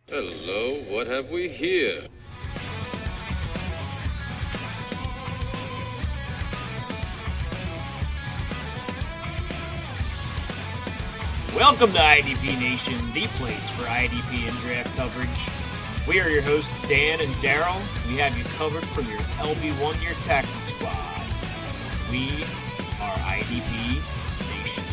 Hello, what have we here? Welcome to IDP Nation, the place for IDP and draft coverage. We are your hosts, Dan and Daryl. We have you covered from your LB1 year taxi squad. We are IDP Nation.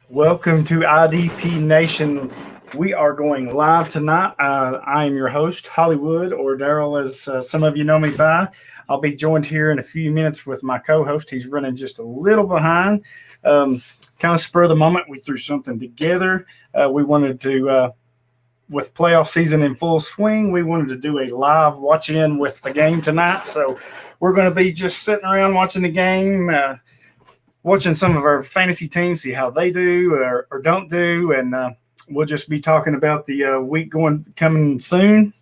Welcome to IDP Nation. We are going live tonight. I am your host, Hollywood, or Daryl, as some of you know me by. I'll be joined here in a few minutes with my co-host. He's running just a little behind. Kind of spur of the moment, we threw something together. We wanted to, with playoff season in full swing, we wanted to do a live watch-in with the game tonight. So we're going to be just sitting around watching the game, watching some of our fantasy teams, see how they do or don't do, and we'll just be talking about the week coming soon.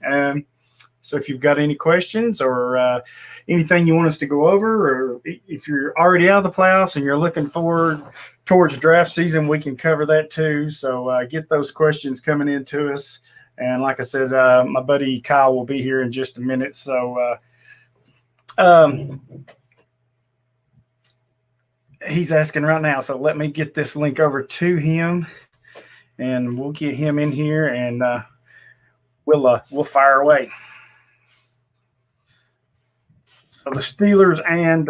So if you've got any questions or anything you want us to go over, or if you're already out of the playoffs and you're looking forward towards draft season, we can cover that too. So get those questions coming into us. And like I said, my buddy Kyle will be here in just a minute. So he's asking right now. So let me get this link over to him. And we'll get him in here, and we'll fire away. So the Steelers and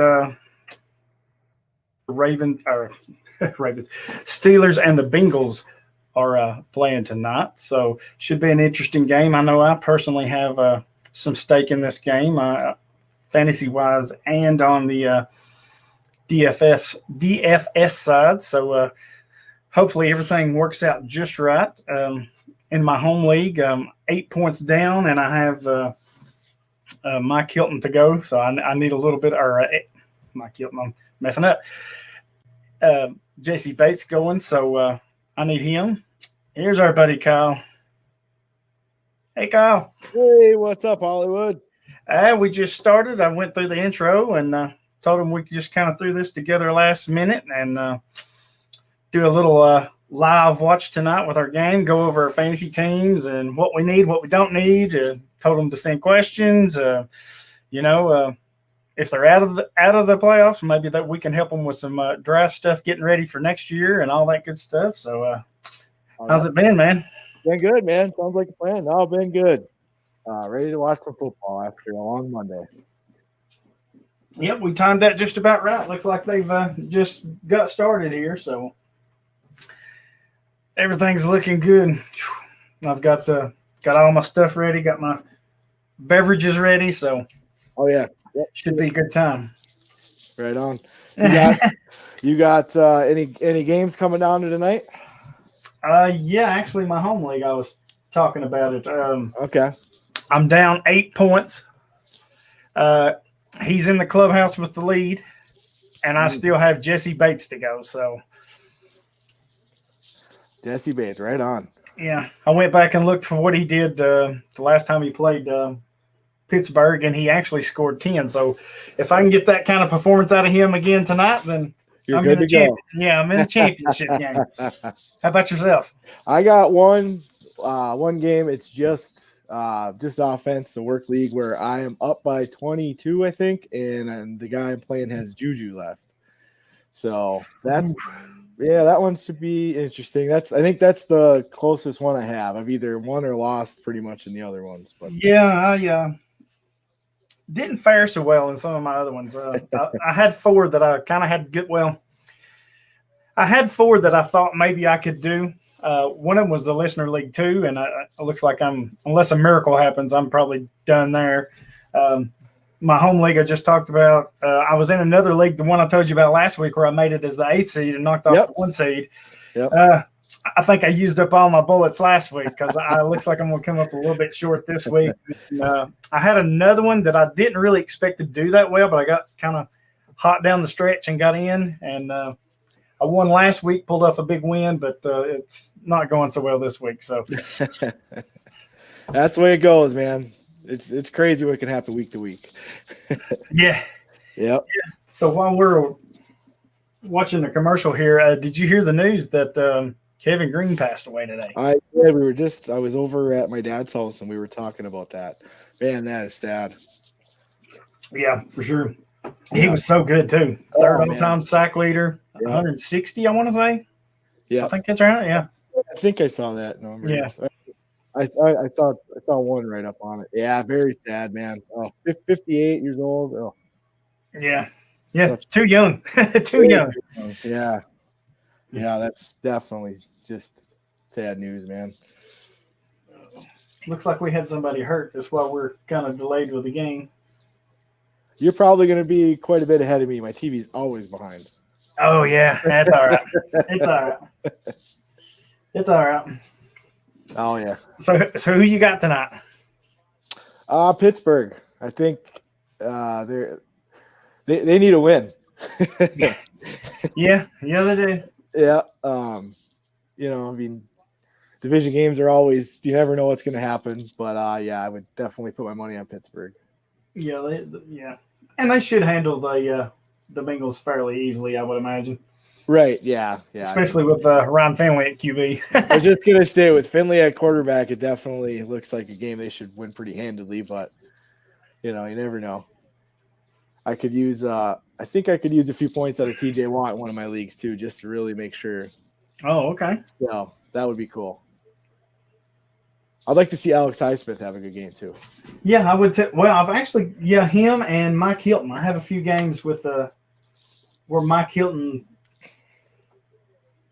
Ravens Steelers and the Bengals are playing tonight. So should be an interesting game. I know I personally have some stake in this game, fantasy wise, and on the DFS side. So. Hopefully everything works out just right. In my home league, 8 points down, and I have Mike Hilton to go. So I need a little bit, or Mike Hilton, I'm messing up. JC Bates going, so I need him. Here's our buddy Kyle. Hey, Kyle. Hey, what's up, Hollywood? We just started. I went through the intro and told him we could just kind of threw this together last minute and do a little live watch tonight with our game, go over our fantasy teams and what we need, what we don't need. Told them to send questions. If they're out of the playoffs, maybe that we can help them with some draft stuff, getting ready for next year and all that good stuff. So how's it been, man? Been good, man. Sounds like a plan. No, been good. Ready to watch some football after a long Monday. Yep, we timed that just about right. Looks like they've just got started here, so everything's looking good. I've got all my stuff ready, got my beverages ready, so yep. Should be a good time. Right on. You got any games coming down to tonight? Yeah, actually my home league, I was talking about it. Okay. I'm down 8 points. He's in the clubhouse with the lead, and I still have Jesse Bates to go, so Jesse Bates, right on. Yeah, I went back and looked for what he did the last time he played Pittsburgh, and he actually scored 10. So if I can get that kind of performance out of him again tonight, then I'm in the championship. Yeah, I'm in the championship game. How about yourself? I got one game. It's just offense, a work league where I am up by 22, I think, and the guy I'm playing has Juju left. So that's. Yeah, that one should be interesting. I think that's the closest one I have. I've either won or lost pretty much in the other ones. But yeah, I didn't fare so well in some of my other ones. I had four that I kind of had to get well. I had four that I thought maybe I could do. One of them was the listener league too, and it looks like unless a miracle happens, I'm probably done there. My home league I just talked about. I was in another league, the one I told you about last week, where I made it as the 8th seed and knocked off the 1 seed. Yep. I think I used up all my bullets last week because it looks like I'm going to come up a little bit short this week. And, I had another one that I didn't really expect to do that well, but I got kind of hot down the stretch and got in. And I won last week, pulled off a big win, but it's not going so well this week. So that's the way it goes, man. It's crazy what can happen week to week. Yeah. Yep. So while we're watching the commercial here, did you hear the news that Kevin Green passed away today? I was over at my dad's house and we were talking about that. Man, that is sad. Yeah, for sure. He was so good too. Third all-time sack leader, 160, I want to say. Yeah, I think that's right. Yeah, I think I saw that number. Yeah. I saw one right up on it. Yeah, very sad, man. Oh, 58 years old. Oh. Yeah, too young. Too young. Yeah, that's definitely just sad news, man. Looks like we had somebody hurt. That's why we're kind of delayed with the game. You're probably going to be quite a bit ahead of me. My TV's always behind. Oh yeah, that's all right. It's all right. It's all right. Oh yes. So who you got tonight? Pittsburgh. I think they need a win. Yeah, they do. Yeah. Division games are always, you never know what's going to happen. But I would definitely put my money on Pittsburgh. Yeah, and they should handle the Bengals fairly easily, I would imagine. Right. Yeah. Especially with Ryan Finley at QB. I was just gonna say with Finley at quarterback, it definitely looks like a game they should win pretty handily. But you never know. I think I could use a few points out of TJ Watt in one of my leagues too, just to really make sure. Oh, okay. So that would be cool. I'd like to see Alex Highsmith have a good game too. Yeah, I would. I've actually, him and Mike Hilton. I have a few games with where Mike Hilton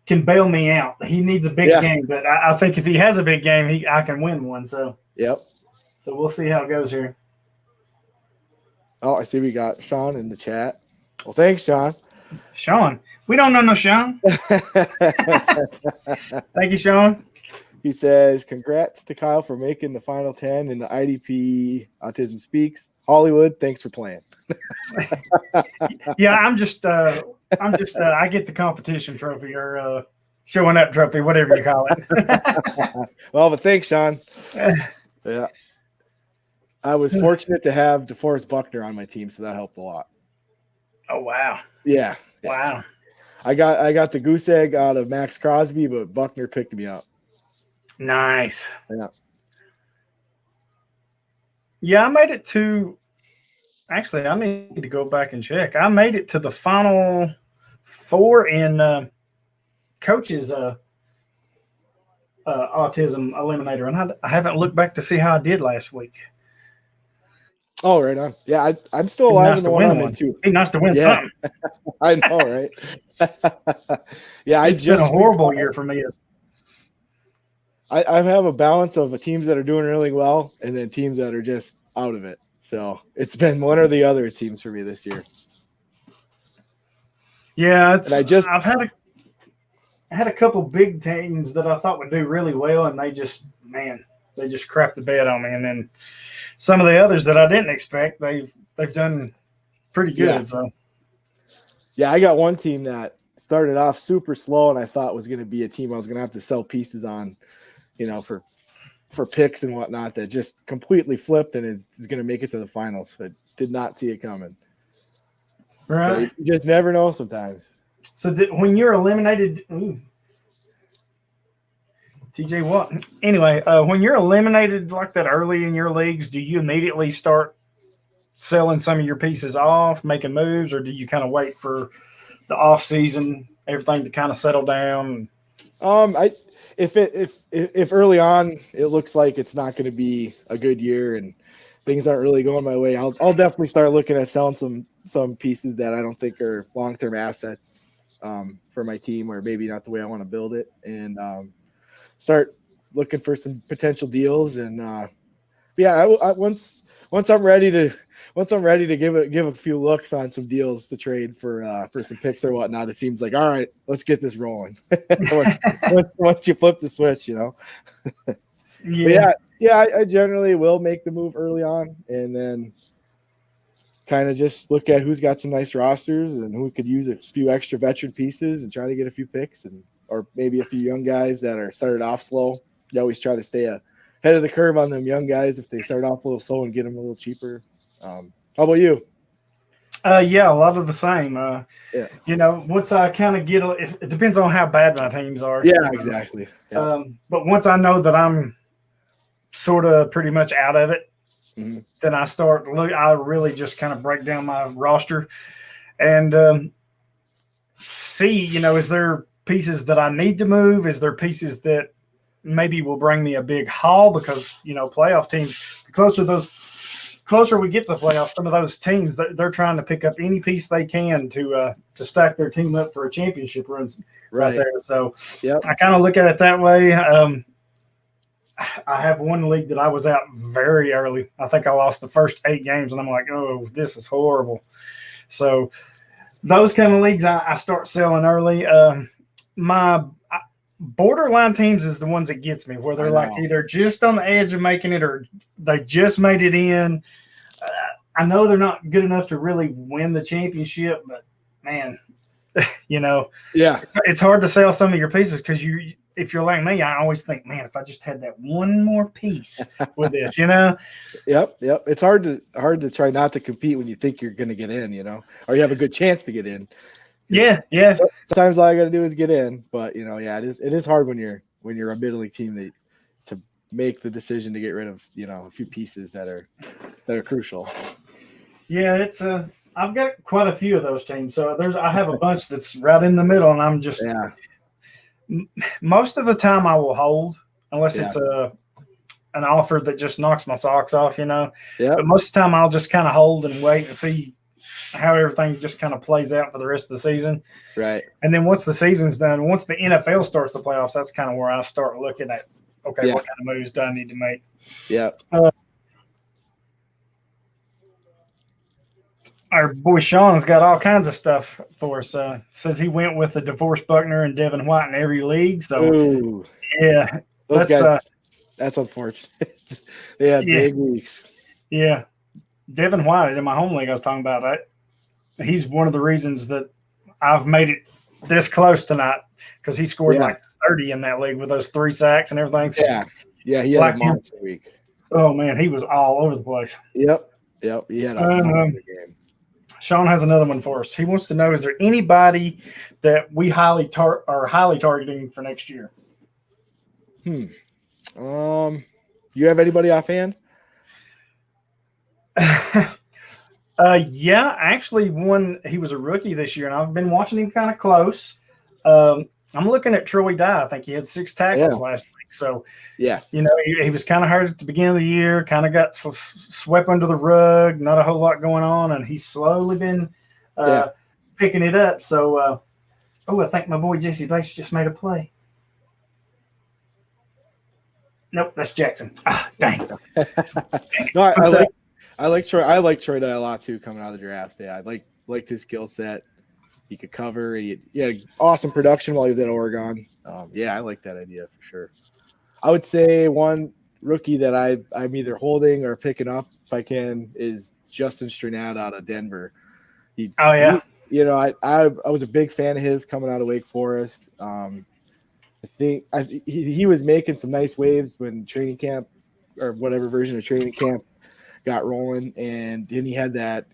can bail me out. He needs a big game, but I think if he has a big game, I can win one. So yep. So we'll see how it goes here. Oh, I see we got Sean in the chat. Well, thanks, Sean. Sean, we don't know no Sean. Thank you, Sean. He says, congrats to Kyle for making the final 10 in the IDP Autism Speaks. Hollywood, thanks for playing. Yeah, I get the competition trophy or showing up trophy, whatever you call it. Well, but thanks, Sean. Yeah. I was fortunate to have DeForest Buckner on my team, so that helped a lot. Oh, wow. Yeah. Wow. I got the goose egg out of Max Crosby, but Buckner picked me up. Nice. Yeah. Yeah, I made it to – actually, I need to go back and check. I made it to the final 4 in Coach's autism eliminator, and I haven't looked back to see how I did last week. Oh, right on. Yeah, I'm still alive in the one I'm in too. Be nice to win something. I know, right? Yeah, it's been a horrible year for me. I have a balance of teams that are doing really well and then teams that are just out of it. So it's been one or the other, it seems, for me this year. Yeah, I've had a couple big teams that I thought would do really well, and they just crapped the bed on me. And then some of the others that I didn't expect, they've done pretty good. Yeah. So yeah, I got one team that started off super slow, and I thought was going to be a team I was going to have to sell pieces on, for picks and whatnot, that just completely flipped, and it's going to make it to the finals. I did not see it coming. Right. So you just never know sometimes. So when you're eliminated, TJ Watt. Anyway, when you're eliminated like that early in your leagues, do you immediately start selling some of your pieces off, making moves, or do you kind of wait for the off season, everything to kind of settle down? If early on it looks like it's not going to be a good year and things aren't really going my way, I'll definitely start looking at selling some pieces that I don't think are long-term assets for my team, or maybe not the way I want to build it, and start looking for some potential deals. And once I'm ready to give a few looks on some deals to trade for some picks or whatnot, it seems like, all right, let's get this rolling. once you flip the switch, Yeah, I generally will make the move early on, and then kind of just look at who's got some nice rosters and who could use a few extra veteran pieces and try to get a few picks, or maybe a few young guys that are started off slow. You always try to stay ahead of the curve on them young guys if they start off a little slow and get them a little cheaper. How about you? Yeah, a lot of the same. Yeah. Once I kind of it depends on how bad my teams are. Yeah, exactly. Yeah. But once I know that I'm sort of pretty much out of it, then I really just kind of break down my roster and see, is there pieces that I need to move? Is there pieces that maybe will bring me a big haul? Because, playoff teams, the closer we get to the playoffs, some of those teams, they're trying to pick up any piece they can to stack their team up for a championship run right there. So I kind of look at it that way. I have one league that I was out very early. I think I lost the first 8 games, and I'm like, oh, this is horrible. So those kind of leagues, I start selling early. My borderline teams is the ones that gets me, where they're like either just on the edge of making it or they just made it in. I know they're not good enough to really win the championship, but man, it's hard to sell some of your pieces because if you're like me, I always think, man, if I just had that one more piece with this, Yep. It's hard to try not to compete when you think you're going to get in, or you have a good chance to get in. Yeah. Sometimes all I got to do is get in, but it is hard when you're a middling team to make the decision to get rid of a few pieces that are crucial. Yeah, it's I've got quite a few of those teams, so I have a bunch that's right in the middle, and I'm just most of the time I will hold unless it's an offer that just knocks my socks off, But most of the time I'll just kind of hold and wait and see how everything just kind of plays out for the rest of the season. Right. And then once the season's done, once the NFL starts the playoffs, that's kind of where I start looking at, what kind of moves do I need to make? Yeah. Our boy Sean's got all kinds of stuff for us. Says he went with the DeForest Buckner and Devin White in every league. So, those guys, that's unfortunate. They had big weeks. Yeah. Devin White in my home league I was talking about, he's one of the reasons that I've made it this close tonight because he scored like 30 in that league with those 3 sacks and everything. So he had a monster week. Oh, man, he was all over the place. Yep, he had a monster game. Sean has another one for us. He wants to know, is there anybody that we highly targeting for next year? You have anybody offhand? Yeah, actually he was a rookie this year, and I've been watching him kind of close. I'm looking at Troy Dye. I think he had 6 tackles last week. So, he was kind of hurt at the beginning of the year, kind of got swept under the rug, not a whole lot going on, and he's slowly been picking it up. So, I think my boy Jesse Bates just made a play. Nope, that's Jackson. Dang. No, I like Troy. I like Troy Dye a lot too coming out of the draft. Yeah, I liked his skill set. He could cover. He had awesome production while he was at Oregon. I like that idea for sure. I would say one rookie that I'm either holding or picking up if I can is Justin Strnad out of Denver. I was a big fan of his coming out of Wake Forest. I think he was making some nice waves when training camp or whatever version of training camp got rolling, and then he had that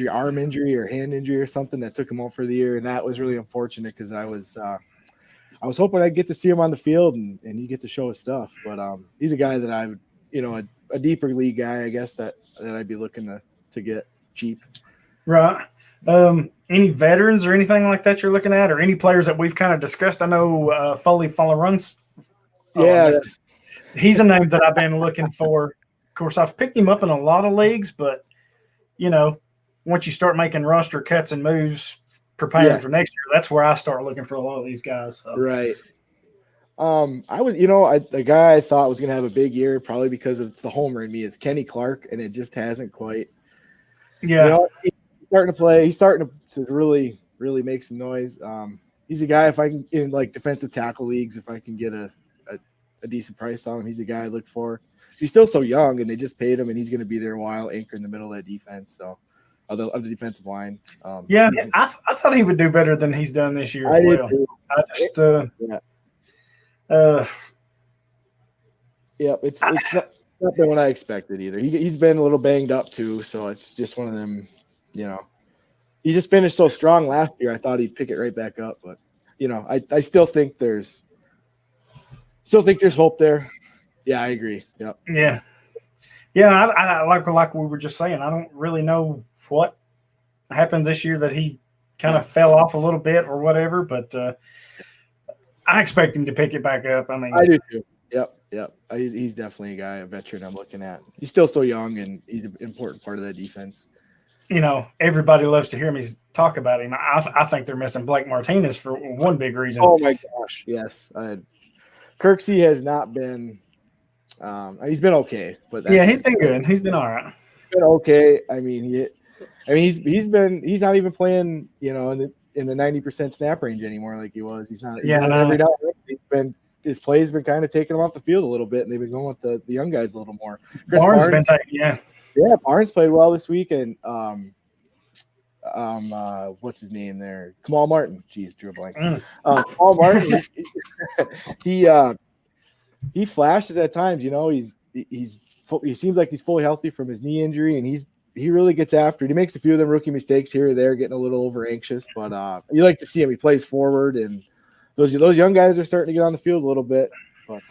arm injury or hand injury or something that took him out for the year, and that was really unfortunate because I was hoping I'd get to see him on the field and he get to show his stuff. But he's a guy that I would, a deeper league guy, I guess that I'd be looking to get cheap. Right. Any veterans or anything like that you're looking at, or any players that we've kind of discussed? I know Foley Falaruns. He's a name that I've been looking for. Of course, I've picked him up in a lot of leagues, but once you start making roster cuts and moves, preparing for next year, that's where I start looking for a lot of these guys. So. Right. The guy I thought was going to have a big year, probably because of the homer in me, is Kenny Clark, and it just hasn't quite. Yeah. He's starting to play. He's starting to really, really make some noise. He's a guy, if I can, in like defensive tackle leagues, if I can get a decent price on him, he's a guy I look for. He's still so young, and they just paid him, and he's going to be there a while, anchor in the middle of that defense. So, of the defensive line. I thought he would do better than he's done this year as well. Too. I just, it's not been what I expected either. He's been a little banged up too, so it's just one of them, he just finished so strong last year. I thought he'd pick it right back up, but I still think there's hope there. Yeah, I agree. Yep. Yeah. Yeah, I like we were just saying, I don't really know what happened this year that he kind of fell off a little bit or whatever, but I expect him to pick it back up. I mean, I do too. Yep. He's definitely a veteran I'm looking at. He's still so young, and he's an important part of that defense. Everybody loves to hear me talk about him. I think they're missing Blake Martinez for one big reason. Oh my gosh, yes. Kirksey has not been. He's been okay, but he's been good. He's been all right. He's been okay. I mean, he's not even playing, in the 90% snap range anymore like he was. He's not. Every now his play's been kind of taking him off the field a little bit, and they've been going with the young guys a little more. Barnes been taking, yeah. Barnes played well this week, and what's his name there? Kamal Martin. Jeez, drew a blank. Kamal Martin. He flashes at times. He seems like he's fully healthy from his knee injury, and he really gets after it. He makes a few of them rookie mistakes here or there, getting a little over anxious, but you like to see him. He plays forward, and those young guys are starting to get on the field a little bit. But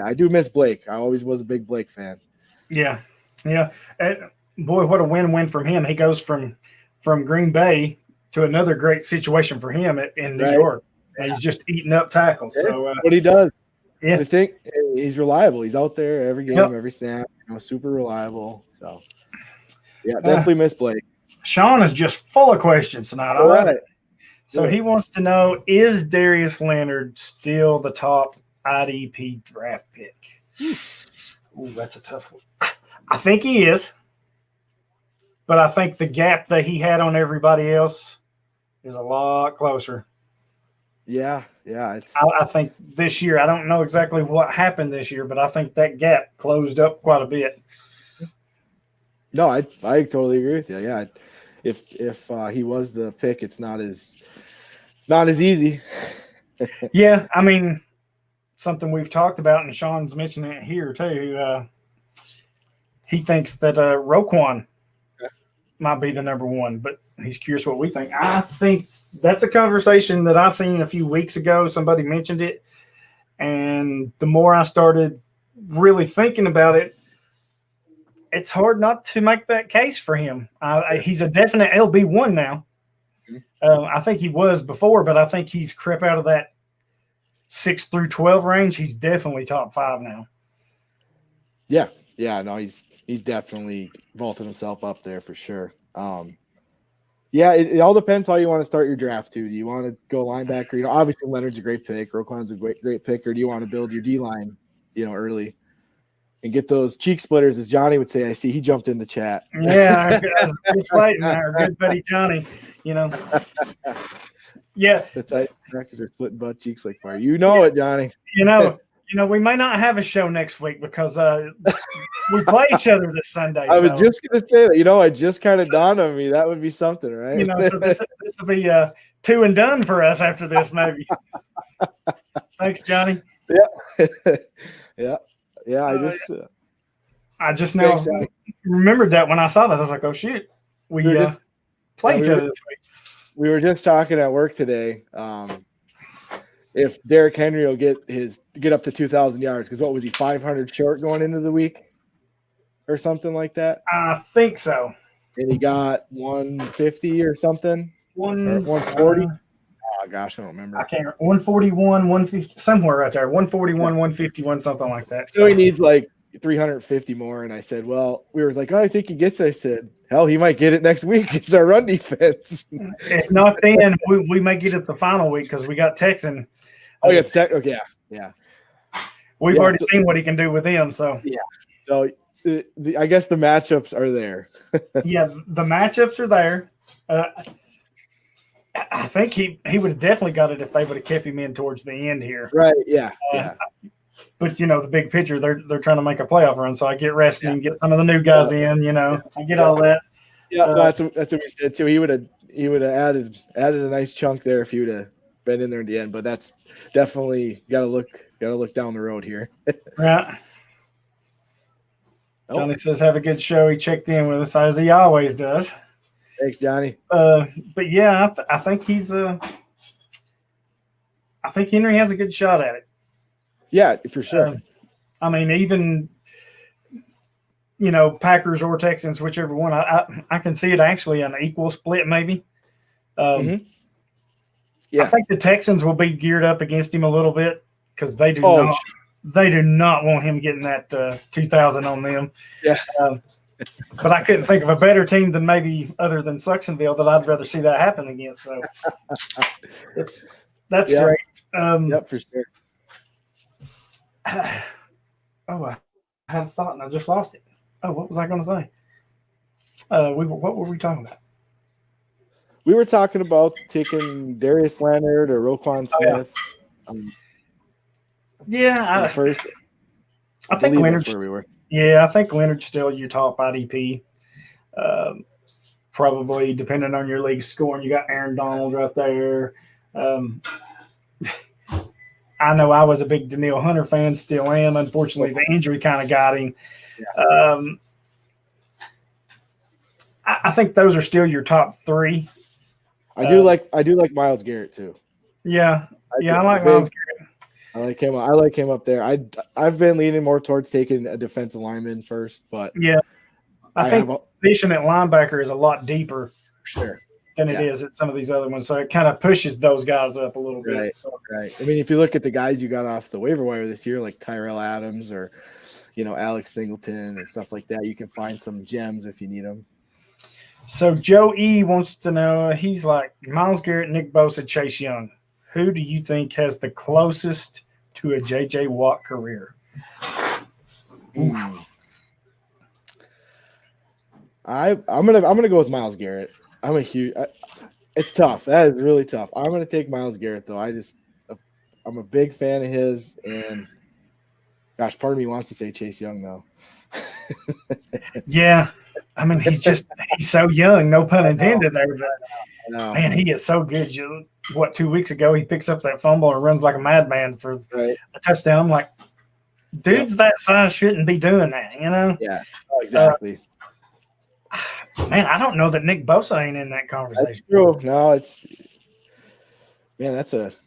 I do miss Blake. I always was a big Blake fan. Yeah. And boy, what a win-win from him. He goes from Green Bay to another great situation for him in New York. Yeah. He's just eating up tackles. Yeah. So what he does. Yeah, I think he's reliable. He's out there every game, every snap. Super reliable. So definitely miss Blake. Sean is just full of questions tonight. I love it. So he wants to know: is Darius Leonard still the top IDP draft pick? Ooh, that's a tough one. I think he is, but I think the gap that he had on everybody else is a lot closer. Yeah. I think this year, I don't know exactly what happened this year, but I think that gap closed up quite a bit. No, I totally agree with you. Yeah, if he was the pick, it's not as easy. Yeah, I mean, something we've talked about, and Sean's mentioning it here too. He thinks that Roquan might be the number one, but he's curious what we think. I think that's a conversation that I seen a few weeks ago. Somebody mentioned it, and the more I started really thinking about it, it's hard not to make that case for him. He's a definite LB1 now. I think he was before, but I think he's crept out of that 6 through 12 range. He's definitely top 5 now. Yeah. No, he's definitely vaulted himself up there for sure. It all depends how you want to start your draft too. Do you want to go linebacker? Obviously Leonard's a great pick. Roquan's a great pick. Or do you want to build your D line, early and get those cheek splitters, as Johnny would say? I see he jumped in the chat. Yeah, I was waiting. Our good buddy Johnny. Yeah, the tight backers are splitting butt cheeks like fire. It, Johnny. We may not have a show next week because we play each other this Sunday. I was just going to say that. It just kind of dawned on me. That would be something, right? So this will be 2 and done for us after this, maybe. Thanks, Johnny. Yeah. I just now remembered that when I saw that. I was like, oh, shoot. We play each other this week. We were just talking at work today. If Derrick Henry will get up to 2,000 yards, because what was he, 500 short going into the week or something like that? I think so. And he got 150 or something? 140? Oh, gosh, I don't remember. I can't remember. 141, 150, somewhere right there. 141, 151, something like that. So he needs like 350 more. And I said, well, we were like, I think he gets it. I said, hell, he might get it next week. It's our run defense. If not then, we may get it the final week because we got Texan. Oh, yeah. Okay. Yeah. We've already seen what he can do with them. So, yeah. So I guess the matchups are there. Yeah, the matchups are there. I think he would have definitely got it if they would have kept him in towards the end here. Right. Yeah. But the big picture, they're trying to make a playoff run, so I get rested and get some of the new guys in. I get all that. Yeah, that's what we said too. He would have added a nice chunk there if he would have been in there in the end. But that's definitely got to look down the road here. Right. Johnny says, have a good show. He checked in with us as he always does. Thanks, Johnny. But yeah, I think he's I think Henry has a good shot at it. Yeah, for sure. I mean, even Packers or Texans, whichever one. I can see it actually an equal split, maybe. Yeah, I think the Texans will be geared up against him a little bit because they do not want him getting that 2,000 on them. Yeah. But I couldn't think of a better team than maybe other than Sucksonville that I'd rather see that happen against. So that's great. Yep, for sure. I had a thought and I just lost it. Oh, what was I going to say? What were we talking about? We were talking about taking Darius Leonard or Roquan Smith. First. I think Leonard's where we were. Yeah, I think Leonard's still your top IDP. Probably depending on your league scoring. You got Aaron Donald right there. I know I was a big Danielle Hunter fan, still am. Unfortunately, the injury kind of got him. Yeah. I think those are still your top three. I do like Myles Garrett too. Yeah, I like Myles Garrett. I like him up there. I've been leaning more towards taking a defensive lineman first, but yeah, I think the position at linebacker is a lot deeper. Sure. Than it is at some of these other ones. So it kind of pushes those guys up a little bit. Right. So. Right. I mean, if you look at the guys you got off the waiver wire this year, like Tyrell Adams or, Alex Singleton and stuff like that, you can find some gems if you need them. So Joe E wants to know, he's like Myles Garrett, Nick Bosa, Chase Young. Who do you think has the closest to a J.J. Watt career? I'm gonna go with Myles Garrett. It's tough. That is really tough. I'm going to take Myles Garrett, though. I'm a big fan of his, and gosh, part of me wants to say Chase Young, though. Yeah. I mean, he's so young, no pun intended there. But man, he is so good. 2 weeks ago, he picks up that fumble and runs like a madman for a touchdown. I'm like, dudes that size shouldn't be doing that, Yeah, exactly. Man, I don't know that Nick Bosa ain't in that conversation. That's true. No,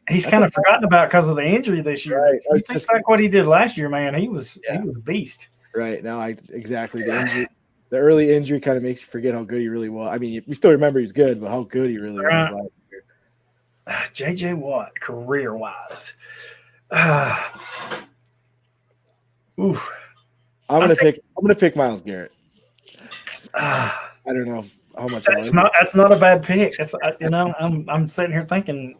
he's kind of forgotten about because of the injury this year. Right. You think back what he did last year, man, he was a beast. Right. No, exactly. The early injury kind of makes you forget how good he really was. I mean, we still remember he's good, but how good he really was last year. J.J. Watt, career-wise. I'm gonna pick Myles Garrett. I don't know how much. That's not a bad pick. It's I'm sitting here thinking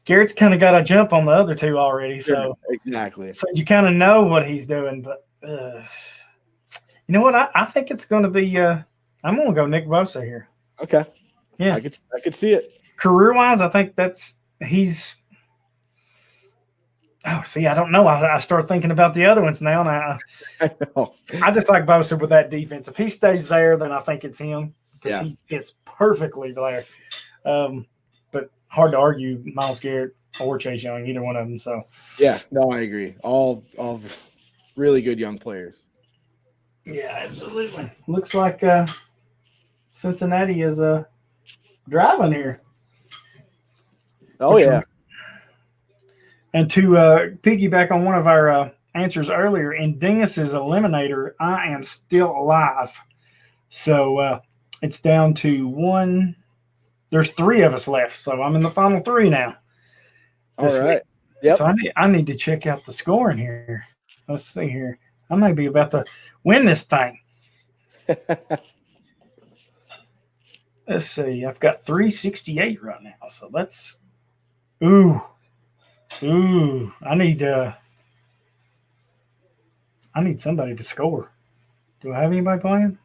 Garrett's kind of got a jump on the other two already. So exactly. So you kind of know what he's doing, but you know what? I think it's going to be. I'm going to go Nick Bosa here. Okay. Yeah, I could see it. Career-wise, I think he's. Oh, see, I don't know. I start thinking about the other ones now, and I just like Bosa with that defense. If he stays there, then I think it's him because he fits perfectly there. But hard to argue Myles Garrett or Chase Young, either one of them. So yeah, no, I agree. All really good young players. Yeah, absolutely. Looks like Cincinnati is driving here. Oh yeah. And to piggyback on one of our answers earlier, in Dingus's eliminator, I am still alive. So it's down to one. There's three of us left, so I'm in the final three now. All right. Yep. So I need to check out the scoring here. Let's see here. I may be about to win this thing. Let's see. I've got 368 right now, so that's ooh. I need somebody to score. Do I have anybody playing?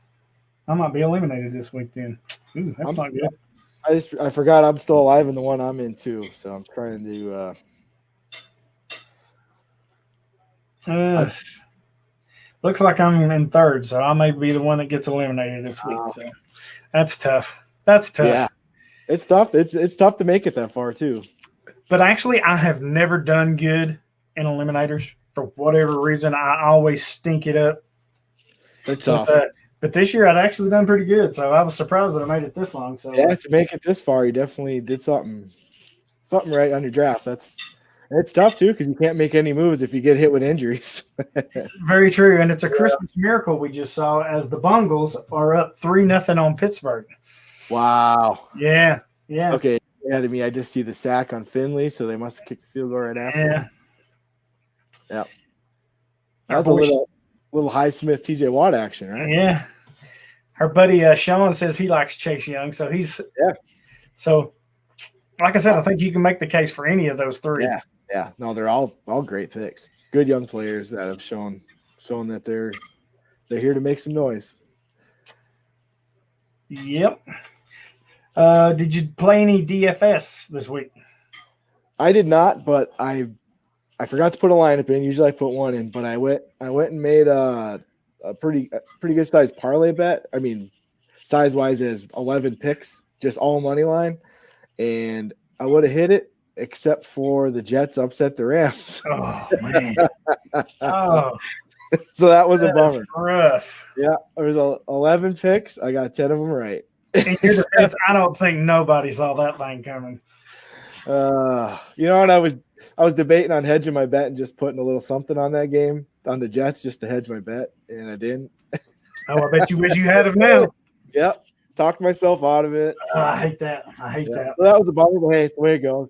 I might be eliminated this week then. Ooh, that's not good. I forgot I'm still alive in the one I'm in too, so I'm trying to looks like I'm in third, so I may be the one that gets eliminated this week. So that's tough. Yeah. It's tough. It's tough to make it that far too. But actually, I have never done good in eliminators for whatever reason. I always stink it up. It's tough. But this year I'd actually done pretty good, so I was surprised that I made it this long. So Yeah, to make it this far, you definitely did something right on your draft. It's tough too because you can't make any moves if you get hit with injuries. very true, and it's a Christmas miracle we just saw as the Bungles are up 3-0 on Pittsburgh. Wow. Yeah. Okay. Yeah, to me, I just see the sack on Finley, so they must have kicked the field goal right after. Yeah. That was a little Highsmith TJ Watt action, right? Yeah. Her buddy Sean says he likes Chase Young, so So, like I said, I think you can make the case for any of those three. Yeah. No, they're all great picks. Good young players that have shown that they're here to make some noise. Yep. Did you play any DFS this week? I did not, but I forgot to put a lineup in. Usually I put one in, but I went and made a pretty good size parlay bet. I mean, size wise as 11 picks, just all money line, and I would have hit it except for the Jets upset the Rams. Oh man! Oh, so that was a bummer. Rough. Yeah, there was 11 picks. I got 10 of them right. In your defense, I don't think nobody saw that thing coming. And I was debating on hedging my bet and just putting a little something on that game on the Jets just to hedge my bet, and I didn't. Oh, I bet you wish you had them now. Yep, talked myself out of it. I hate that. That. Well, that was a bummer, but hey, it's the way it goes.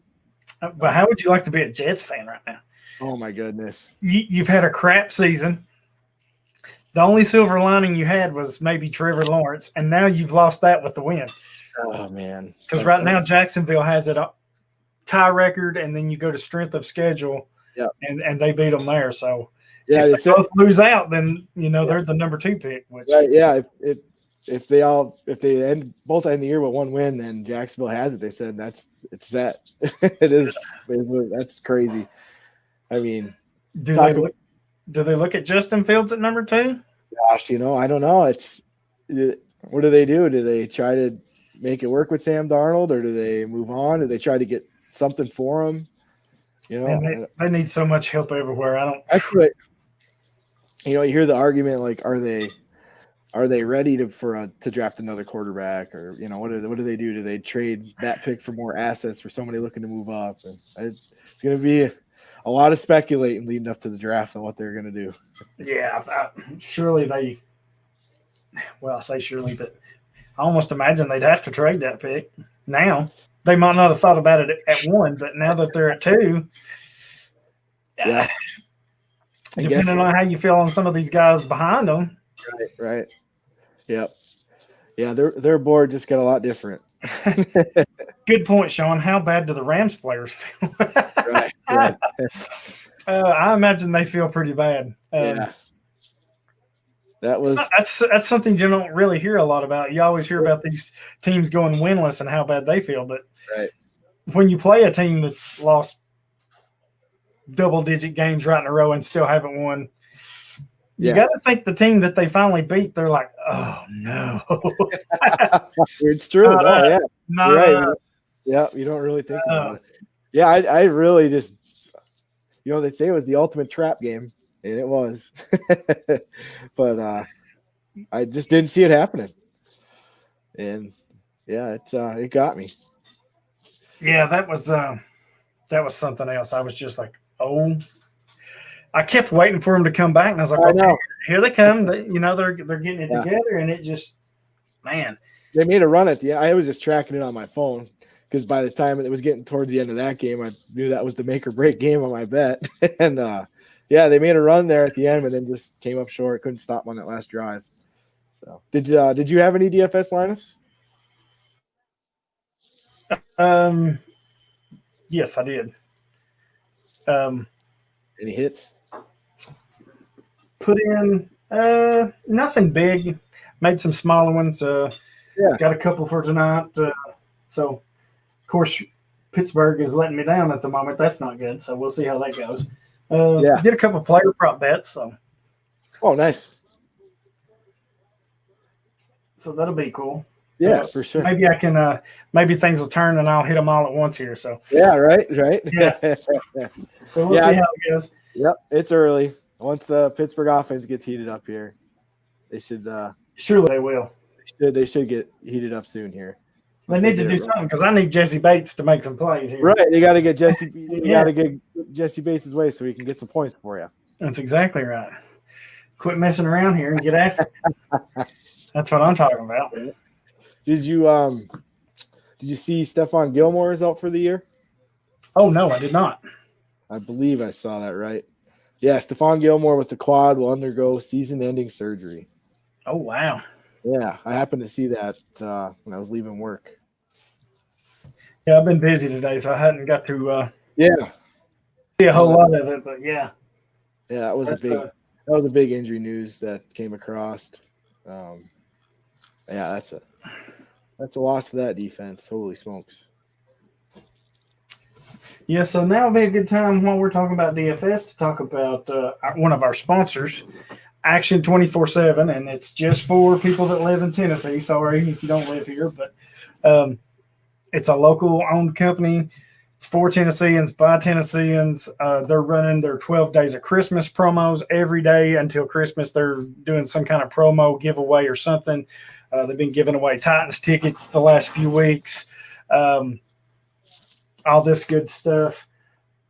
But how would you like to be a Jets fan right now? Oh my goodness, you've had a crap season. The only silver lining you had was maybe Trevor Lawrence, and now you've lost that with the win. Oh man, because right now Jacksonville has it tie record, and then you go to strength of schedule, and they beat them there. So if they both lose out, then they're the number 2 pick. Which if they both end the year with one win, then Jacksonville has it. They said it's set. It is. That's crazy. I mean, do they look at Justin Fields at number 2? Gosh, I don't know. What do they do? Do they try to make it work with Sam Darnold, or do they move on? Do they try to get something for him? They need so much help everywhere. I don't. That's right. You hear the argument like, are they ready to draft another quarterback, or what do they do? Do they trade that pick for more assets for somebody looking to move up? And it's going to be a lot of speculating leading up to the draft on what they're going to do. Yeah, surely they. Well, I say surely, but I almost imagine they'd have to trade that pick now. They might not have thought about it at 1, but now that they're at 2, yeah. Depending on how you feel on some of these guys behind them. Right. Yep. Yeah, their board just got a lot different. Good point, Sean. How bad do the Rams players feel? Right. I imagine they feel pretty bad. Yeah. That's something you don't really hear a lot about. You always hear about these teams going winless and how bad they feel, but when you play a team that's lost double-digit games right in a row and still haven't won, you got to think the team that they finally beat, they're like, oh no. It's true. Right. Yeah, you don't really think about it. Yeah, I really just, they say it was the ultimate trap game, and it was. But I just didn't see it happening. And it got me. Yeah, that was something else. I was just like, oh. I kept waiting for him to come back, and I was like, okay, here they come. They're getting it together, and it just, man. They made a run at the end. I was just tracking it on my phone because by the time it was getting towards the end of that game, I knew that was the make or break game on my bet. And they made a run there at the end, but then just came up short. Couldn't stop on that last drive. So did you have any DFS lineups? Yes, I did. Any hits? Put in nothing big. Made some smaller ones. Got a couple for tonight. So, of course, Pittsburgh is letting me down at the moment. That's not good. So we'll see how that goes. Did a couple player prop bets. So. Oh, nice. So that'll be cool. Yeah, for sure. Maybe I can. Maybe things will turn and I'll hit them all at once here. So. Yeah. Right. Yeah. So we'll see how it goes. Yep. It's early. Once the Pittsburgh offense gets heated up here, they should Surely they will. They should get heated up soon here. They need to do something because I need Jesse Bates to make some plays here. Right, they got to get Jesse. You got to get Jesse Bates' way so he can get some points for you. That's exactly right. Quit messing around here and get after it. That's what I'm talking about. Did you see Stephon Gilmore is out for the year? Oh no, I did not. I believe I saw that right. Yeah, Stephon Gilmore with the quad will undergo season-ending surgery. Oh wow. Yeah, I happened to see that when I was leaving work. Yeah, I've been busy today, so I hadn't got to see a whole lot of it. But yeah, that was a big injury news that came across. That's a loss to that defense. Holy smokes! Yeah, so now will be a good time while we're talking about DFS to talk about one of our sponsors, Action 24/7, and it's just for people that live in Tennessee. Sorry if you don't live here, but it's a local owned company. It's for Tennesseans, by Tennesseans. They're running their 12 days of Christmas promos every day until Christmas. They're doing some kind of promo giveaway or something. They've been giving away Titans tickets the last few weeks. All this good stuff.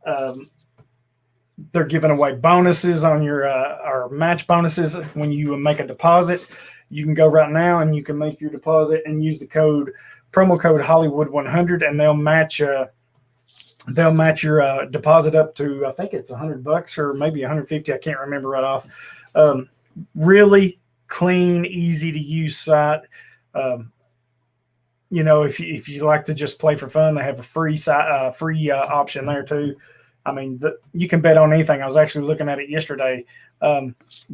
They're giving away bonuses on your or match bonuses when you make a deposit. You can go right now and you can make your deposit and use the promo code Hollywood 100, and they'll match your deposit up to, I think it's $100 or maybe 150. I can't remember right off. Really clean, easy to use site. If you like to just play for fun, they have a free option there too. I mean, you can bet on anything. I was actually looking at it yesterday.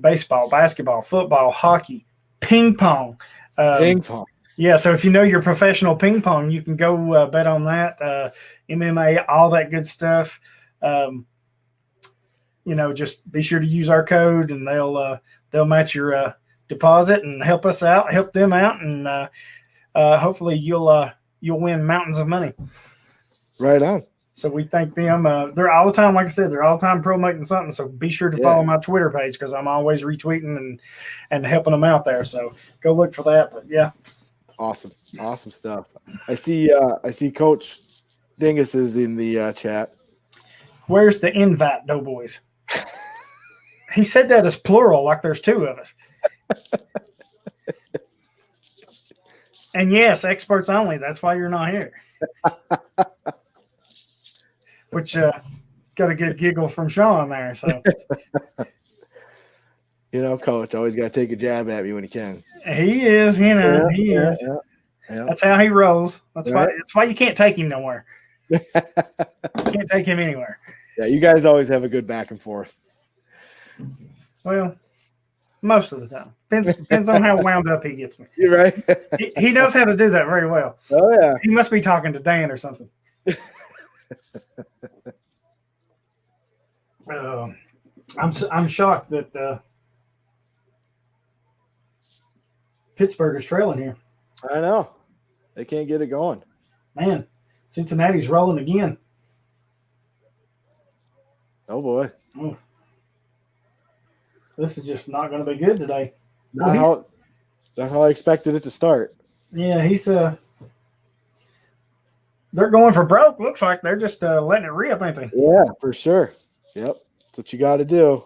Baseball, basketball, football, hockey, ping pong. Ping pong. Yeah, so if you know your professional ping pong, you can go bet on that. MMA, all that good stuff. Just be sure to use our code, and they'll match your deposit and help them out, and hopefully you'll win mountains of money. Right on. So we thank them. They're all the time, like I said, they're all the time promoting something. So be sure to follow my Twitter page because I'm always retweeting and helping them out there. So go look for that. But yeah, awesome stuff. I see Coach Dingus is in the chat. Where's the invite, Doughboys? He said that as plural, like there's two of us. And yes, experts only. That's why you're not here. Which got a good giggle from Sean there. So, Coach always got to take a jab at me when he can. He is, he is. Yeah. That's how he rolls. That's why you can't take him nowhere. You can't take him anywhere. Yeah, you guys always have a good back and forth. Well, most of the time. Depends on how wound up he gets me. You're right. He knows how to do that very well. Oh yeah. He must be talking to Dan or something. I'm shocked that Pittsburgh is trailing here. I know. They can't get it going. Man, Cincinnati's rolling again. Oh boy. Oh. This is just not going to be good today. Not how I expected it to start. Yeah, he's they're going for broke. Looks like they're just letting it rip, ain't they? Yeah, for sure. Yep, that's what you got to do.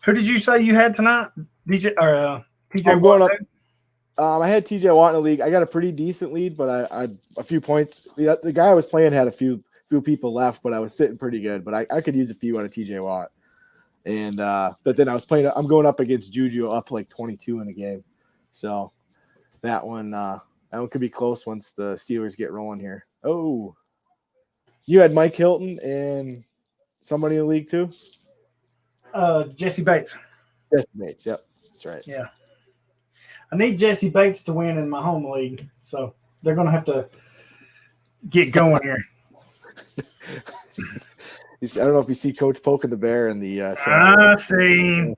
Who did you say you had tonight? TJ I'm going up. I had TJ Watt in the league. I got a pretty decent lead, but I a few points. The guy I was playing had a few people left, but I was sitting pretty good. But I could use a few out of TJ Watt. And but then I'm going up against Juju up like 22 in a game. So that one could be close once the Steelers get rolling here. Oh, you had Mike Hilton and somebody in the league too? Jesse Bates. Jesse Bates, yep. That's right. Yeah. I need Jesse Bates to win in my home league. So they're going to have to get going here. I don't know if you see Coach poking the bear in the I see.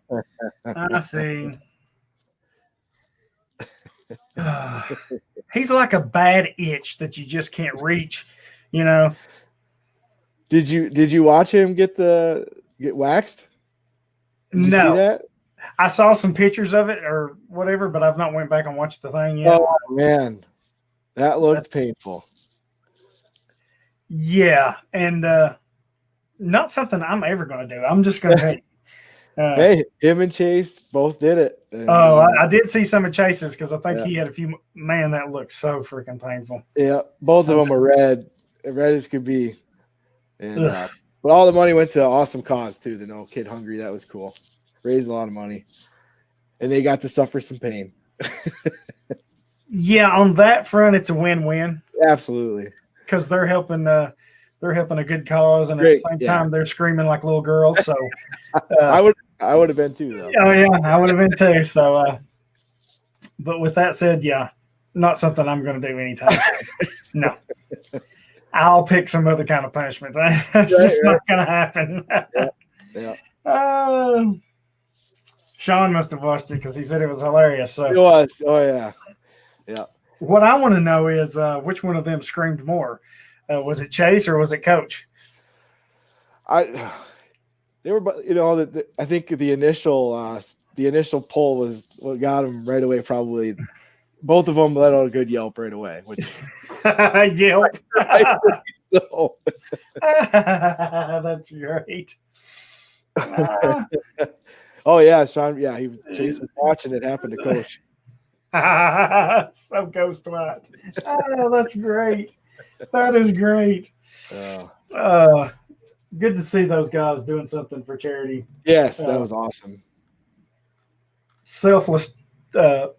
He's like a bad itch that you just can't reach, Did you watch him get waxed? Did you see No, that? I saw some pictures of it or whatever, but I've not went back and watched the thing yet. Oh man, that looked painful. Yeah, and not something I'm ever going to do. I'm just going to take. Hey, him and Chase both did it. And, I did see some of Chase's because I think Yeah. he had a few. Man, that looked so freaking painful. yeah, both of them are red as could be. And but all the money went to an awesome cause too. The No Kid Hungry, that was cool. Raised a lot of money, and they got to suffer some pain. Yeah, on that front, it's a win-win Absolutely. because they're helping a good cause, and at Great, the same yeah. time, they're screaming like little girls. So I would have been too though. oh yeah, I would have been too. So, but with that said, yeah, not something I'm going to do anytime soon. No, I'll pick some other kind of punishment. That's just not going to happen. Yeah. Sean must have watched it because he said it was hilarious. So It was. Oh yeah. Yeah. what I want to know is which one of them screamed more. Was it Chase or was it Coach? They were, I think the initial pull was what got him right away. Probably both of them let out a good yelp right away. Which Yelp. so. That's great. Oh yeah, Sean. Yeah, Chase was watching it happen to Coach. So Ghost White. Oh, that's great. That is great. Good to see those guys doing something for charity. Yes, that was awesome. Selfless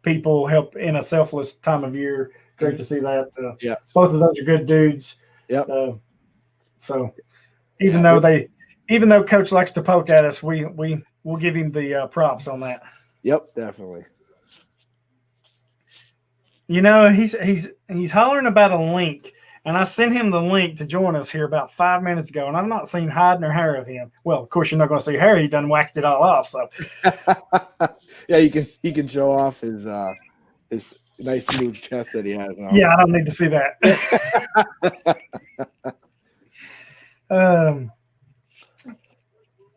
people help in a selfless time of year. Great to see that. Yeah, both of those are good dudes. Yep. So even though Coach likes to poke at us, we'll give him the props on that. Yep, definitely. You know, he's hollering about a link, and I sent him the link to join us here about 5 minutes ago, and I've not seen hide nor hair of him. Well, of course, you're not going to see hair. He done waxed it all off. So, yeah, he can show off his nice smooth chest that he has now. Yeah, I don't need to see that.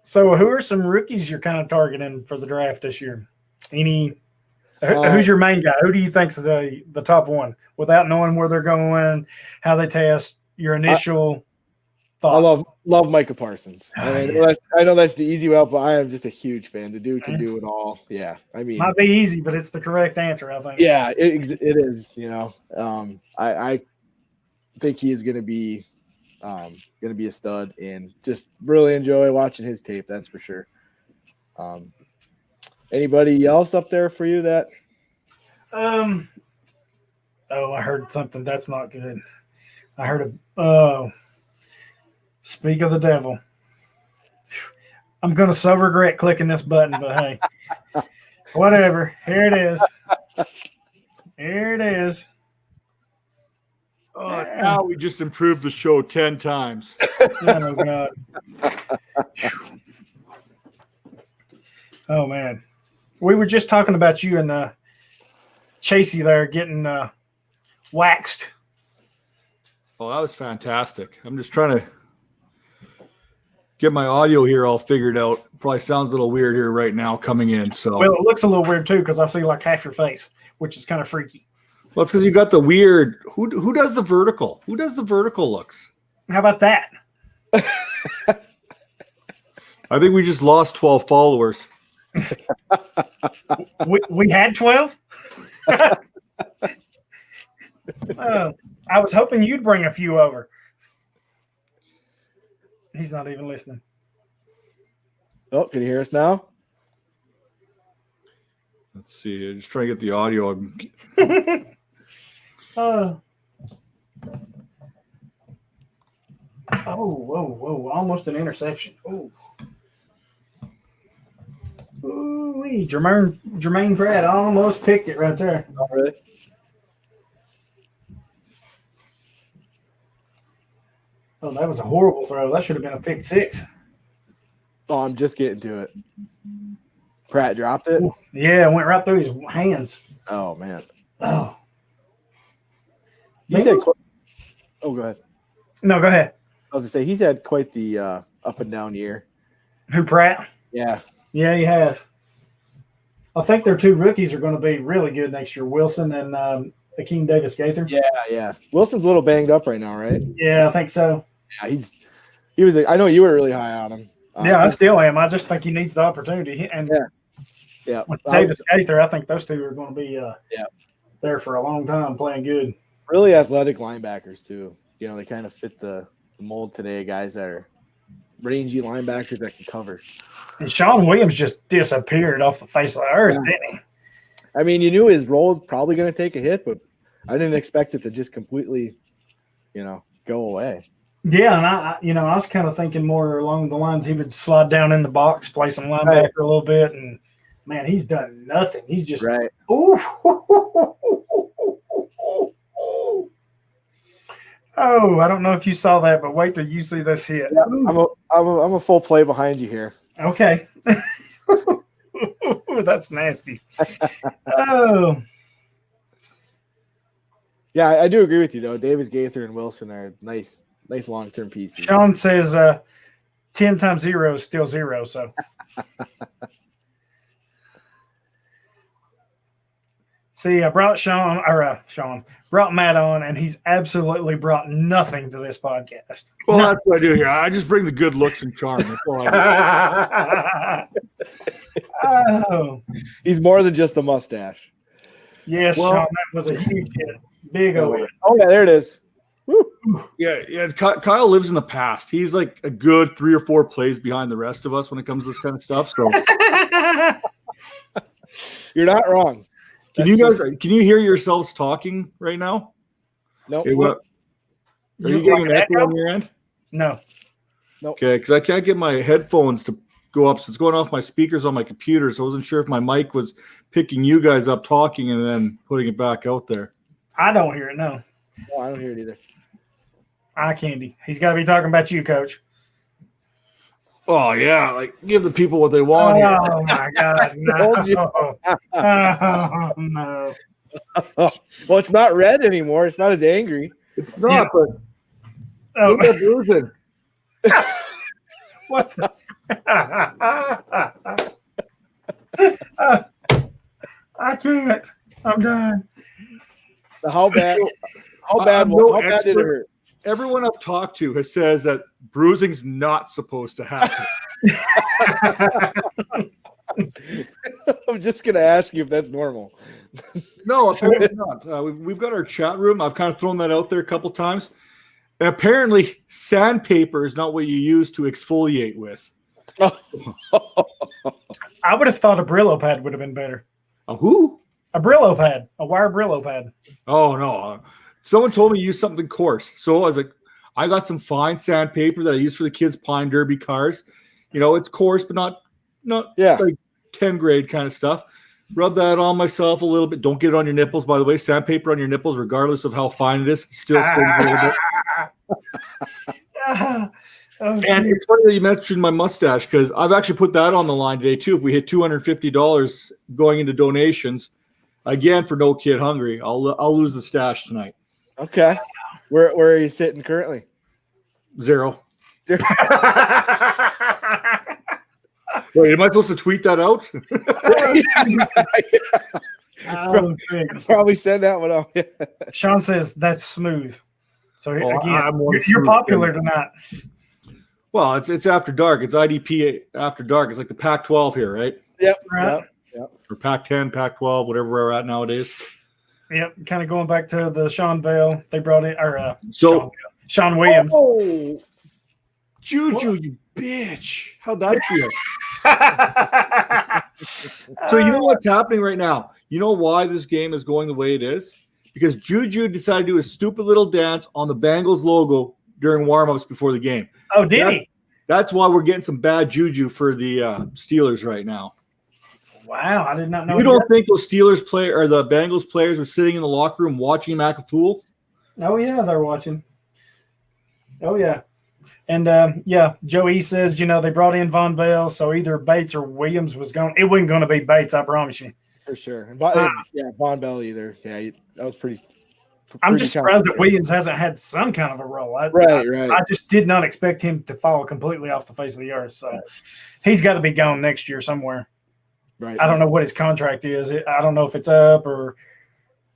So, who are some rookies you're kind of targeting for the draft this year? Who's your main guy? Who do you think's the top one? Without knowing where they're going, how they test, your initial thought. I love Micah Parsons. I know that's the easy way out, but I am just a huge fan. The dude can do it all. Yeah, I mean, might be easy, but it's the correct answer, I think. Yeah, it is. I think he is going to be a stud, and just really enjoy watching his tape. That's for sure. Anybody else up there for you that? I heard something that's not good. I heard speak of the devil. I'm gonna so regret clicking this button, but hey, whatever. Here it is. Here it is. Oh, now we just improved the show 10 times. Oh God. Oh man. We were just talking about you and Chasey there getting waxed. Oh, that was fantastic. I'm just trying to get my audio here all figured out. Probably sounds a little weird here right now coming in. So, Well, it looks a little weird too because I see like half your face, which is kind of freaky. well, it's because you got the weird. Who does the vertical? Who does the vertical looks? How about that? I think we just lost 12 followers. We had 12. I was hoping you'd bring a few over. He's not even listening. Oh, can you hear us now? Let's see. I'm just trying to get the audio. Whoa. Almost an interception. Oh. Ooh-wee. Jermaine Pratt almost picked it right there. Oh, really? Oh, that was a horrible throw. That should have been a pick six. Oh, I'm just getting to it. Pratt dropped it? Ooh, yeah, it went right through his hands. Oh, man. Oh. He's had go ahead. No, go ahead. I was going to say, he's had quite the up and down year. Who, Pratt? Yeah. Yeah, he has. I think their two rookies are going to be really good next year, Wilson and Akeem Davis-Gaither. Yeah. Wilson's a little banged up right now, right? Yeah, I think so. Yeah, he was. I know you were really high on him. I still am. I just think he needs the opportunity. And yeah. with Davis-Gaither, I think those two are going to be there for a long time playing good. Really athletic linebackers, too. You know, they kind of fit the mold today, guys that are rangy linebackers that can cover. And Sean Williams just disappeared off the face of the earth, didn't he? I mean, you knew his role was probably going to take a hit, but I didn't expect it to just completely, go away. Yeah, and I was kind of thinking more along the lines he would slide down in the box, play some linebacker a little bit, and man, he's done nothing. He's just Oh, I don't know if you saw that, but wait till you see this hit. Yeah, I'm a full play behind you here. Okay. That's nasty. Oh. Yeah, I do agree with you though. Davis-Gaither and Wilson are nice long-term pieces. Sean says 10 times 0 is still 0, so. See, I brought brought Matt on, and he's absolutely brought nothing to this podcast. Well, that's what I do here. I just bring the good looks and charm. That's all I do. Oh. He's more than just a mustache. Yes, Sean, that was a huge hit. Big O hit. Oh, yeah, there it is. Woo. Yeah. Kyle lives in the past. He's like a good 3 or 4 plays behind the rest of us when it comes to this kind of stuff. So you're not wrong. Can you hear yourselves talking right now? No. Okay, are you getting an echo on your end? No. Okay, because I can't get my headphones to go up. So it's going off my speakers on my computer. So I wasn't sure if my mic was picking you guys up talking and then putting it back out there. I don't hear it, no. No, I don't hear it either. Eye candy. He's got to be talking about you, Coach. Oh, yeah. Like, give the people what they want. Oh, my God. No. Oh, no. Well, it's not red anymore. It's not as angry. It's not, but look at Bruising. What the? I can't. I'm done. How bad did it hurt? Everyone I've talked to has says that bruising's not supposed to happen. I'm just going to ask you if that's normal. No, apparently not. We've got our chat room. I've kind of thrown that out there a couple times. And apparently sandpaper is not what you use to exfoliate with. I would have thought a Brillo pad would have been better. A who? A Brillo pad. A wire Brillo pad. Oh, no. Someone told me to use something coarse. So I was like, I got some fine sandpaper that I use for the kids' Pine Derby cars. It's coarse, but not like 10th grade kind of stuff. Rub that on myself a little bit. Don't get it on your nipples, by the way. Sandpaper on your nipples, regardless of how fine it is, still stays a little bit. And it's funny that you mentioned my mustache because I've actually put that on the line today too. If we hit $250 going into donations, again for No Kid Hungry, I'll lose the stash tonight. Okay, where are you sitting currently? 0. Wait, am I supposed to tweet that out? Probably send that one out. Sean says that's smooth. So again, you're smooth popular tonight. Well, it's after dark. It's IDP after dark. It's like the Pac-12 here, right? Yep. Right. Yep. Or Pac-10, Pac-12, whatever we're at nowadays. Yep. Kind of going back to the Sean Bell. They brought in Sean Williams. Oh, Juju, you bitch! How'd that feel? So you know what's happening right now? You know why this game is going the way it is? Because Juju decided to do a stupid little dance on the Bengals logo during warm-ups before the game. Oh, did he? That's why we're getting some bad juju for the Steelers right now. Wow, I did not know. You don't think those Steelers or the Bengals players were sitting in the locker room watching him act a fool? Oh, yeah, they're watching. Oh, yeah. And, Joey says, they brought in Von Bell, so either Bates or Williams was going. It wasn't going to be Bates, I promise you. For sure. And Von Bell either. Yeah, that was pretty I'm just surprised that Williams hasn't had some kind of a role. Right. I just did not expect him to fall completely off the face of the earth. So he's got to be gone next year somewhere. Right. I don't know what his contract is. I don't know if it's up or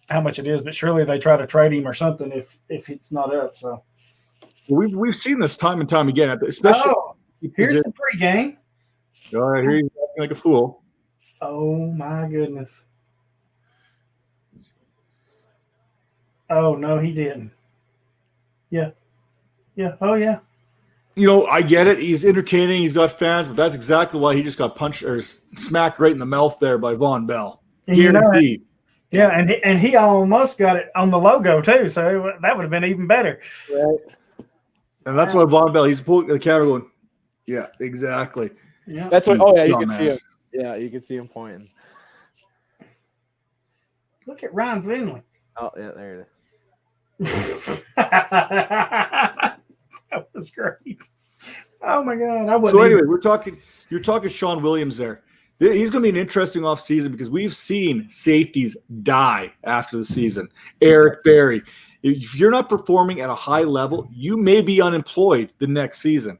how much it is, but surely they try to trade him or something if it's not up. So we've seen this time and time again, especially. Here's the pregame. All right, here you're acting like a fool. Oh my goodness. Oh no, he didn't. Yeah. Oh yeah. I get it. He's entertaining. He's got fans, but that's exactly why he just got punched or smacked right in the mouth there by Von Bell. Guaranteed. Yeah, and he almost got it on the logo too, so that would have been even better. Right. And that's why Von Bell, he's pulling the camera going, yeah, exactly. Yeah. That's what. Oh yeah, you can see him. Yeah, you can see him pointing. Look at Ryan Finley. Oh yeah, there it is. That was great. Oh my god! Anyway, you're talking Sean Williams there. He's going to be an interesting offseason because we've seen safeties die after the season. Eric Berry. If you're not performing at a high level, you may be unemployed the next season.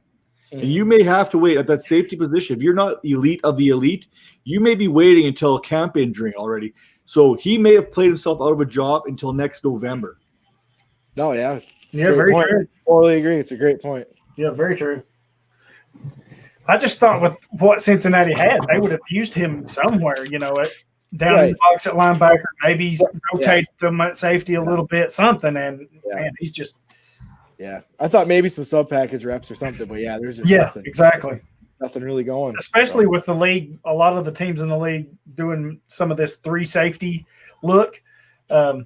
And you may have to wait at that safety position. If you're not elite of the elite, you may be waiting until a camp injury already. So he may have played himself out of a job until next November. Oh, yeah. Yeah, very true. Totally agree. It's a great point. Yeah, very true. I just thought with what Cincinnati had, they would have used him somewhere, down in the box at linebacker, maybe rotate them at safety a little bit, something. And man, he's just. Yeah, I thought maybe some sub package reps or something, but there's just nothing. Exactly. Nothing really going. Especially with the league, a lot of the teams in the league doing some of this 3 safety look. I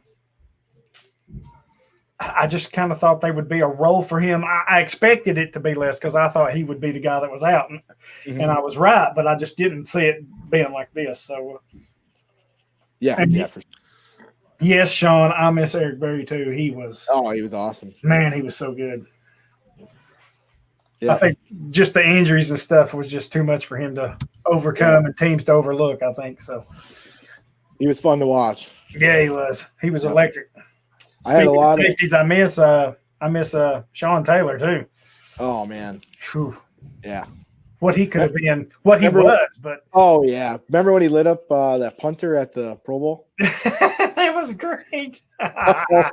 just kind of thought they would be a role for him. I expected it to be less because I thought he would be the guy that was out, and I was right, but I just didn't see it being like this. So, for sure. Yes, Sean, I miss Eric Berry too. He was awesome. Man, he was so good. Yeah. I think just the injuries and stuff was just too much for him to overcome and teams to overlook, I think so. He was fun to watch. Yeah, he was. He was electric. I had a lot of safeties. I miss Sean Taylor too. Oh man. Whew. Yeah. What he could have been, what he was, but oh yeah. Remember when he lit up that punter at the Pro Bowl? That was great. Oh,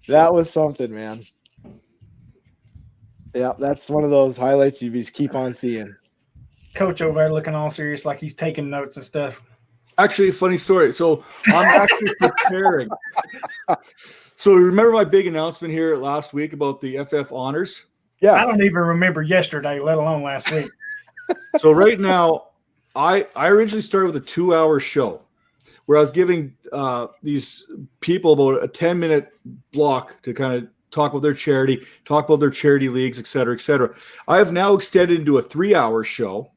that was something, man. Yeah, that's one of those highlights you just keep on seeing. Coach over there looking all serious, like he's taking notes and stuff. Actually, funny story. So I'm actually preparing. So remember my big announcement here last week about the FF honors? Yeah. I don't even remember yesterday, let alone last week. So right now, I originally started with a 2-hour show where I was giving these people about a 10-minute block to kind of talk about their charity, talk about their charity leagues, et cetera, et cetera. I have now extended into a 3-hour show.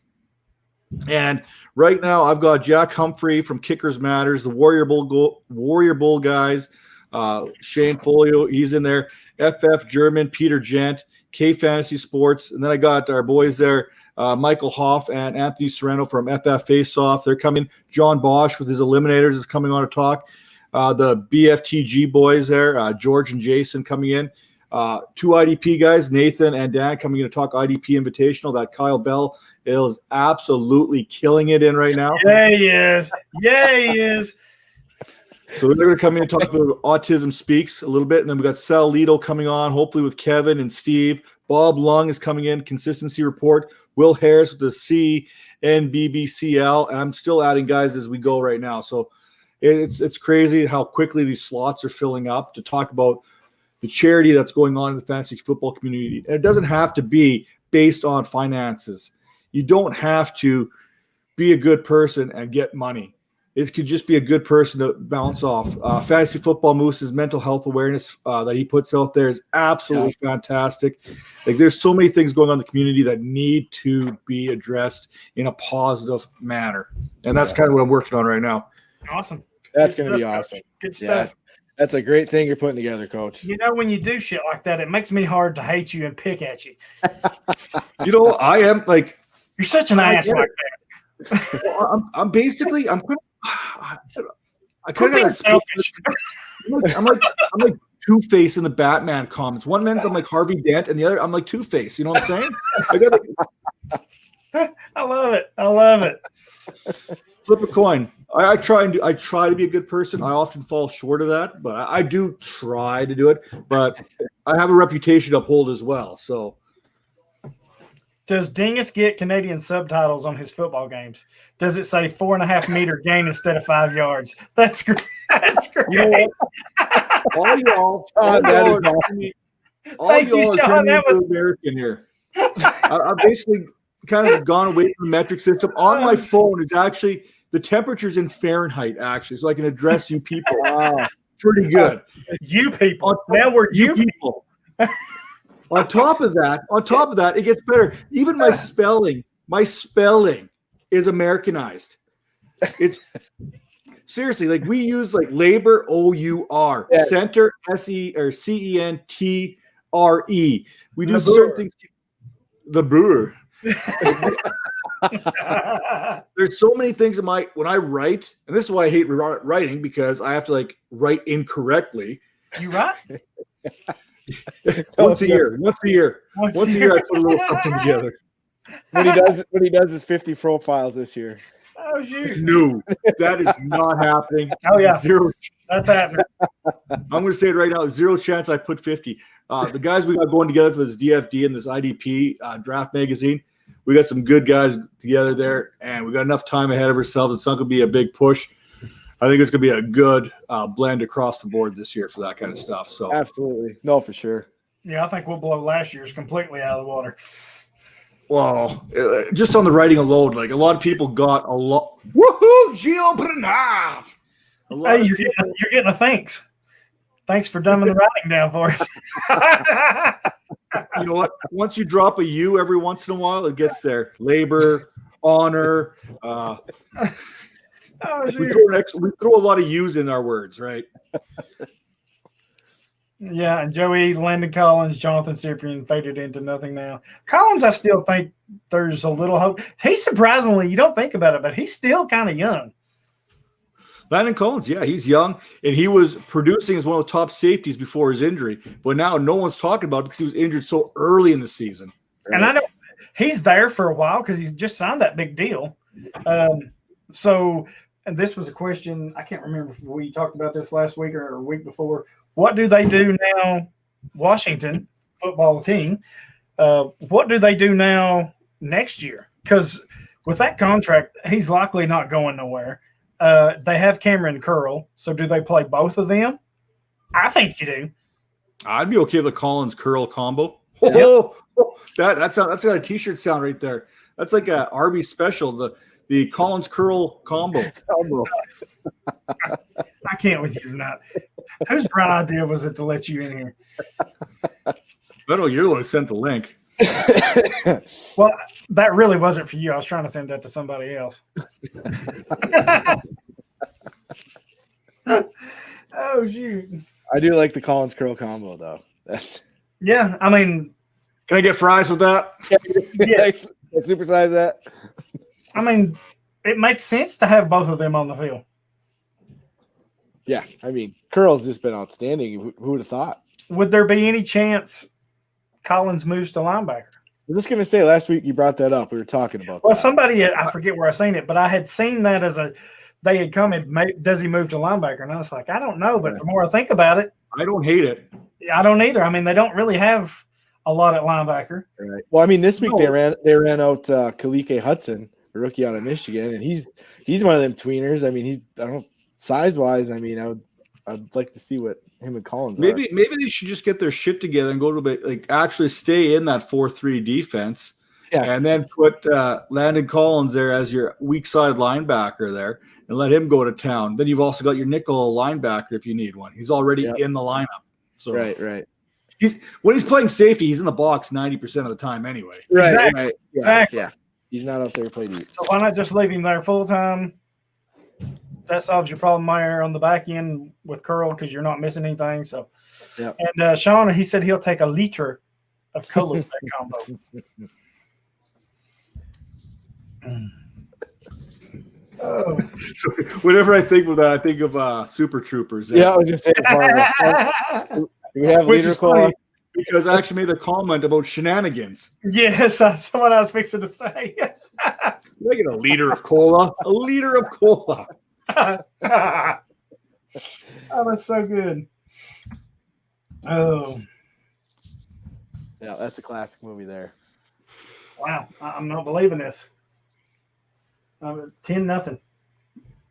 And right now I've got Jack Humphrey from Kickers Matters, the Warrior Bull guys, Shane Folio, he's in there, FF German, Peter Gent, K Fantasy Sports, and then I got our boys there, Michael Hoff and Anthony Serrano from FF Face Off. They're coming. John Bosch with his Eliminators is coming on to talk. The BFTG boys there, George and Jason coming in. 2 IDP guys, Nathan and Dan, coming in to talk IDP Invitational. That Kyle Bell is absolutely killing it in right now. Yeah, he is. Yeah, he is. So they're going to come in and talk about Autism Speaks a little bit. And then we got Sal Lido coming on, hopefully with Kevin and Steve. Bob Lung is coming in, Consistency Report. Will Harris with the CNBBCL. And I'm still adding guys as we go right now. So it's crazy how quickly these slots are filling up to talk about the charity that's going on in the fantasy football community. And it doesn't have to be based on finances. You don't have to be a good person and get money. It could just be a good person to bounce off. Fantasy Football Moose's mental health awareness that he puts out there is absolutely fantastic. Like, there's so many things going on in the community that need to be addressed in a positive manner. And that's kind of what I'm working on right now. Awesome. That's going to be awesome. Coach. Good stuff. That's a great thing you're putting together, Coach. When you do shit like that, it makes me hard to hate you and pick at you. I am like, you're such an ass like that. Well, I'm basically, I I kind of got selfish. I'm like Two-Face in the Batman comics. One man's I'm like Harvey Dent, and the other I'm like Two-Face. You know what I'm saying? I love it. I love it. Flip a coin. I try to be a good person. I often fall short of that, but I do try to do it. But I have a reputation to uphold as well. So, does Dingus get Canadian subtitles on his football games? Does it say 4.5 meter gain instead of 5 yards? That's great. That's great. You know what? All y'all are Sean. That was American here. I've basically kind of gone away from the metric system. On my phone is actually the temperature's in Fahrenheit, actually, so I can address you people. Wow, pretty good. You people. Now we're you people. On top of that, it gets better. Even my spelling is Americanized. It's seriously like we use like labor O-U-R, center S-E or C-E-N-T-R-E. We do certain things. The brewer. There's so many things in when I write, and this is why I hate writing, because I have to like write incorrectly. You right? Once a year, I put a little something together. What he does is 50 profiles this year. Oh shoot! No, that is not happening. Oh yeah, zero. That's happening. I'm going to say it right now. Zero chance I put 50. The guys we got going together for this DFD and this IDP draft magazine, we got some good guys together there, and we got enough time ahead of ourselves. It's not going to be a big push. I think it's going to be a good blend across the board this year for that kind of stuff. So absolutely, no, for sure. Yeah, I think we'll blow last year's completely out of the water. Well, just on the writing alone, like a lot of people got a lot. Woohoo, Gio Bernard! Hey, you're getting a thanks. Thanks for dumbing the writing down for us. You know what? Once you drop a U every once in a while, it gets there. Labor, honor. We throw a lot of U's in our words, right? Yeah, and Joey, Landon Collins, Jonathan Cyprian faded into nothing now. Collins, I still think there's a little hope. He's surprisingly, you don't think about it, but he's still kind of young. Landon Collins, yeah, he's young, and he was producing as one of the top safeties before his injury. But now no one's talking about it because he was injured so early in the season. And I know he's there for a while because he's just signed that big deal. So, and this was a question, I can't remember if we talked about this last week or a week before. What do they do now, Washington football team? What do they do now next year? Because with that contract, he's likely not going nowhere. They have Cameron Curl, so do they play both of them? I think you do. I'd be okay with the Collins Curl combo. Oh, that's got a t-shirt sound right there. That's like a Arby's special, the Collins Curl combo. I can't with you tonight. Whose bright idea was it to let you in here? I don't know. You're the one who sent the link. Well, that really wasn't for you. I was trying to send that to somebody else. Oh, shoot. I do like the Collins Curl combo, though. Yeah, I mean. Can I get fries with that? Yes. Supersize that. I mean, it makes sense to have both of them on the field. Yeah, I mean, Curl's just been outstanding. Who would have thought? Would there be any chance Collins moves to linebacker? I was just going to say, last week you brought that up. We were talking about Well, that. somebody, I forget where I seen it, but I had seen that as they had come and does he move to linebacker? And I was like, I don't know, but the more I think about it. I don't hate it. I don't either. I mean, they don't really have a lot at linebacker. Right. Well, I mean, this week they ran out Kalike Hudson, a rookie out of Michigan, and he's one of them tweeners. I mean, I don't know, size-wise, I mean, I'd like to see what him and Collins maybe they should just get their shit together and go to actually stay in that 4-3 defense, and then put Landon Collins there as your weak side linebacker there and let him go to town. Then you've also got your nickel linebacker if you need one. He's already in the lineup. So right. When he's playing safety, he's in the box 90% of the time anyway. Right. Exactly. Yeah. He's not out there to play deep. So why not just leave him there full time? That solves your problem there on the back end with Curl because you're not missing anything. So, and Sean, he said he'll take a liter of color with that combo. Oh. So whenever I think of that, I think of Super Troopers. Yeah, I was just saying. Do we have Which Leader is Cola? funny because I actually made the comment about shenanigans. Yes, someone I was fixing to say. Look at a liter of cola. A liter of cola. Oh, that's so good. Oh, Yeah, that's a classic movie there. wow. I'm not believing this. 10-0.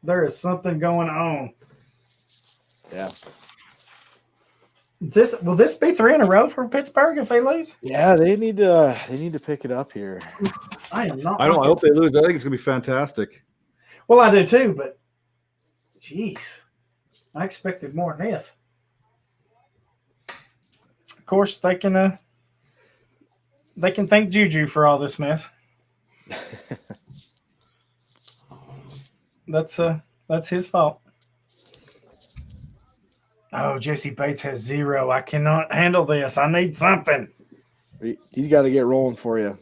There is something going on. Yeah. Will this be 3 in a row for Pittsburgh if they lose? Yeah, they need to pick it up here. I am not. I don't. I hope they lose. I think it's gonna be fantastic. Well, I do too, but jeez, I expected more than this. Of course, they can thank Juju for all this mess. That's his fault. Oh, Jesse Bates has 0. I cannot handle this. I need something. He's got to get rolling for you.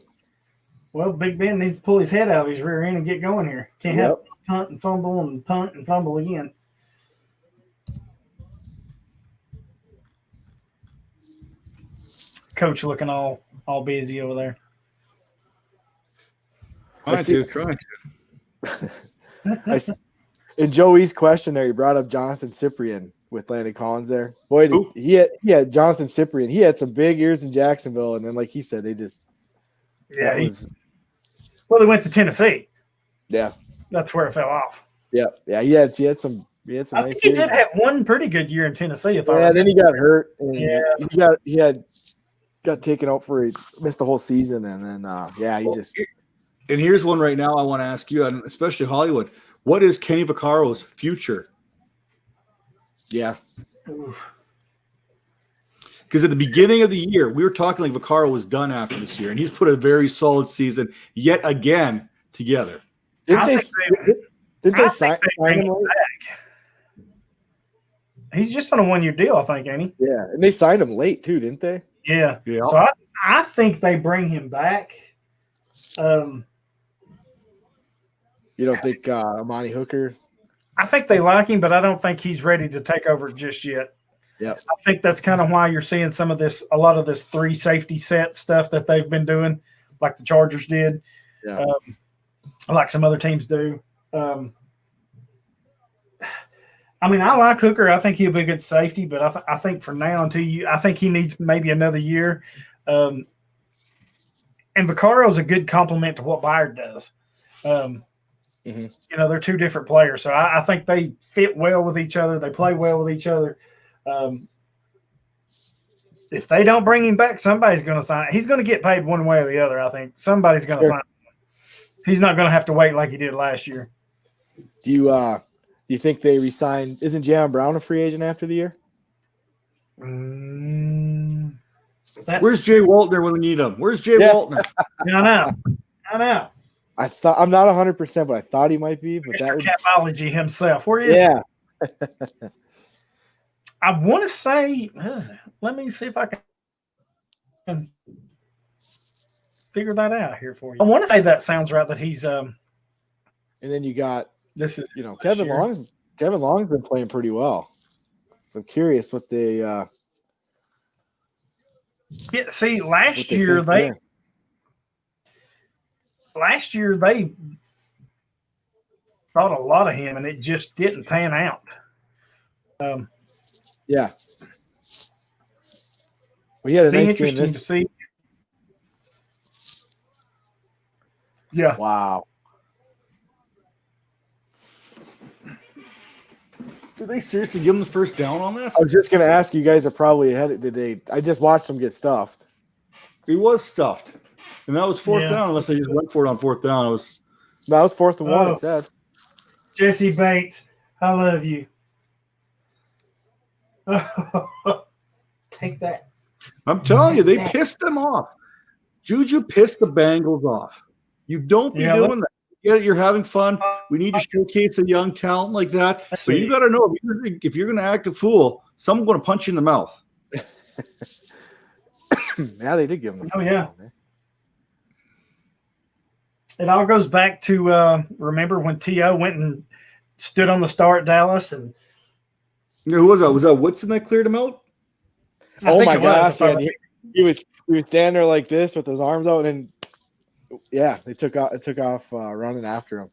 Well, Big Ben needs to pull his head out of his rear end and get going here. Can't have punt and fumble again. Coach looking all busy over there. Trying to. In Joey's question there, he brought up Jonathan Cyprian with Landon Collins there. Boy, he had Jonathan Cyprian. He had some big years in Jacksonville, and then like he said, they just well, they went to Tennessee. Yeah, that's where it fell off. Yeah. He had some. I nice think he did have one pretty good year in Tennessee. Then he got hurt. And he got taken out he missed the whole season, and then he just. And here's one right now I want to ask you, and especially Hollywood. What is Kenny Vaccaro's future? Yeah. Because at the beginning of the year, we were talking like Vaccaro was done after this year, and he's put a very solid season yet again together. Didn't they sign him back? He's just on a 1-year deal, I think, ain't he? Yeah, and they signed him late too, didn't they? Yeah. So I think they bring him back. You don't think Amani Hooker? I think they like him, but I don't think he's ready to take over just yet. Yeah, I think that's kind of why you're seeing a lot of this 3 safety set stuff that they've been doing, like the Chargers did, like some other teams do. I mean, I like Hooker. I think he'll be a good safety, but I think for now, I think he needs maybe another year. And Vaccaro's a good complement to what Byard does. You know, they're 2 different players, so I think they fit well with each other. They play well with each other. If they don't bring him back, somebody's going to sign. He's going to get paid one way or the other. I think somebody's going to sign him. He's not going to have to wait like he did last year. Do you think they resign? Isn't Jayon Brown a free agent after the year? Where's Jay Waltner when we need him? Where's Jay Waltner? I know. I'm not 100%, but I thought he might be. But Mr. Capology himself. Where is he? I want to say, let me see if I can figure that out here for you. I want to say that sounds right. That he's and then you got this is Kevin Long. Kevin Long's been playing pretty well. So I'm curious what they. See, last year they thought a lot of him, and it just didn't pan out. Yeah. We had a nice game to see. Yeah. Wow. Did they seriously give him the first down on that? I was just going to ask you guys are probably ahead. I just watched them get stuffed. He was stuffed. And that was 4th down, unless they just went for it on 4th down. That was 4th and 1, it said. Jesse Bates, I love you. Take that. I'm telling you, they pissed them off. Juju pissed the Bengals off. You don't be doing that. You're having fun. We need to showcase a young talent like that. But you got to know, if you're going to act a fool, someone's going to punch you in the mouth. Yeah, they did give him. Oh, yeah. it all goes back to remember when T.O. went and stood on the star at Dallas, and who was that? Was that Woodson that cleared him out? Oh my gosh, man. He was standing there like this with his arms out, and they took off running after him.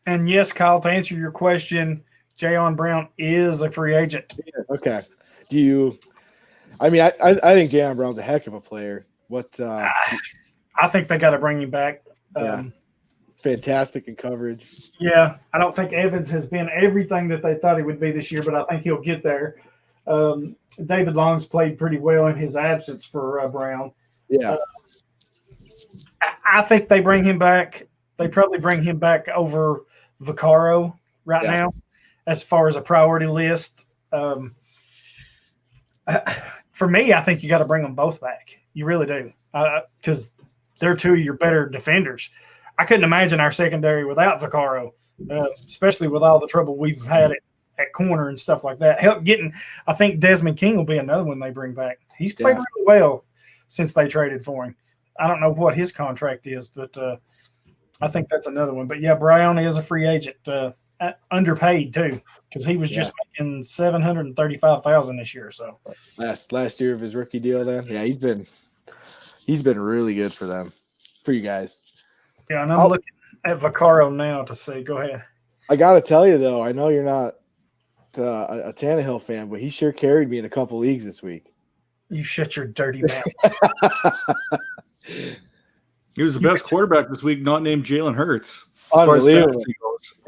And yes, Kyle, to answer your question, Jayon Brown is a free agent. Okay. I think Jayon Brown's a heck of a player. I think they got to bring him back. Fantastic in coverage. Yeah, I don't think Evans has been everything that they thought he would be this year, but I think he'll get there. David Long's played pretty well in his absence for Brown. Yeah. I think they bring him back. They probably bring him back over Vaccaro now as far as a priority list. For me, I think you got to bring them both back. You really do, because they're two of your better defenders. I couldn't imagine our secondary without Vaccaro, especially with all the trouble we've had at corner and stuff like that. I think Desmond King will be another one they bring back. He's played really well since they traded for him. I don't know what his contract is, but I think that's another one. But yeah, Brown is a free agent, underpaid too, because he was just making $735,000 this year. So last year of his rookie deal, then he's been really good for them, for you guys. Yeah, and I'm looking at Vaccaro now to say, go ahead. I got to tell you, though, I know you're not a Tannehill fan, but he sure carried me in a couple leagues this week. You shut your dirty mouth. He was the best quarterback this week, not named Jalen Hurts. Unbelievable.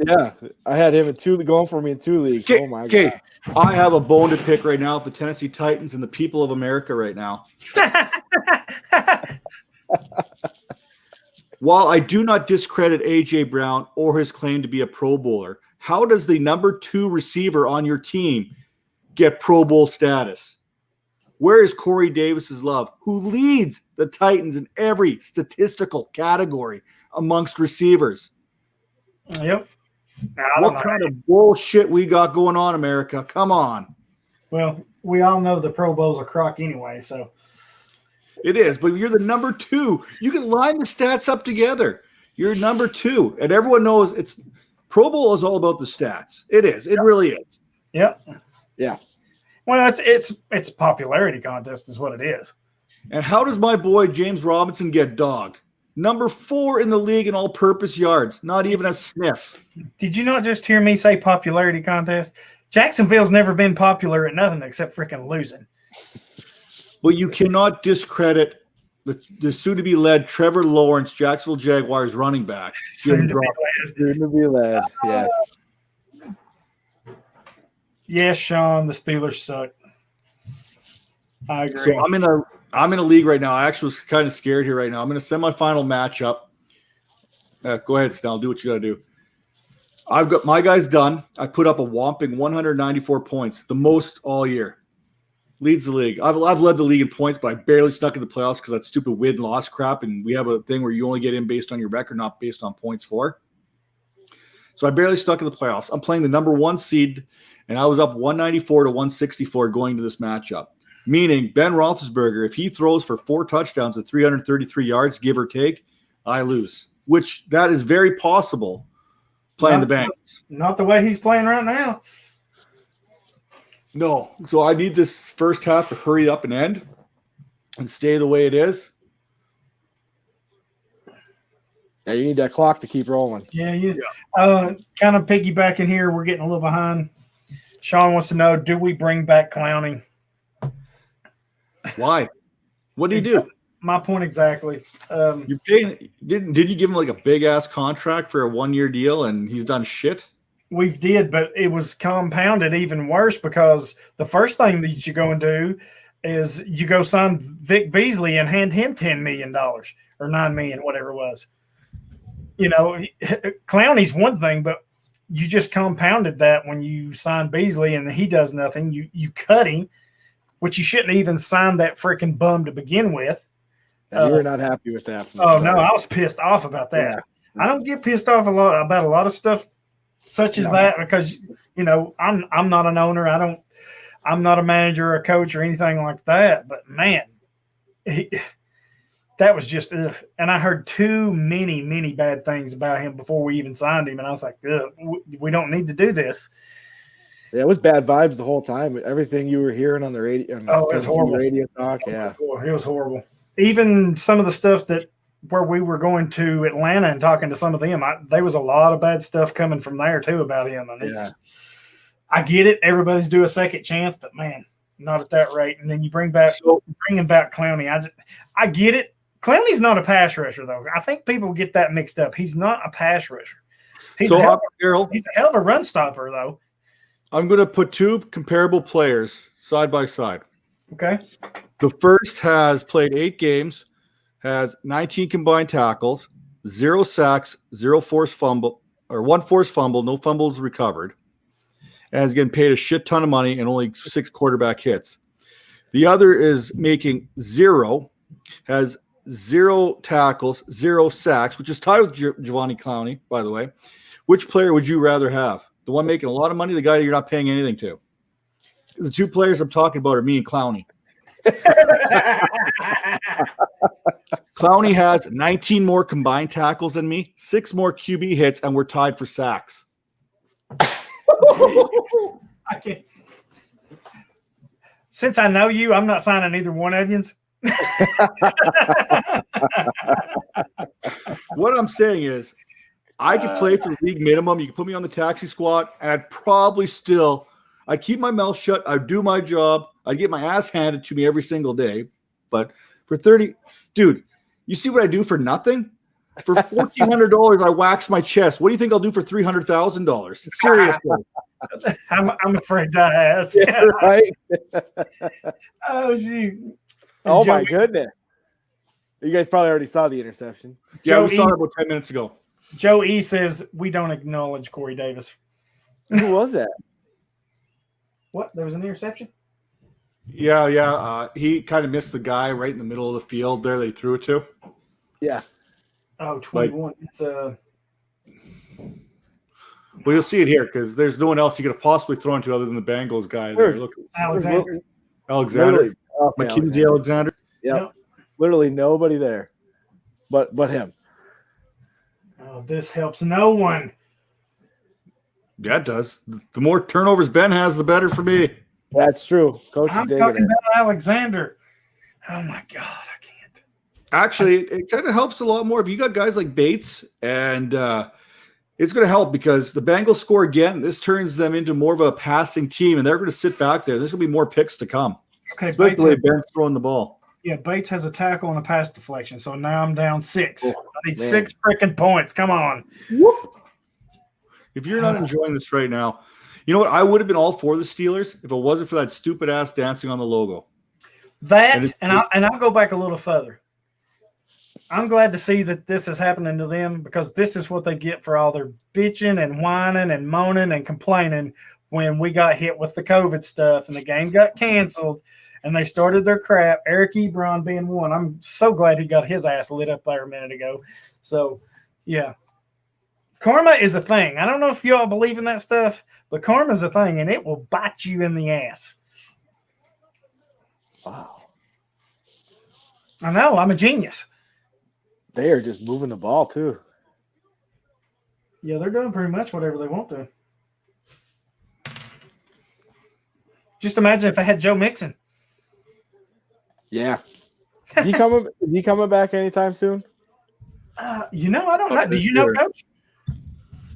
Yeah, I had him going for me in 2 leagues. Oh, my God. I have a bone to pick right now with the Tennessee Titans and the people of America right now. While I do not discredit A.J. Brown or his claim to be a Pro Bowler, how does the number 2 receiver on your team get Pro Bowl status? Where is Corey Davis's love, who leads the Titans in every statistical category amongst receivers? Yep. What kind of bullshit we got going on, America? Come on. Well, we all know the Pro Bowl's a crock anyway, so. It is, but you're the number 2. You can line the stats up together. You're number 2, and everyone knows it's Pro Bowl is all about the stats. It is. It really is. Yep. Yeah. Well, it's a popularity contest is what it is. And how does my boy James Robinson get dogged? Number 4 in the league in all-purpose yards. Not even a sniff. Did you not just hear me say popularity contest? Jacksonville's never been popular at nothing except freaking losing. But you cannot discredit the soon-to-be led Trevor Lawrence, Jacksonville Jaguars running back. Soon to be led. Yeah. Yes, Sean, the Steelers suck. I agree. So I'm in a league right now. I actually was kind of scared here right now. I'm in a semifinal matchup. Go ahead, Snell. Do what you got to do. I've got my guys done. I put up a whopping 194 points, the most all year. Leads the league. I've led the league in points, but I barely snuck in the playoffs because that stupid win-loss crap. And we have a thing where you only get in based on your record, not based on points for. So I barely stuck in the playoffs. I'm playing the number 1 seed, and I was up 194 to 164 going to this matchup. Meaning Ben Roethlisberger, if he throws for 4 touchdowns at 333 yards, give or take, I lose. Which that is very possible playing the Bengals. Not the way he's playing right now. No. So I need this first half to hurry up and end and stay the way it is. Yeah, you need that clock to keep rolling. Yeah. Kind of piggybacking here, we're getting a little behind. Sean wants to know, do we bring back Clowney? Why? What did he do? My point exactly. You're paying, didn't you give him like a big-ass contract for a 1-year deal and he's done shit? We've did, but it was compounded even worse because the first thing that you go and do is you go sign Vic Beasley and hand him $10 million or $9 million, whatever it was. You know, Clowney's one thing, but you just compounded that when you sign Beasley and he does nothing. You cut him, which you shouldn't even sign that freaking bum to begin with. You were not happy with that. Oh, no, I was pissed off about that. Yeah. I don't get pissed off about a lot of stuff such as that because, you know, I'm not an owner. I'm not a manager or a coach or anything like that. But, man, that was just ugh. And I heard too many bad things about him before we even signed him, and I was like, ugh, we don't need to do this. Yeah, it was bad vibes the whole time. Everything you were hearing on the radio, it was horrible. Radio talk, yeah, it was horrible. Even some of the stuff that where we were going to Atlanta and talking to some of them, there was a lot of bad stuff coming from there too about him. And I get it. Everybody's due a second chance, but man, not at that rate. And then you bring him back Clowney. I get it. Clowney's not a pass rusher though. I think people get that mixed up. He's not a pass rusher. He's a hell of a run stopper though. I'm going to put two comparable players side by side. Okay. The first has played 8 games, has 19 combined tackles, 0 sacks, 0 forced fumble, or 1 forced fumble, no fumbles recovered, and is getting paid a shit ton of money and only 6 quarterback hits. The other is making 0, has 0 tackles, 0 sacks, which is tied with Giovanni Clowney, by the way. Which player would you rather have? The one making a lot of money, the guy you're not paying anything to? Because the 2 players I'm talking about are me and Clowney. Clowney has 19 more combined tackles than me, 6 more QB hits, and we're tied for sacks. I can't. Since I know you, I'm not signing either one of you. What I'm saying is, I could play for league minimum. You can put me on the taxi squad, and I'd keep my mouth shut. I'd do my job. I'd get my ass handed to me every single day. But for 30, dude, you see what I do for nothing? For $1,400, I wax my chest. What do you think I'll do for $300,000? Seriously. I'm afraid to ask. Yeah, right? Oh, shoot. Oh, my goodness. You guys probably already saw the interception. Yeah, we saw it about 10 minutes ago. Joe E says, we don't acknowledge Corey Davis. Who was that? What? There was an interception? Yeah. He kind of missed the guy right in the middle of the field there that he threw it to. Yeah. Oh, 21. It's Well, you'll see it here because there's no one else you could have possibly thrown to other than the Bengals guy there. Look, Alexander. McKinsey Alexander. Yep. Literally nobody there but him. Oh, this helps no one. Yeah, it does. The more turnovers Ben has, the better for me. That's true. Coach I'm talking about Alexander. Oh, my God. I can't. Actually, it kind of helps a lot more if you got guys like Bates, and it's going to help because the Bengals score again. This turns them into more of a passing team, and they're going to sit back there. There's going to be more picks to come, especially if Ben's throwing the ball. Yeah, Bates has a tackle and a pass deflection, so now I'm down 6. I need 6 freaking points. Come on. Whoop. If you're not enjoying this right now, you know what? I would have been all for the Steelers if it wasn't for that stupid ass dancing on the logo. I'll go back a little further. I'm glad to see that this is happening to them because this is what they get for all their bitching and whining and moaning and complaining when we got hit with the COVID stuff and the game got canceled and they started their crap. Eric Ebron being one. I'm so glad he got his ass lit up there a minute ago. So, yeah. Karma is a thing. I don't know if y'all believe in that stuff, but karma is a thing, and it will bite you in the ass. Wow. I know. I'm a genius. They are just moving the ball, too. Yeah, they're doing pretty much whatever they want to. Just imagine if I had Joe Mixon. Yeah. Is he coming back anytime soon? I don't know. Do you know, Coach?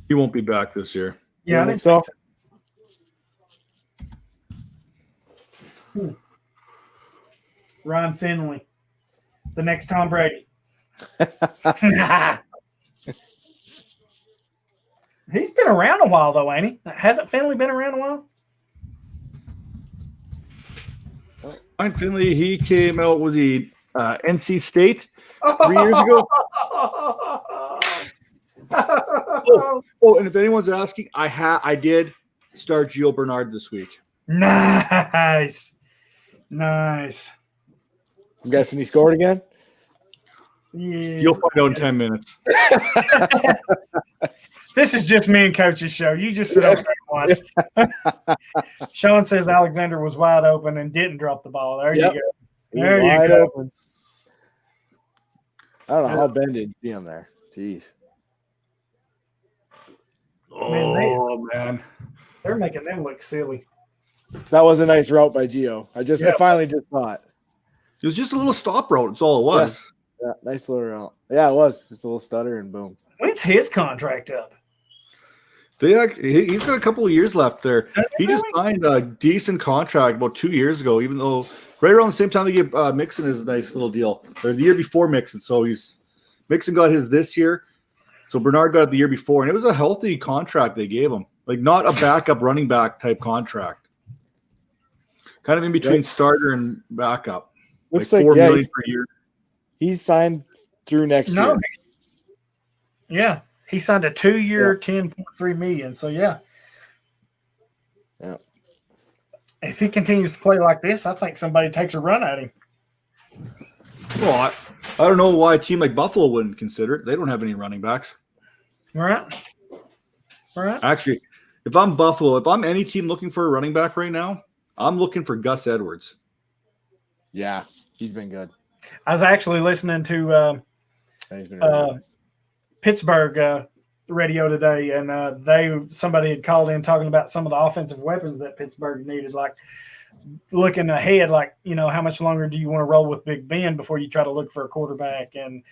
He won't be back this year. Yeah, I think so. Ryan Finley, the next Tom Brady. He's been around a while, though, ain't he? Hasn't Finley been around a while? Ryan Finley, he came out, was he NC State 3 years ago? And if anyone's asking, I did start Gio Bernard this week. Nice. I'm guessing he scored again? Yes. You'll find out in 10 minutes. This is just me and Coach's show. You just sit up there and watch. Sean says Alexander was wide open and didn't drop the ball. There you go. There you go. Open. I don't know how Ben didn't see him there. Jeez. Man. They're making them look silly. That was a nice route by Gio. I finally just saw it. It was just a little stop route. That's all it was. Yeah, nice little route. Yeah, it was. Just a little stutter and boom. When's his contract up? He's got a couple of years left there. He just signed a decent contract about 2 years ago, even though right around the same time they gave Mixon his nice little deal. Or the year before Mixon. So Mixon got his this year. So Bernard got it the year before. And it was a healthy contract they gave him. Like not a backup running back type contract. Kind of in between starter and backup. Looks like $4 million per year. He's signed through next year. Yeah. He signed a 2-year, $10.3 million. So yeah. If he continues to play like this, I think somebody takes a run at him. Well, I don't know why a team like Buffalo wouldn't consider it. They don't have any running backs. Right. Actually, if I'm Buffalo, if I'm any team looking for a running back right now, I'm looking for Gus Edwards. Yeah, he's been good. I was actually listening to Pittsburgh radio today, and somebody had called in talking about some of the offensive weapons that Pittsburgh needed, like looking ahead, like, how much longer do you want to roll with Big Ben before you try to look for a quarterback? And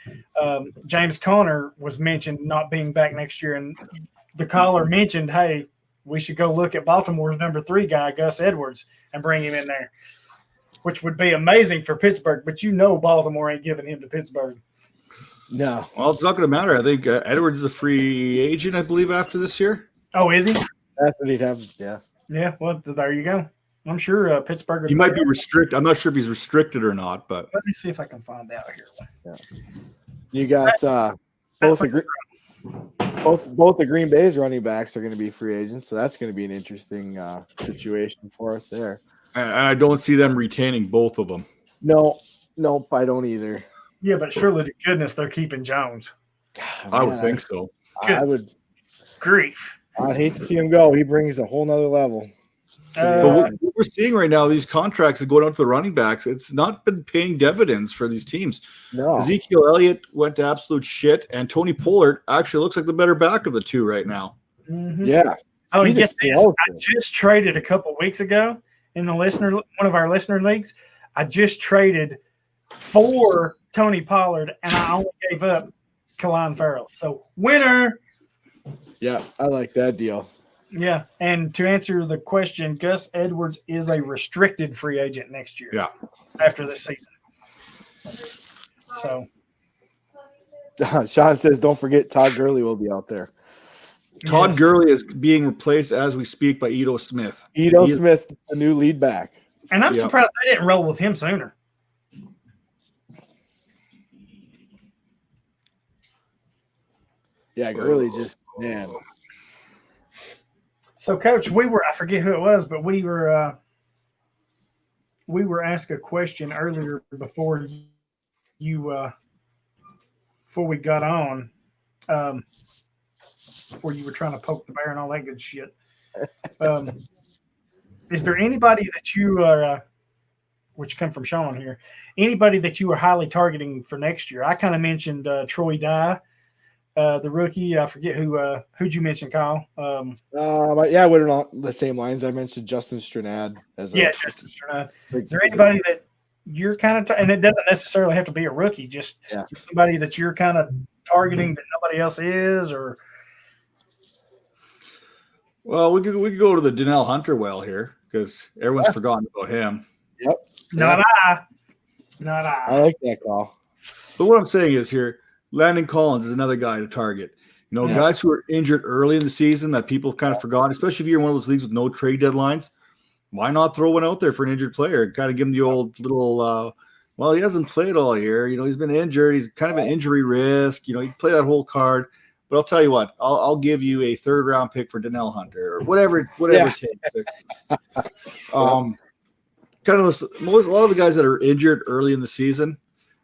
James Conner was mentioned not being back next year, and the caller mentioned, hey, we should go look at Baltimore's number 3 guy, Gus Edwards, and bring him in there, which would be amazing for Pittsburgh. But Baltimore ain't giving him to Pittsburgh. No. Well, it's not going to matter. I think Edwards is a free agent, I believe, after this year. Oh, is he? That's what he'd have, yeah. Yeah, well, there you go. I'm sure Pittsburgh. He might be restricted. I'm not sure if he's restricted or not, but let me see if I can find out here. Yeah. You got both the Green Bay's running backs are going to be free agents, so that's going to be an interesting situation for us there. And I don't see them retaining both of them. Nope, I don't either. Yeah, but surely to goodness they're keeping Jones. I would think so. I would. Grief. I'd hate to see him go. He brings a whole nother level. But what we're seeing right now, these contracts that going out to the running backs, it's not been paying dividends for these teams. No. Ezekiel Elliott went to absolute shit, and Tony Pollard actually looks like the better back of the two right now. Mm-hmm. Yeah. Oh, and get this. I just traded a couple weeks ago in one of our listener leagues. I just traded for Tony Pollard, and I only gave up Kalon Farrell. So winner. Yeah, I like that deal. Yeah, and to answer the question, Gus Edwards is a restricted free agent next year. Yeah, after this season. So, Sean says, "Don't forget Todd Gurley will be out there." Todd Gurley is being replaced as we speak by Ito Smith. Smith, the new lead back, and I'm surprised they didn't roll with him sooner. Yeah, Gurley just man. So, Coach, I forget who it was, but we were asked a question earlier before we got on, before you were trying to poke the bear and all that good shit. Is there anybody that you are, which come from Sean here, anybody that you are highly targeting for next year? I kind of mentioned Troy Dye. The rookie, I forget who'd you mention, Kyle? But yeah, we're on the same lines. I mentioned Justin Strnad Justin Strnad. Is there anybody that you're kind of, and it doesn't necessarily have to be a rookie, just somebody that you're kind of targeting that nobody else is, or? Well, we could go to the Danielle Hunter well here because everyone's forgotten about him. Yep. Not I. I like that call. But what I'm saying is here, Landon Collins is another guy to target. Guys who are injured early in the season that people kind of forgot, especially if you're in one of those leagues with no trade deadlines. Why not throw one out there for an injured player? Kind of give him the old little, well, he hasn't played all year. He's been injured. He's kind of an injury risk. You play that whole card. But I'll tell you what, I'll give you a 3rd-round pick for Danielle Hunter or whatever it takes. Kind of a lot of the guys that are injured early in the season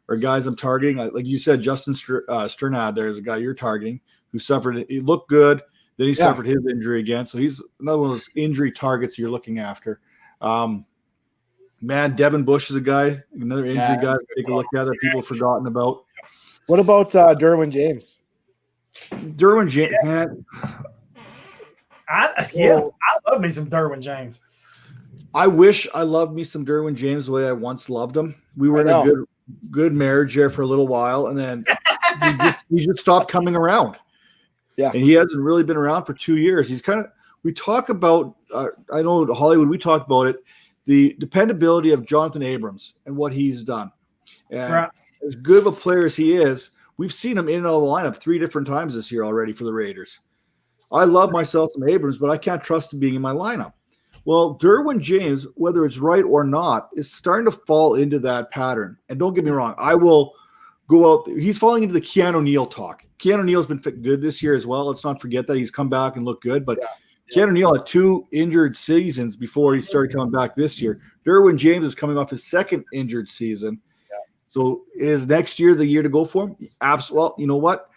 are guys I'm targeting. Like you said, Justin Strnad, there's a guy you're targeting who suffered. He looked good. Then he suffered his injury again. So he's another one of those injury targets you're looking after. Devin Bush is a guy, another injury guy to take a look at that people have forgotten about. What about Derwin James? Derwin James, man. I love me some Derwin James. I wish I loved me some Derwin James the way I once loved him. We were in a good marriage there for a little while, and then he just stopped coming around. Yeah, and he hasn't really been around for 2 years. He's kind of. We talk about. I know Hollywood. We talked about it. The dependability of Jonathan Abrams and what he's done. And as good of a player as he is, we've seen him in and out of the lineup 3 different times this year already for the Raiders. I love myself some Abrams, but I can't trust him being in my lineup. Well, Derwin James, whether it's right or not, is starting to fall into that pattern. And don't get me wrong, I will go out there. He's falling into the Keanu Neal talk. Keanu Neal's been good this year as well. Let's not forget that he's come back and looked good. But Keanu Neal had 2 injured seasons before he started coming back this year. Derwin James is coming off his 2nd injured season. Yeah. So is next year the year to go for him? Absolutely. Well, you know what?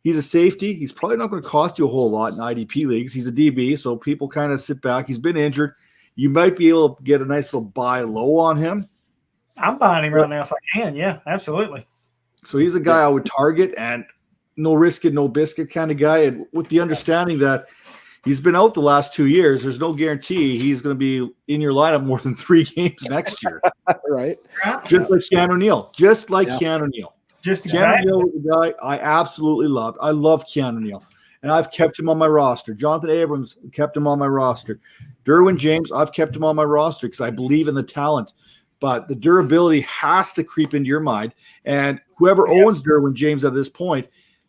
He's a safety. He's probably not going to cost you a whole lot in IDP leagues. He's a DB, so people kind of sit back. He's been injured. You might be able to get a nice little buy low on him. I'm buying him right now if I can. Yeah, absolutely. So he's a guy I would target, and no risk it, no biscuit kind of guy. And with the understanding that he's been out the last 2 years, there's no guarantee he's going to be in your lineup more than 3 games next year. Right. Just like Keanu Neal. Keanu Neal. Keanu Neal was a guy I absolutely loved. I love Keanu Neal, and I've kept him on my roster. Jonathan Abrams kept him on my roster. Derwin James, I've kept him on my roster because I believe in the talent. But the durability has to creep into your mind. And whoever owns Derwin James at this point,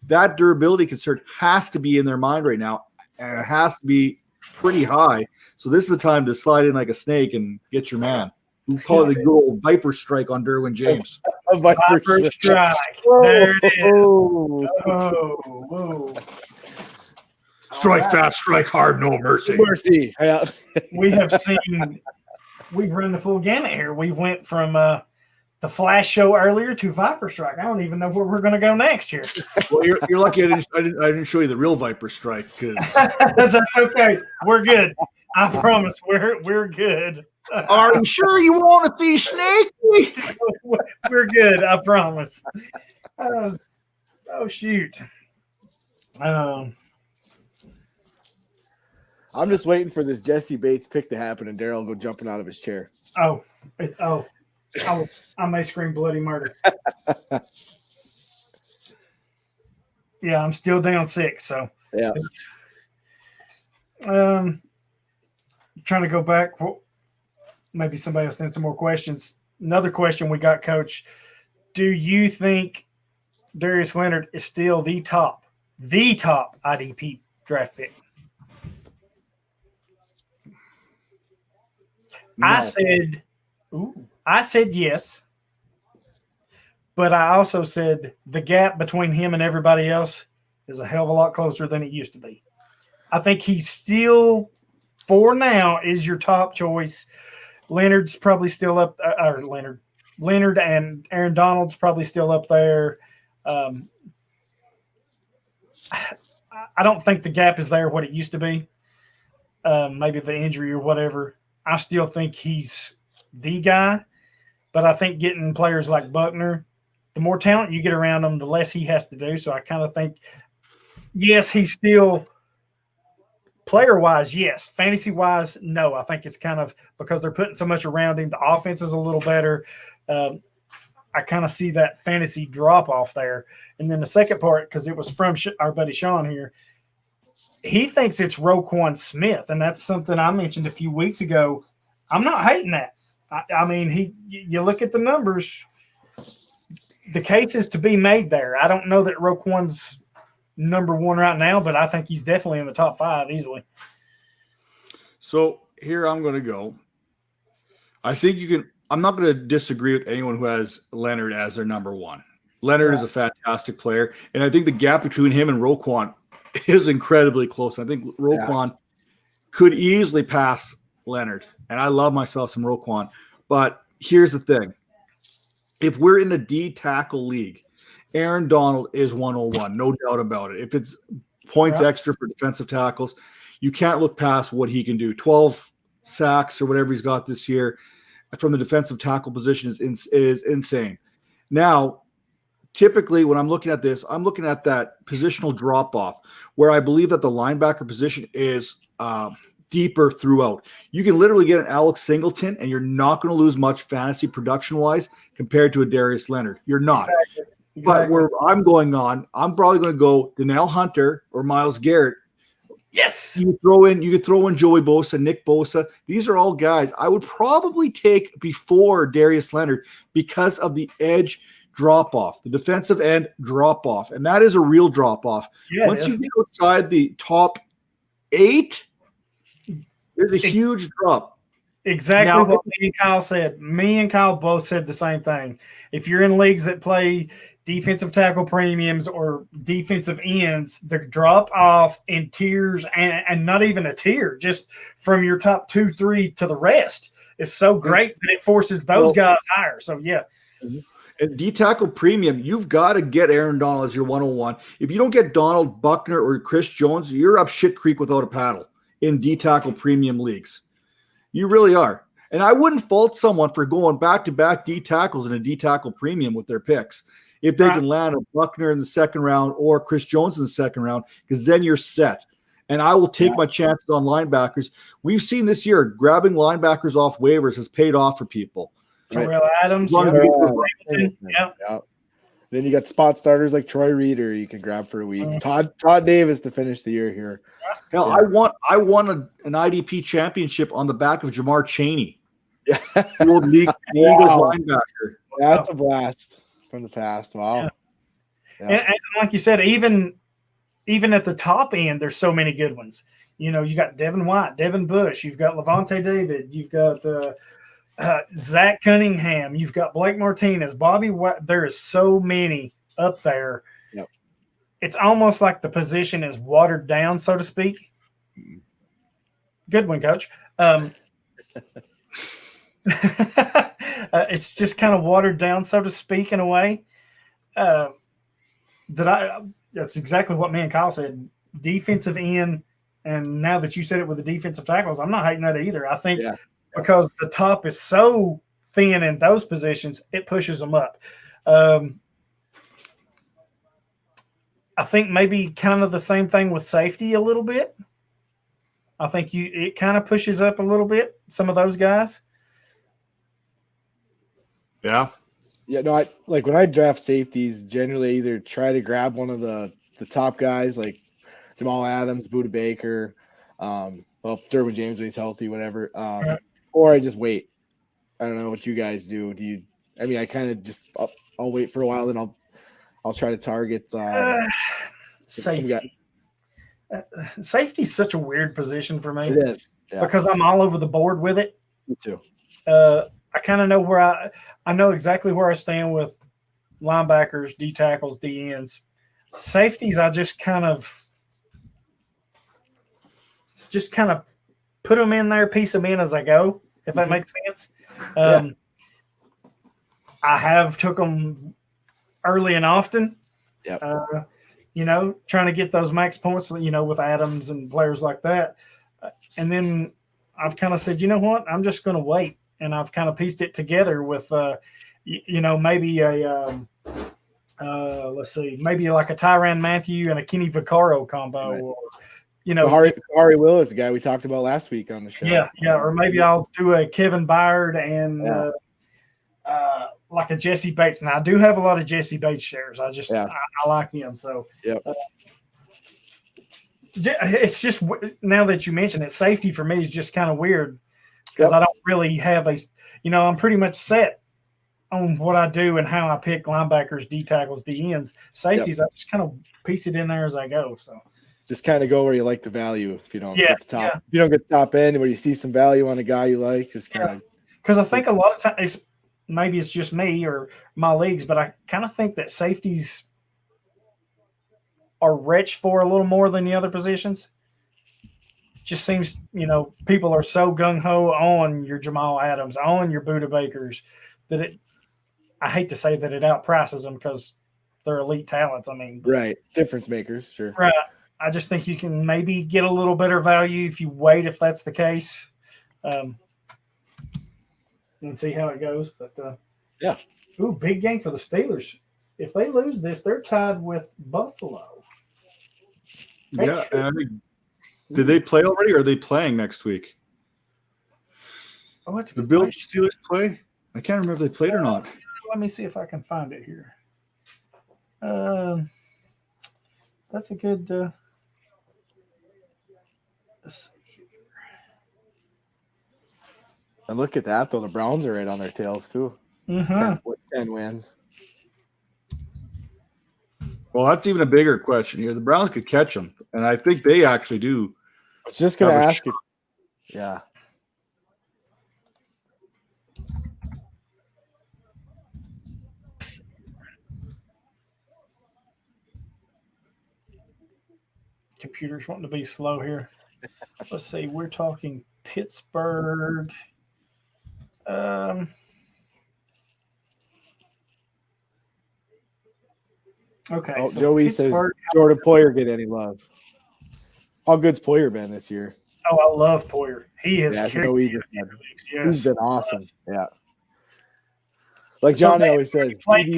that durability concern has to be in their mind right now, and it has to be pretty high. So this is the time to slide in like a snake and get your man. We call it the good old Viper Strike on Derwin James. A Viper Strike. There it is. Whoa. Strike fast, strike hard, no mercy. Mercy. Yeah. We've run the full gamut here. We went from the Flash show earlier to Viper Strike. I don't even know where we're going to go next year. Well, you're lucky I didn't show you the real Viper Strike because that's okay. We're good. I promise we're good. Are you sure you want to see Snakey? We're good. I promise. Shoot. I'm just waiting for this Jesse Bates pick to happen, and Daryl will go jumping out of his chair. I may scream bloody murder. Yeah, I'm still down 6. So yeah. Trying to go back. Well, maybe somebody else needs some more questions. Another question we got, Coach. Do you think Darius Leonard is still the top IDP draft pick? No. I said yes, but I also said the gap between him and everybody else is a hell of a lot closer than it used to be. I think he's still, for now, is your top choice. Leonard's probably still up, Leonard and Aaron Donald's probably still up there. I don't think the gap is there what it used to be. Maybe the injury or whatever. I still think he's the guy, but I think getting players like Buckner, the more talent you get around him, the less he has to do. So I kind of think, yes, he's still player-wise, yes. Fantasy-wise, no. I think it's kind of because they're putting so much around him. The offense is a little better. I kind of see that fantasy drop-off there. And then the second part, because it was from our buddy Sean here, he thinks it's Roquan Smith, and that's something I mentioned a few weeks ago. I'm not hating that. I mean, you look at the numbers, the case is to be made there. I don't know that Roquan's number 1 right now, but I think he's definitely in the top 5 easily. So here I'm going to go. I think you can – I'm not going to disagree with anyone who has Leonard as their number 1. Leonard is a fantastic player, and I think the gap between him and Roquan is incredibly close. I think Roquan could easily pass Leonard, and I love myself some Roquan. But here's the thing. If we're in the D tackle league, Aaron Donald is 101, no doubt about it. If it's points extra for defensive tackles, you can't look past what he can do. 12 sacks or whatever he's got this year from the defensive tackle position is insane. Now, typically when I'm looking at this, I'm looking at that positional drop off where I believe that the linebacker position is deeper throughout. You can literally get an Alex Singleton and you're not going to lose much fantasy production wise compared to a Darius Leonard. You're not. Exactly. But where I'm going on, I'm probably going to go Danielle Hunter or Myles Garrett. Yes. You could throw in Joey Bosa, Nick Bosa. These are all guys I would probably take before Darius Leonard because of the edge drop off, the defensive end drop off. And that is a real drop off. Yeah, once you get outside the top 8, there's a huge drop. Exactly Now, what me and Kyle said. Me and Kyle both said the same thing. If you're in leagues that play defensive tackle premiums or defensive ends, the drop off in tiers and not even a tier, just from your top 2, 3 to the rest is so great that it forces those guys higher. So, yeah. And D tackle premium, you've got to get Aaron Donald as your 101. If you don't get Donald, Buckner, or Chris Jones, you're up shit creek without a paddle in D tackle premium leagues. You really are. And I wouldn't fault someone for going back-to-back D tackles in a D tackle premium with their picks if they can land a Buckner in the second round or Chris Jones in the second round, because then you're set. And I will take my chances on linebackers. We've seen this year grabbing linebackers off waivers has paid off for people. Terrell Adams. Then you got spot starters like Troy Reader you can grab for a week. Todd Davis to finish the year here. Hell, I won an IDP championship on the back of Jamar Chaney. Yeah. The old Eagles linebacker. That's a blast from the past. Wow. Yeah. And like you said, even at the top end, there's so many good ones. You know, you got Devin White, Devin Bush, you've got Levante David, you've got Zach Cunningham, you've got Blake Martinez, Bobby White. There is so many up there. Yep. It's almost like the position is watered down, so to speak. Good one, Coach. It's just kind of watered down, so to speak, in a way. That's exactly what me and Kyle said. Defensive end, and now that you said it with the defensive tackles, I'm not hating that either. I think because the top is so thin in those positions, it pushes them up. I think maybe kind of the same thing with safety a little bit. I think it kind of pushes up a little bit, some of those guys. Yeah. Yeah, no, I like when I draft safeties, generally either try to grab one of the top guys like Jamal Adams, Budda Baker, Derwin James when he's healthy, whatever. Or I just wait. I don't know what you guys do. I kind of just I'll wait for a while, then I'll try to target safety. Safety is such a weird position for me. It is because I'm all over the board with it. Me too. I kind of know where I know exactly where I stand with linebackers, D tackles, D ends. Safeties, I just kind of put them in there, piece them in as I go, if that makes sense. I have took them early and often. Yep. Trying to get those max points, with Adams and players like that. And then I've kind of said, you know what, I'm just going to wait. And I've kind of pieced it together with, maybe maybe like a Tyrann Mathieu and a Kenny Vaccaro combo, right. Or Harry Willis, the guy we talked about last week on the show. Yeah, or maybe I'll do a Kevin Byard and like a Jesse Bates. Now I do have a lot of Jesse Bates shares. I like him. So it's just now that you mention it, safety for me is just kind of weird. Because I don't really have I'm pretty much set on what I do and how I pick linebackers, D tackles, D ends, safeties. I just kind of piece it in there as I go. So just kind of go where you like the value. If you don't get the top, if you don't get the top end, where you see some value on a guy you like, just kind of. Because I think a lot of times, maybe it's just me or my leagues, but I kind of think that safeties are rich for a little more than the other positions. Just seems, people are so gung-ho on your Jamal Adams, on your Budda Bakers, that I hate to say that it outprices them because they're elite talents. Right. Difference makers, sure. Right. I just think you can maybe get a little better value if you wait, if that's the case, and see how it goes. But, yeah. Ooh, big game for the Steelers. if they lose this, they're tied with Buffalo. Yeah, and I think, did they play already, or are they playing next week? Oh, it's the Bills Steelers play. I can't remember if they played or not. Let me see if I can find it here. That's a good. Let's see here. And look at that, though. The Browns are right on their tails too. 10 wins. Well, that's even a bigger question here. The Browns could catch them, and I think they actually do. I was just going to ask you. Yeah. Computer's wanting to be slow here. Let's see. We're talking Pittsburgh. Okay. Oh, so Joey says Jordan Poyer get any love? How good's Poyer been this year? Oh, I love Poyer. He has carried he's been awesome. Yeah. Like Johnny always says, they played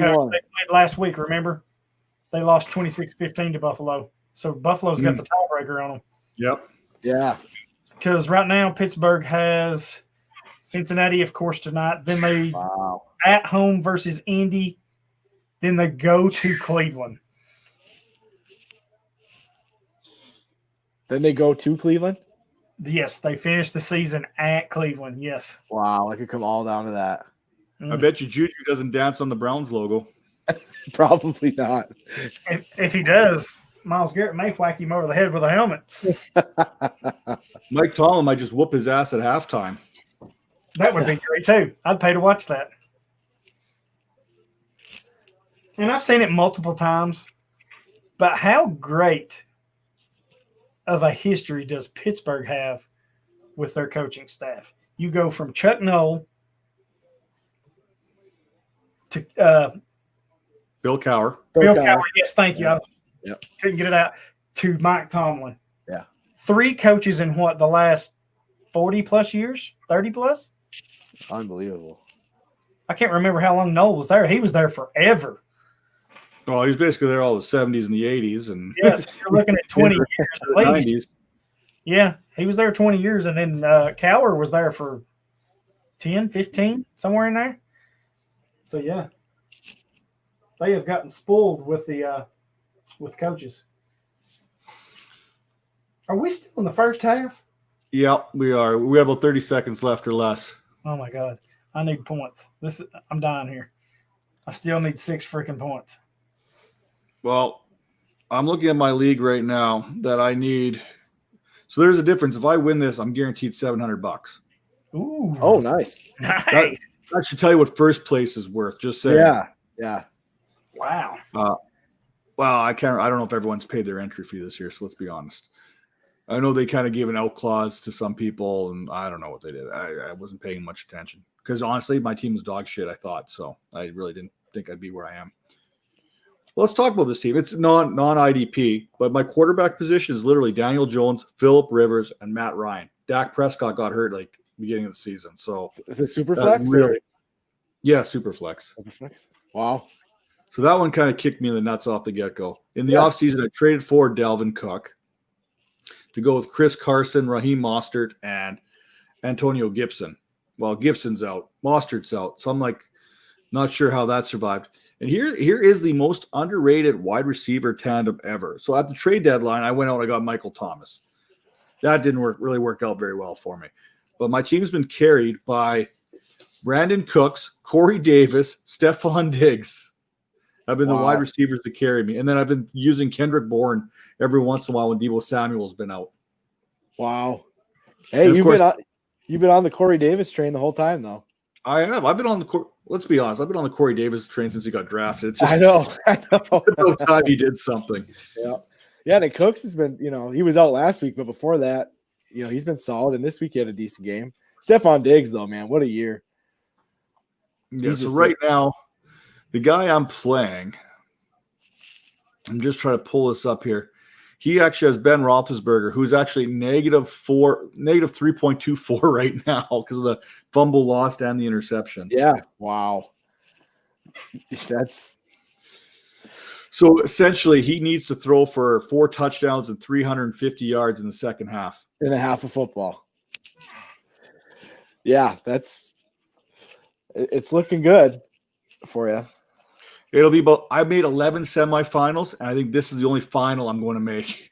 last week, remember? They lost 26-15 to Buffalo. So Buffalo's got the tiebreaker on them. Yep. Yeah. Because right now Pittsburgh has Cincinnati, of course, tonight. Then they at home versus Indy. Then they go to Cleveland. Then they go to Cleveland? Yes, they finish the season at Cleveland. Yes. Wow, it could come all down to that. I bet you Juju doesn't dance on the Browns logo. Probably not. If he does, Myles Garrett may whack him over the head with a helmet. Mike Tomlin might just whoop his ass at halftime. That would be great too. I'd pay to watch that. And I've seen it multiple times. But how great of a history does Pittsburgh have with their coaching staff? You go from Chuck Noll to Bill Cowher. Bill Cowher, yes, thank you. Yeah. Couldn't get it out. To Mike Tomlin. Yeah. 3 coaches in what, the last 40 plus years? 30 plus? Unbelievable. I can't remember how long Noel was there. He was there forever. Well, he was basically there all the 70s and the 80s. And yes, you're looking at 20 years at least. 90s. Yeah, he was there 20 years, and then Cowher was there for 10, 15, somewhere in there. So, yeah. They have gotten spoiled with the with coaches. Are we still in the first half? Yeah, we are. We have about 30 seconds left or less. Oh, my God. I need points. I'm dying here. I still need 6 freaking points. Well, I'm looking at my league right now that I need. So there's a difference. If I win this, I'm guaranteed $700. Ooh. Oh, nice. Nice. That should tell you what first place is worth. Just saying. Yeah. Wow. Well, I don't know if everyone's paid their entry fee this year, so let's be honest. I know they kind of gave an out clause to some people, and I don't know what they did. I wasn't paying much attention because honestly, my team was dog shit, I thought. So I really didn't think I'd be where I am. Well, let's talk about this team. It's non-IDP, but my quarterback position is literally Daniel Jones, Phillip Rivers, and Matt Ryan. Dak Prescott got hurt like beginning of the season. So is it super flex? Yeah, super flex. Wow. So that one kind of kicked me in the nuts off the get-go. In the offseason, I traded for Dalvin Cook to go with Chris Carson, Raheem Mostert, and Antonio Gibson. Well, Gibson's out. Mostert's out. So I'm like, not sure how that survived. And here is the most underrated wide receiver tandem ever. So at the trade deadline, I went out and I got Michael Thomas. That didn't really work out very well for me. But my team's been carried by Brandon Cooks, Corey Davis, Stephon Diggs. I've been the wide receivers to carry me. And then I've been using Kendrick Bourne every once in a while when Deebo Samuel's been out. Wow. Hey, you've been on the Corey Davis train the whole time, though. I have. I've been on let's be honest. I've been on the Corey Davis train since he got drafted. It's just, I know. It's about time he did something. Yeah. Yeah, and Cooks has been, he was out last week, but before that, he's been solid. And this week he had a decent game. Stephon Diggs, though, man, what a year. Yeah, so right now, the guy I'm playing, I'm just trying to pull this up here. He actually has Ben Roethlisberger, who's actually negative 3.24 right now because of the fumble lost and the interception. Yeah. Wow. So essentially, he needs to throw for 4 touchdowns and 350 yards in the second half. In a half of football. Yeah, it's looking good for you. It'll be about. I made 11 semifinals, and I think this is the only final I'm going to make.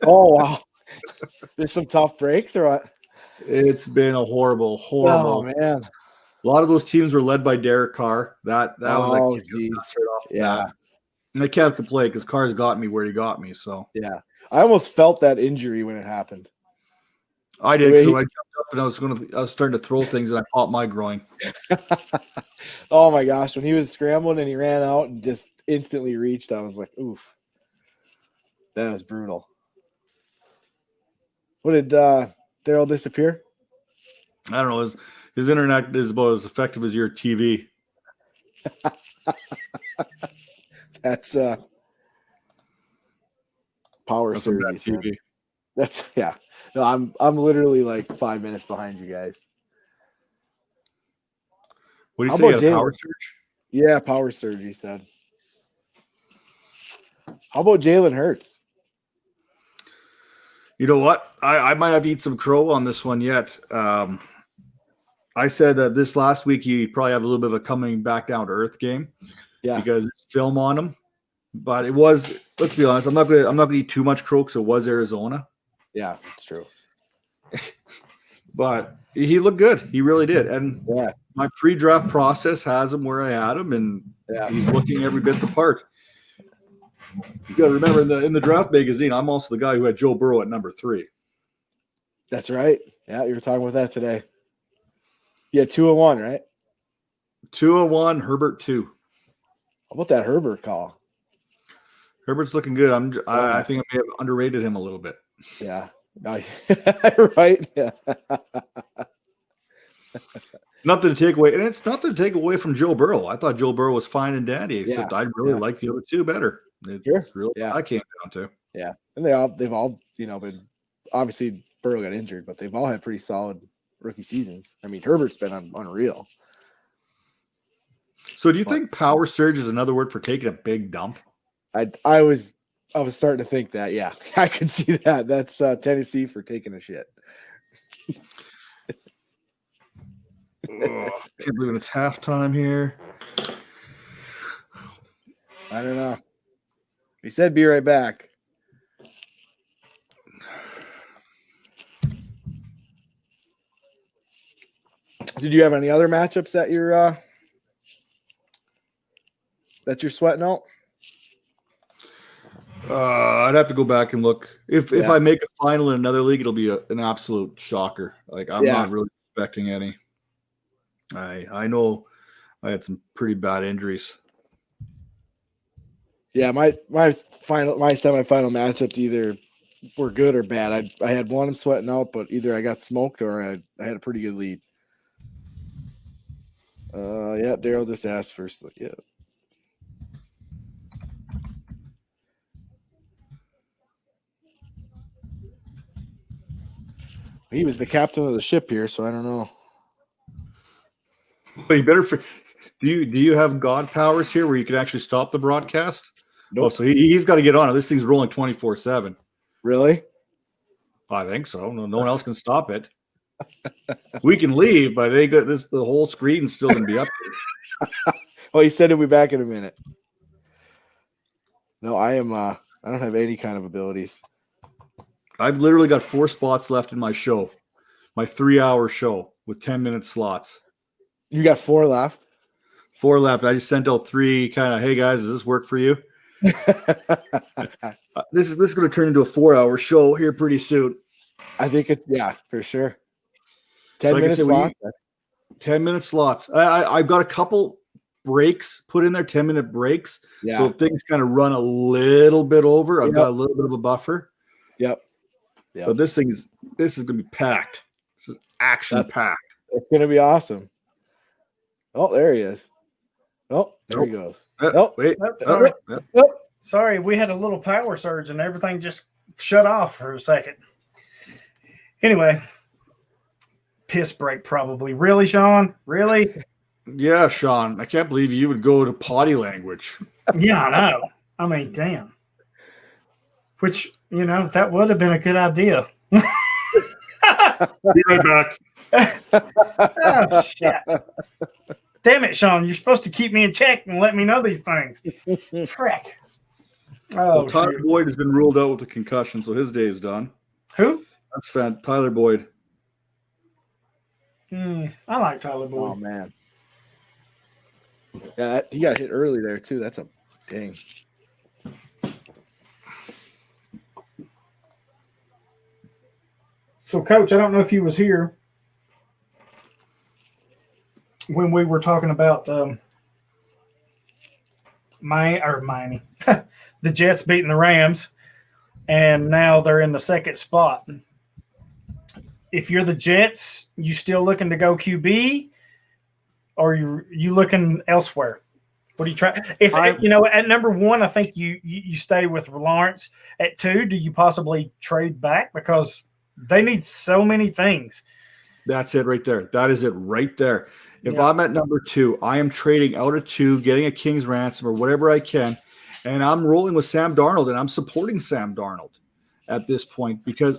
Oh wow! There's some tough breaks, or what? It's been a horrible. Oh man! A lot of those teams were led by Derek Carr. That was like straight off the bat. And I can't complain because Carr's got me where he got me. So yeah, I almost felt that injury when it happened. I did. So I jumped up and I was starting to throw things, and I popped my groin. Oh my gosh! When he was scrambling and he ran out and just instantly reached, I was like, "Oof, that was brutal." What did Daryl disappear? I don't know. His internet is about as effective as your TV. That's power surge. TV. That's yeah. No, I'm literally like 5 minutes behind you guys. What do you say? Power surge? Yeah, power surge. He said. How about Jalen Hurts? You know what? I might have to eat some crow on this one yet. I said that this last week he probably have a little bit of a coming back down to earth game. Yeah, because it's film on him. But it was. Let's be honest. I'm not gonna eat too much crow because it was Arizona. Yeah, it's true. But he looked good. He really did. And my pre-draft process has him where I had him, and he's looking every bit the part. You got to remember in the draft magazine, I'm also the guy who had Joe Burrow at number 3. That's right. Yeah, you were talking about that today. Yeah, 2-1, right? 2-1, Herbert 2. How about that Herbert call? Herbert's looking good. I think I may have underrated him a little bit. Yeah. No, right. Yeah. Nothing to take away, and it's nothing to take away from Joe Burrow. I thought Joe Burrow was fine and dandy, except I really like the other two better. It's really I came down to. Yeah, and they've all been obviously Burrow got injured, but they've all had pretty solid rookie seasons. I mean, Herbert's been unreal. So, do you think power surge is another word for taking a big dump? I was starting to think that. Yeah, I could see that. That's Tennessee for taking a shit. Can't believe it's halftime here. I don't know. He said be right back. Did you have any other matchups that you're sweating out? I'd have to go back and look. If I make a final in another league, it'll be an absolute shocker. Like I'm not really expecting any. I know I had some pretty bad injuries. Yeah, my semifinal matchups either were good or bad. I had one I'm sweating out, but either I got smoked or I had a pretty good lead. Daryl just asked first. Yeah. He was the captain of the ship here, so I don't know. Well, you better. Do you have God powers here where you can actually stop the broadcast? Nope. Oh, so he's got to get on it. This thing's rolling 24/7. Really? I think so. No one else can stop it. We can leave, but it ain't good. The whole screen's still gonna be up there. Well, he said he'll be back in a minute. No, I am. I don't have any kind of abilities. I've literally got 4 spots left in my show, my 3-hour show with 10-minute slots. You got 4 left? 4 left. I just sent out 3 kind of, hey guys, does this work for you? This is going to turn into a 4-hour show here pretty soon. I think it's, for sure. 10-minute slots. 10-minute slots. I've got a couple breaks put in there, 10-minute breaks. Yeah. So if things kind of run a little bit over, I've got a little bit of a buffer. Yep. But this is going to be packed. This is action packed. It's going to be awesome. Oh, there he is. Oh, there he goes. Sorry, we had a little power surge and everything just shut off for a second. Anyway, piss break probably. Really, Sean? Really? Yeah, Sean. I can't believe you would go to potty language. Yeah, I know. I mean, damn. Which, that would have been a good idea. Be right back. Oh, shit. Damn it, Sean. You're supposed to keep me in check and let me know these things. Frick. Oh, Tyler Boyd has been ruled out with a concussion, so his day is done. Who? That's Tyler Boyd. I like Tyler Boyd. Oh, man. Yeah, he got hit early there, too. That's a dang. So, Coach, I don't know if you was here when we were talking about Miami, the Jets beating the Rams, and now they're in the second spot. If you're the Jets, you still looking to go QB, or you looking elsewhere? What do you try? At number one, I think you stay with Lawrence. At 2, do you possibly trade back because they need so many things? That's it right there. That is it right there. If I'm at number 2, I am trading out of 2, getting a king's ransom or whatever I can, and I'm rolling with Sam Darnold, and I'm supporting Sam Darnold at this point because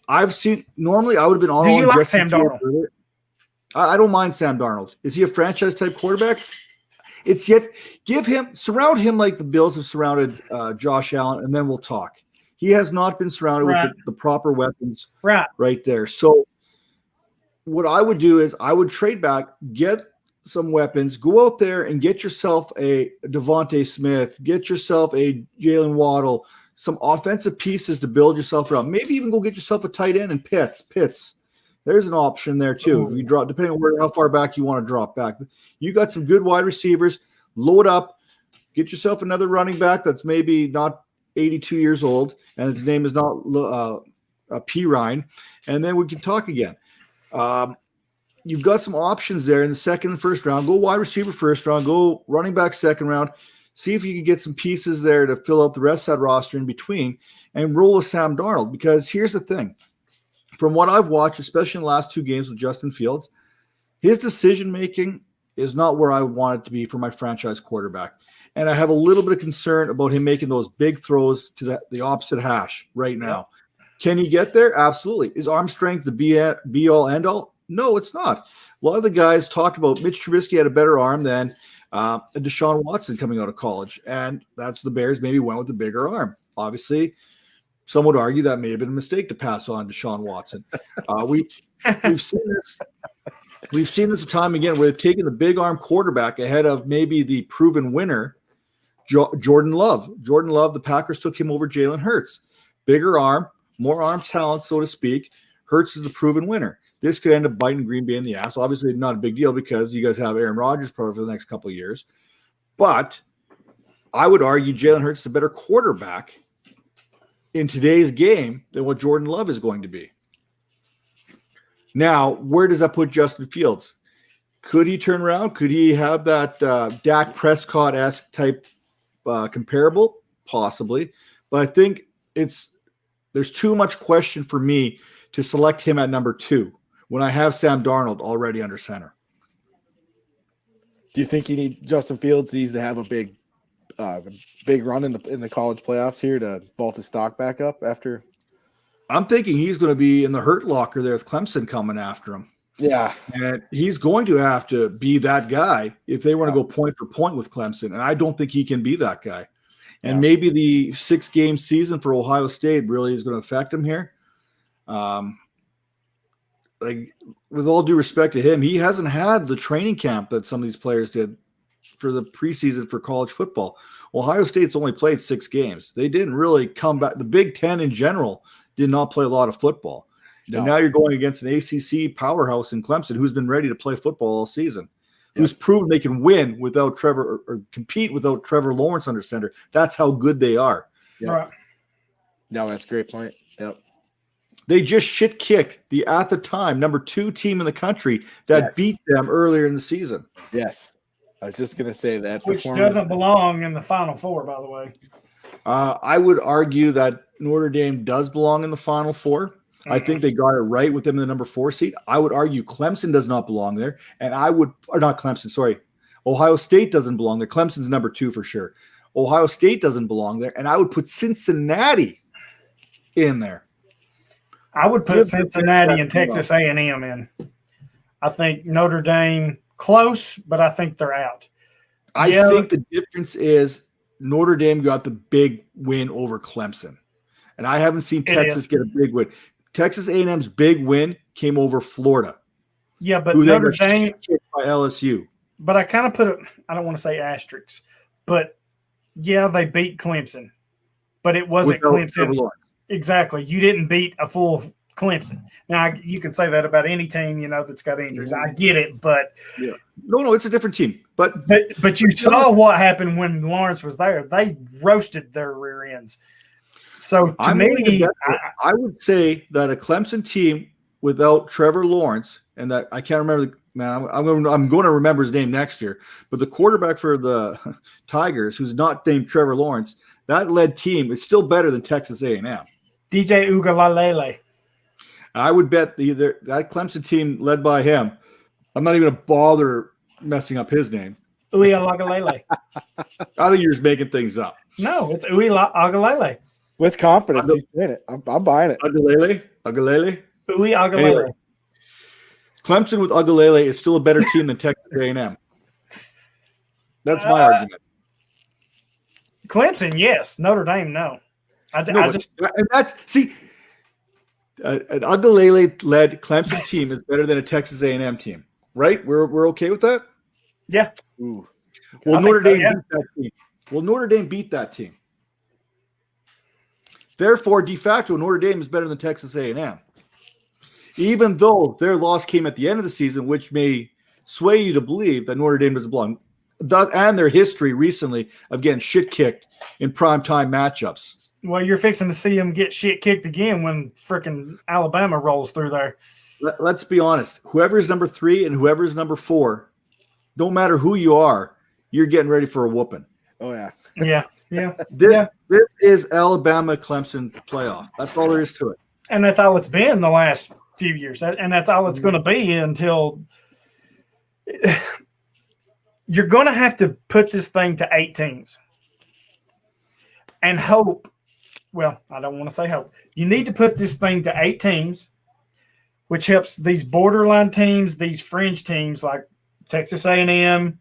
I've seen – normally I would have been all in. Do you like Justin Sam Darnold? I don't mind Sam Darnold. Is he a franchise-type quarterback? It's yet – surround him like the Bills have surrounded Josh Allen, and then we'll talk. He has not been surrounded with the proper weapons right there. So what I would do is I would trade back, get some weapons, go out there and get yourself a Devontae Smith, get yourself a Jalen Waddle, some offensive pieces to build yourself around. Maybe even go get yourself a tight end and Pitts. There's an option there too. You drop, depending on how far back you want to drop back. You got some good wide receivers. Load up, get yourself another running back that's maybe not 82 years old, and his name is not P. Ryan, and then we can talk again. You've got some options there in the second and first round. Go wide receiver first round, go running back second round. See if you can get some pieces there to fill out the rest of that roster in between and roll with Sam Darnold. Because here's the thing. From what I've watched, especially in the last 2 games with Justin Fields, his decision-making is not where I want it to be for my franchise quarterback. And I have a little bit of concern about him making those big throws to the opposite hash right now. Can he get there? Absolutely. Is arm strength the be-all, end-all? No, it's not. A lot of the guys talked about Mitch Trubisky had a better arm than Deshaun Watson coming out of college, and that's the Bears maybe went with the bigger arm. Obviously, some would argue that may have been a mistake to pass on Deshaun Watson. We've seen this. We've seen this time again where they've taken the big arm quarterback ahead of maybe the proven winner, Jordan Love. Jordan Love, the Packers took him over Jalen Hurts. Bigger arm, more arm talent, so to speak. Hurts is the proven winner. This could end up biting Green Bay in the ass. Obviously, not a big deal because you guys have Aaron Rodgers probably for the next couple of years. But I would argue Jalen Hurts is a better quarterback in today's game than what Jordan Love is going to be. Now, where does that put Justin Fields? Could he turn around? Could he have that Dak Prescott-esque type comparable? Possibly. But I think there's too much question for me to select him at number 2 when I have Sam Darnold already under center. Do you think Justin Fields needs to have a big run in the college playoffs here to vault his stock back up after? I'm thinking he's going to be in the hurt locker there with Clemson coming after him. Yeah. And he's going to have to be that guy if they want to go point for point with Clemson. And I don't think he can be that guy. And maybe the 6-game season for Ohio State really is going to affect him here. Like, with all due respect to him, he hasn't had the training camp that some of these players did for the preseason for college football. Ohio State's only played 6 games. They didn't really come back. The Big Ten in general did not play a lot of football. No. And now you're going against an ACC powerhouse in Clemson who's been ready to play football all season, who's proven they can win without Trevor or compete without Trevor Lawrence under center. That's how good they are. Yep. Right. No, that's a great point. Yep. They just shit-kicked the, at the time, number 2 team in the country that beat them earlier in the season. Yes. I was just going to say that. Which doesn't belong in the Final Four, by the way. I would argue that Notre Dame does belong in the Final Four. Mm-hmm. I think they got it right with them in the number 4 seed. I would argue Clemson does not belong there. And I would – or not Clemson, sorry. Ohio State doesn't belong there. Clemson's number 2 for sure. Ohio State doesn't belong there, and I would put Cincinnati in there. I would put Cincinnati and Texas A&M in. I think Notre Dame close, but I think they're out. I think the difference is Notre Dame got the big win over Clemson, and I haven't seen Texas get a big win. Texas A&M's big win came over Florida. Yeah, but Notre Dame by LSU. But I kind of put it. I don't want to say asterisks, but yeah, they beat Clemson, but it wasn't Clemson. Exactly, you didn't beat a full Clemson. Now you can say that about any team, that's got injuries. I get it, but no, it's a different team. But you saw what happened when Lawrence was there. They roasted their rear ends. So to me, I would say that a Clemson team without Trevor Lawrence, and that I can't remember. I'm going to remember his name next year. But the quarterback for the Tigers, who's not named Trevor Lawrence, that led team is still better than Texas A&M. DJ Uiagalelei. I would bet either that Clemson team led by him. I'm not even going to bother messing up his name. Uiagalelei. I think you're just making things up. No, it's Uiagalelei. With confidence, he's in it. I'm buying it. Uiagalelei. Uiagalelei. Anyway, Clemson with Uiagalelei is still a better team than Texas A&M. That's my argument. Clemson, yes. Notre Dame, no. An Uiagalelei-led Clemson team is better than a Texas A&M team, right? We're okay with that? Yeah. Ooh. Well, Notre Dame beat that team. Notre Dame beat that team. Therefore, de facto, Notre Dame is better than Texas A&M. Even though their loss came at the end of the season, which may sway you to believe that Notre Dame doesn't belong, and their history recently of getting shit kicked in primetime matchups. Well, you're fixing to see them get shit kicked again when freaking Alabama rolls through there. Let's be honest. Whoever's number 3 and whoever's number 4, don't matter who you are, you're getting ready for a whooping. Oh, yeah. Yeah. This is Alabama Clemson playoff. That's all there is to it. And that's all it's been the last few years. And that's all it's going to be until you're going to have to put this thing to 8 teams and hope. Well, I don't want to say hope. You need to put this thing to 8 teams, which helps these borderline teams, these fringe teams like Texas A&M,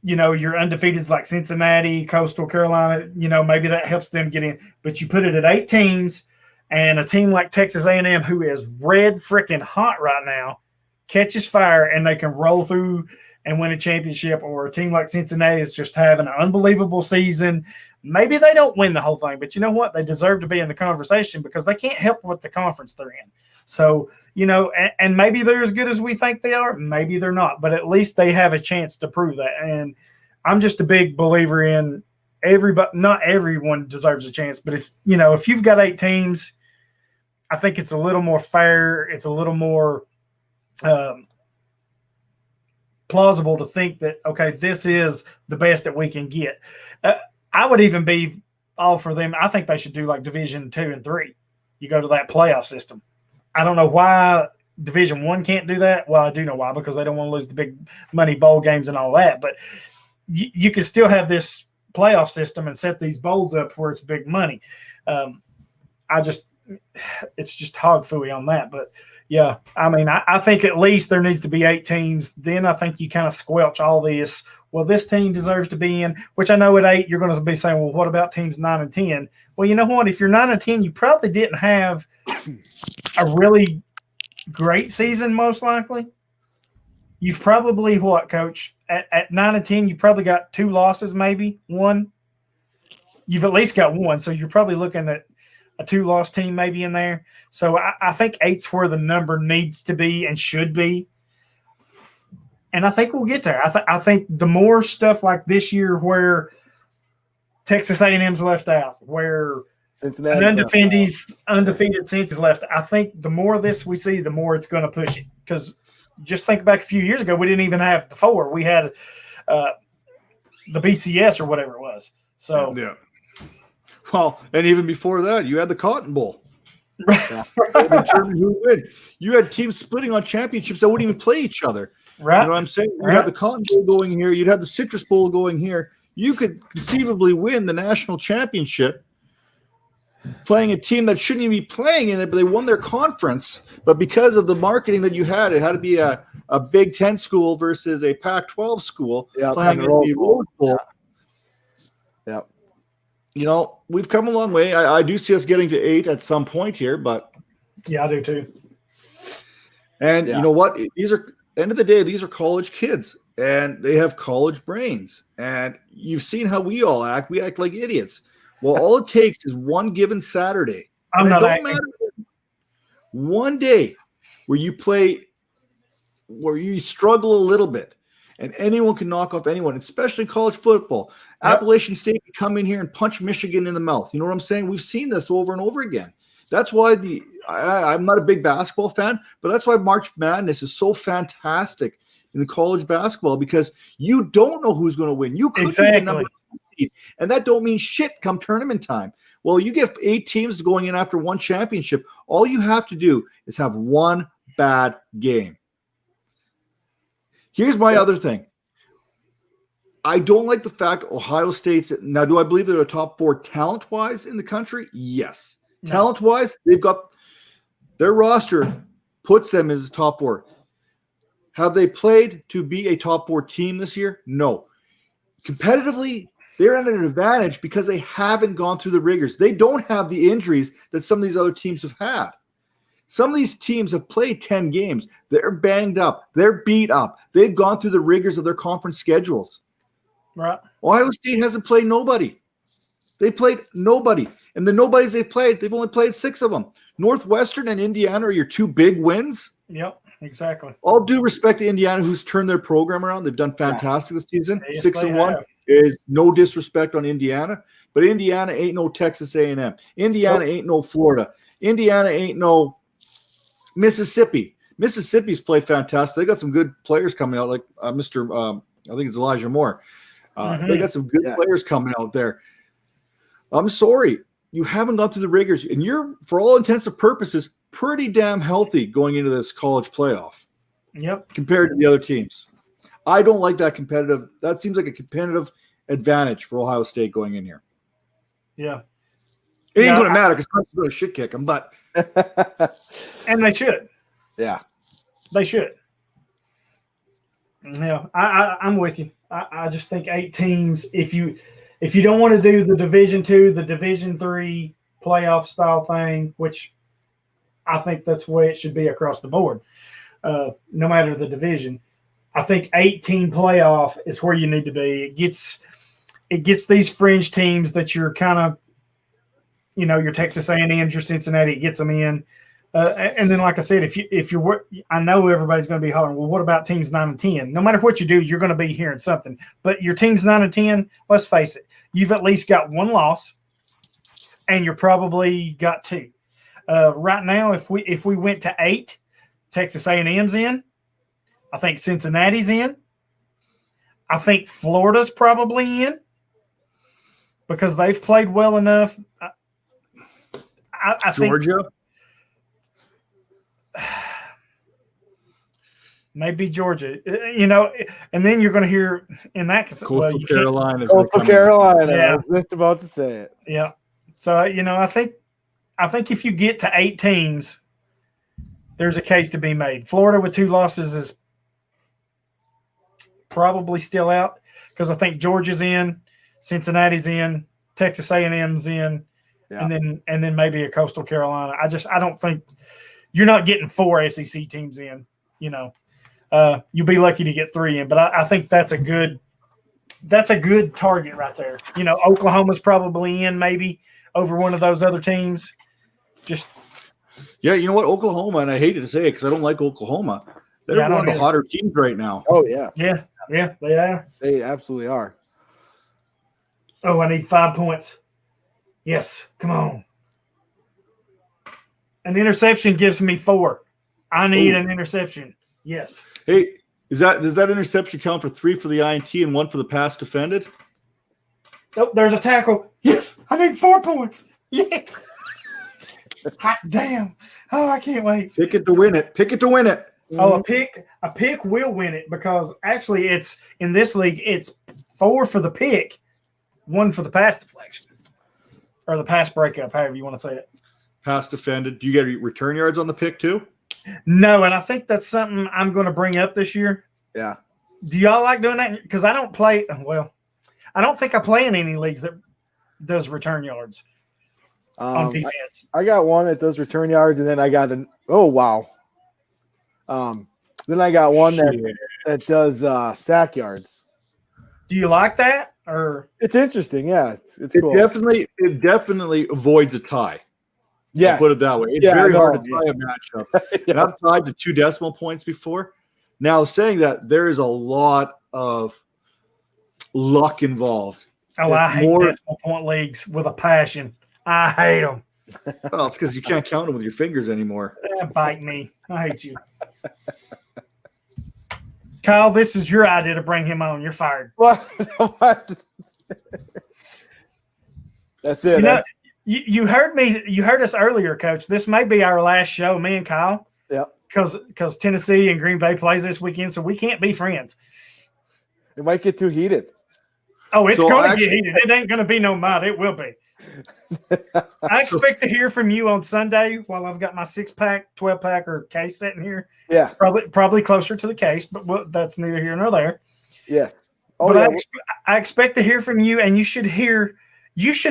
your undefeateds like Cincinnati, Coastal Carolina, maybe that helps them get in. But you put it at 8 teams, and a team like Texas A&M, who is red freaking hot right now, catches fire, and they can roll through and win a championship, or a team like Cincinnati is just having an unbelievable season. Maybe they don't win the whole thing, but you know what? They deserve to be in the conversation because they can't help what the conference they're in. So, and maybe they're as good as we think they are. Maybe they're not, but at least they have a chance to prove that. And I'm just a big believer in everybody. Not everyone deserves a chance, but if you've got 8 teams, I think it's a little more fair. It's a little more plausible to think that, okay, this is the best that we can get. I would even be all for them. I think they should do like Division 2 and 3. You go to that playoff system. I don't know why Division 1 can't do that. Well, I do know why, because they don't want to lose the big money bowl games and all that. But you can still have this playoff system and set these bowls up where it's big money. It's just hog phooey on that. But yeah, I mean, I think at least there needs to be 8 teams. Then I think you kind of squelch all this. Well, this team deserves to be in, which I know at 8 you're going to be saying, well, what about teams 9 and 10? Well, you know what? If you're 9 and 10, you probably didn't have a really great season, most likely. You've probably, what, Coach? At 9 and 10, you've probably got 2 losses, maybe 1. You've at least got 1, so you're probably looking at a 2-loss team maybe in there. So I think 8's where the number needs to be and should be. And I think we'll get there. I think the more stuff like this year where Texas A&M's left out, where Cincinnati an undefeated Cincy is left, I think the more of this we see, the more it's going to push it. Because just think back a few years ago, we didn't even have the 4. We had the BCS or whatever it was. So yeah. Well, and even before that, you had the Cotton Bowl. Right. You had teams splitting on championships that wouldn't even play each other. Right. You know what I'm saying? You Right. have the Cotton Bowl going here. You'd have the Citrus Bowl going here. You could conceivably win the national championship playing a team that shouldn't even be playing in it, but they won their conference. But because of the marketing that you had, it had to be a Big Ten school versus a Pac-12 school playing in the Rose Bowl. Yep. You know, we've come a long way. I do see us getting to 8 at some point here, but yeah, I do too. And you know what? These are end of the day, these are college kids and they have college brains. And you've seen how we all act. We act like idiots. Well, all it takes is one given Saturday. I'm not acting. Matter one day where you play, where you struggle a little bit, and anyone can knock off anyone, especially college football. Yep. Appalachian State can come in here and punch Michigan in the mouth. You know what I'm saying? We've seen this over and over again. That's why I'm not a big basketball fan, but that's why March Madness is so fantastic in the college basketball, because you don't know who's going to win. You could be the number 2 seed, and that don't mean shit come tournament time. Well, you get 8 teams going in after one championship. All you have to do is have one bad game. Here's my other thing. I don't like the fact Ohio State's – now, do I believe they're a top 4 talent-wise in the country? Yes. No. Talent-wise, they've got – their roster puts them as a top 4. Have they played to be a top 4 team this year? No. Competitively, they're at an advantage because they haven't gone through the rigors. They don't have the injuries that some of these other teams have had. Some of these teams have played 10 games. They're banged up. They're beat up. They've gone through the rigors of their conference schedules. Right. Ohio State hasn't played nobody. They played nobody. And the nobodies they've played, they've only played 6 of them. Northwestern and Indiana are your 2 big wins. Yep, exactly. All due respect to Indiana, who's turned their program around. They've done fantastic this season. Yes, 6-1 is no disrespect on Indiana. But Indiana ain't no Texas A&M. Indiana ain't no Florida. Indiana ain't no Mississippi. Mississippi's played fantastic. They got some good players coming out, like I think it's Elijah Moore. They got some good players coming out there. I'm sorry. You haven't gone through the rigors, and you're, for all intents and purposes, pretty damn healthy going into this college playoff. Yep. Compared to the other teams. I don't like that competitive. That seems like a competitive advantage for Ohio State going in here. Yeah. It ain't going to matter because Clemson's going to shit kick them, but. And they should. Yeah. They should. Yeah, I'm with you. I just think 8 teams, if you don't want to do the Division II, the Division III playoff style thing, which I think that's the way it should be across the board, no matter the division, I think 8-team playoff is where you need to be. It gets these fringe teams that you're kind of, your Texas A&M's, your Cincinnati, it gets them in. And then, like I said, if you're, I know everybody's going to be hollering, well, what about teams 9 and 10? No matter what you do, you're going to be hearing something. But your teams 9 and 10, let's face it, you've at least got 1 loss, and you're probably got 2. Right now, if we went to 8, Texas A&M's in. I think Cincinnati's in. I think Florida's probably in because they've played well enough. I Georgia. Think, maybe Georgia, and then you're going to hear in that case, Coastal Carolina. Coastal Carolina. Yeah. I was just about to say it. Yeah. So I think if you get to 8 teams, there's a case to be made. Florida with 2 losses is probably still out because I think Georgia's in, Cincinnati's in, Texas A&M's in, and then maybe a Coastal Carolina. I don't think you're not getting 4 SEC teams in. You'll be lucky to get 3 in, but I think that's a good target right there. Oklahoma's probably in maybe over one of those other teams. You know what, Oklahoma, and I hated to say it because I don't like Oklahoma. They're one of the hotter teams right now. Oh yeah, they are. They absolutely are. Oh, I need 5 points. Yes, come on. An interception gives me 4. I need an interception. Yes. Hey, does that interception count for 3 for the INT and 1 for the pass defended? Oh, there's a tackle. Yes, I need 4 points. Yes. Hot damn. Oh, I can't wait. Pick it to win it. Oh, a pick will win it because actually it's in this league, it's 4 for the pick, 1 for the pass deflection or the pass breakup, however you want to say it. Pass defended. Do you get return yards on the pick too? No, and I think that's something I'm going to bring up this year. Yeah. Do y'all like doing that? Because I don't play. Well, I don't think I play in any leagues that does return yards on defense. I got one that does return yards, and then I got an. Oh wow. Then I got one that does sack yards. Do you like that? Or it's interesting, yeah. It's cool. It definitely avoids a tie. Yeah, put it that way. It's very hard to tie a matchup. And I've tied to 2 decimal points before. Now, saying that, there is a lot of luck involved. Oh, I hate decimal point leagues with a passion. I hate them. Well, it's because you can't count them with your fingers anymore. Bite me. I hate you. Kyle, this is your idea to bring him on. You're fired. What? That's it. You know, you heard me. You heard us earlier, Coach. This may be our last show, me and Kyle. Yep. Because Tennessee and Green Bay plays this weekend, so we can't be friends. It might get too heated. Oh, it's going to get heated. It ain't going to be no mud. It will be. I expect to hear from you on Sunday while I've got my 6-pack, 12-pack, or case sitting here. Yeah. Probably closer to the case, but that's neither here nor there. Yeah. Oh, but I expect to hear from you, and you should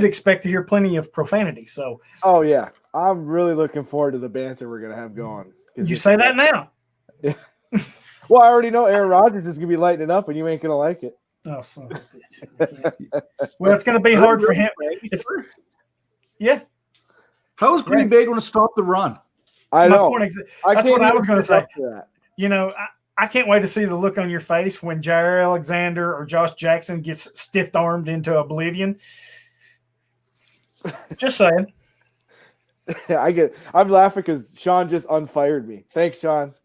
expect to hear plenty of profanity. So. Oh yeah, I'm really looking forward to the banter we're gonna have going. You say that now. Yeah. Well, I already know Aaron Rodgers is gonna be lighting it up, and you ain't gonna like it. Oh, son of a bitch. Well, it's gonna be hard for him. Yeah. How is Green Bay going to stop the run? I know. That's what I was going to say. You know, I can't wait to see the look on your face when Jair Alexander or Josh Jackson gets stiff-armed into oblivion. Just saying. I'm laughing because Sean just unfired me. Thanks, Sean.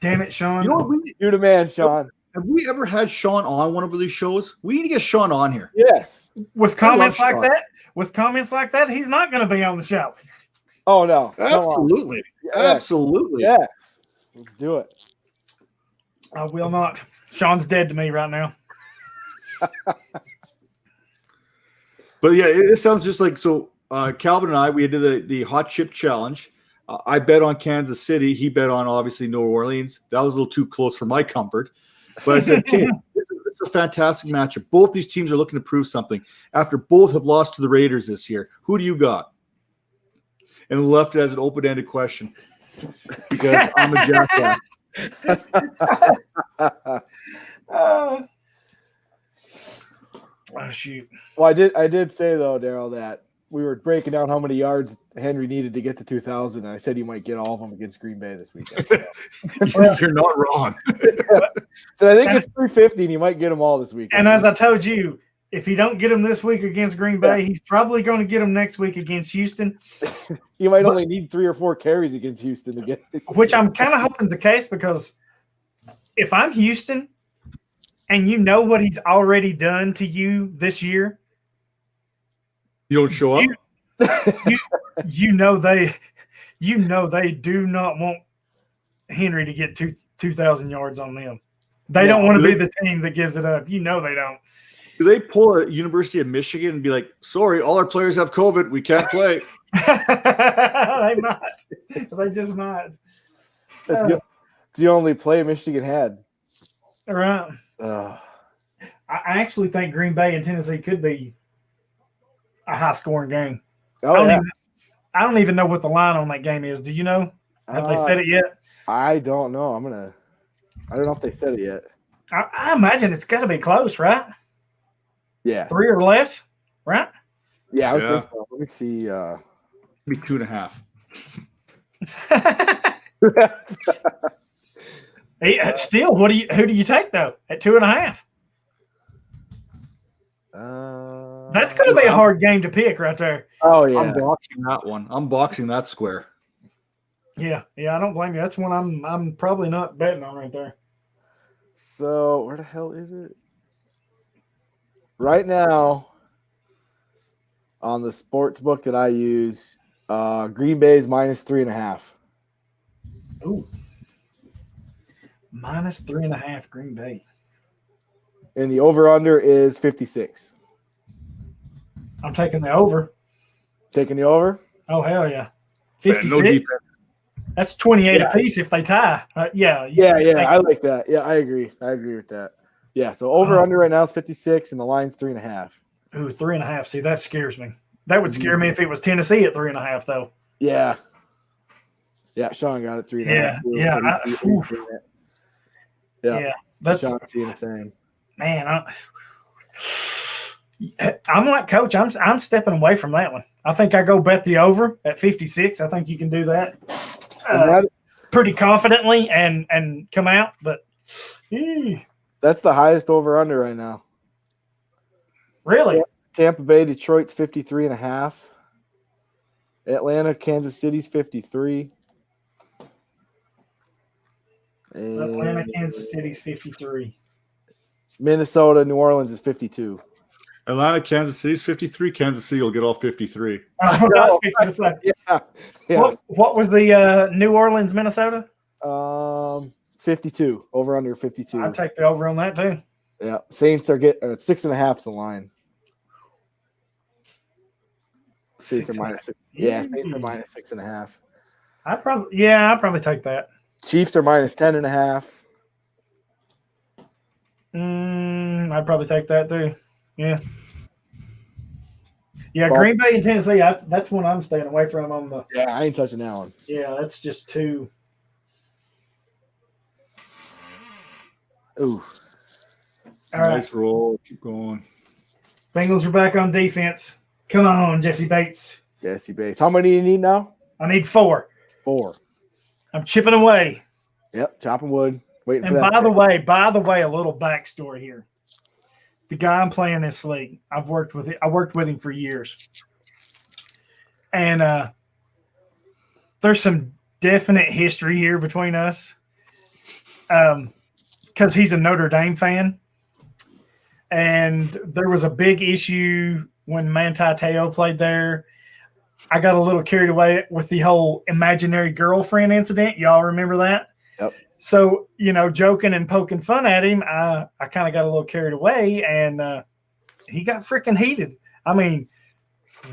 Damn it, Sean. You know what you're the man, Sean. Have we ever had Sean on one of these shows? We need to get Sean on here. Yes. With comments like that, he's not going to be on the show. Oh, no. Absolutely. Absolutely. Yes. Let's do it. I will not. Sean's dead to me right now. But yeah, it sounds just like so. Calvin and I, we did the hot chip challenge. I bet on Kansas City. He bet on obviously New Orleans. That was a little too close for my comfort. But I said, okay, this is a fantastic matchup. Both these teams are looking to prove something after both have lost to the Raiders this year. Who do you got? And left it as an open-ended question because I'm a jackass. Oh shoot! Well, I did say though, Daryl, that we were breaking down how many yards Henry needed to get to 2,000, and I said he might get all of them against Green Bay this weekend. You're not wrong. So I think it's 350, and he might get them all this weekend. And as I told you, if he don't get them this week against Green Bay, he's probably going to get them next week against Houston. He might only need 3 or 4 carries against Houston to get it. Which I'm kind of hoping is the case because if I'm Houston and you know what he's already done to you this year, you don't show up. You know they do not want Henry to get 2,000 yards on them. They don't want to be the team that gives it up. You know they don't. Do they pull a University of Michigan and be like, sorry, all our players have COVID. We can't play. They might. They just might. That's good. It's the only play Michigan had. Right. I actually think Green Bay and Tennessee could be a high-scoring game. I don't even know what the line on that game is. Do you know? Have they said it yet? I don't know. I don't know if they said it yet. I imagine it's got to be close, right? Yeah. 3 or less, right? Yeah, I would think so. Let me see. Maybe 2.5. Still, who do you take though at 2.5? That's going to be a hard game to pick right there. Oh yeah, I'm boxing that one. I'm boxing that square. Yeah, I don't blame you. That's one I'm probably not betting on right there. So where the hell is it? Right now, on the sports book that I use, Green Bay's -3.5. Ooh. Minus 3.5 Green Bay. And the over-under is 56. I'm taking the over. Taking the over? Oh, hell yeah. Yeah, 56? no defense. That's 28 apiece if they tie. Yeah. I like that. Yeah, I agree. I agree with that. Yeah, so over-under right now is 56, and the line's 3.5. Ooh, 3.5. See, that scares me. That would scare me if it was Tennessee at 3.5, though. Yeah. Yeah, Sean got it 3.5. Yeah. That's Sean seeing the same. Man, I'm like Coach. I'm stepping away from that one. I think I go bet the over at 56. I think you can do that pretty confidently and come out. But that's the highest over/under right now. Really? Tampa Bay, Detroit's 53.5. Atlanta, Kansas City's 53. Atlanta, Kansas City's 53. Minnesota, New Orleans is 52. Atlanta, Kansas City's 53. Kansas City will get all 53. Yeah. What was the New Orleans, Minnesota? 52. Over under 52. I'd take the over on that too. Yeah. Saints are getting 6.5 is the line. Saints are minus 6. Yeah, Saints are minus 6.5. I'd probably take that. Chiefs are minus 10.5. I'd probably take that too. Yeah. Yeah, Green Bay and Tennessee, that's one I'm staying away from on the. Yeah, I ain't touching that one. Yeah, that's just too. Ooh. All right. Nice roll. Keep going. Bengals are back on defense. Come on, Jesse Bates. Jesse Bates. How many do you need now? I need 4. 4. I'm chipping away. Yep, chopping wood. Waiting And for that. by the way, a little backstory here. The guy I'm playing this league, I worked with him for years. And there's some definite history here between us. Because he's a Notre Dame fan. And there was a big issue when Manti Te'o played there. I got a little carried away with the whole imaginary girlfriend incident. Y'all remember that? Yep. So, joking and poking fun at him, I kind of got a little carried away, and he got freaking heated. I mean,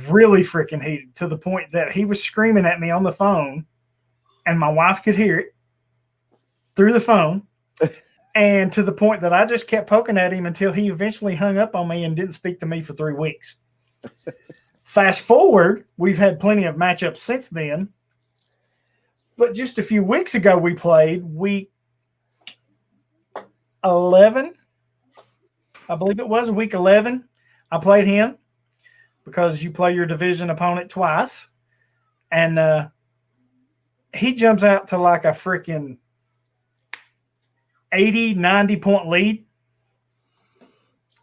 really freaking heated, to the point that he was screaming at me on the phone, and my wife could hear it through the phone, and to the point that I just kept poking at him until he eventually hung up on me and didn't speak to me for 3 weeks. Fast forward, we've had plenty of matchups since then. But just a few weeks ago, we played week 11. I believe it was week 11. I played him because you play your division opponent twice. And he jumps out to like a freaking 80, 90-point lead.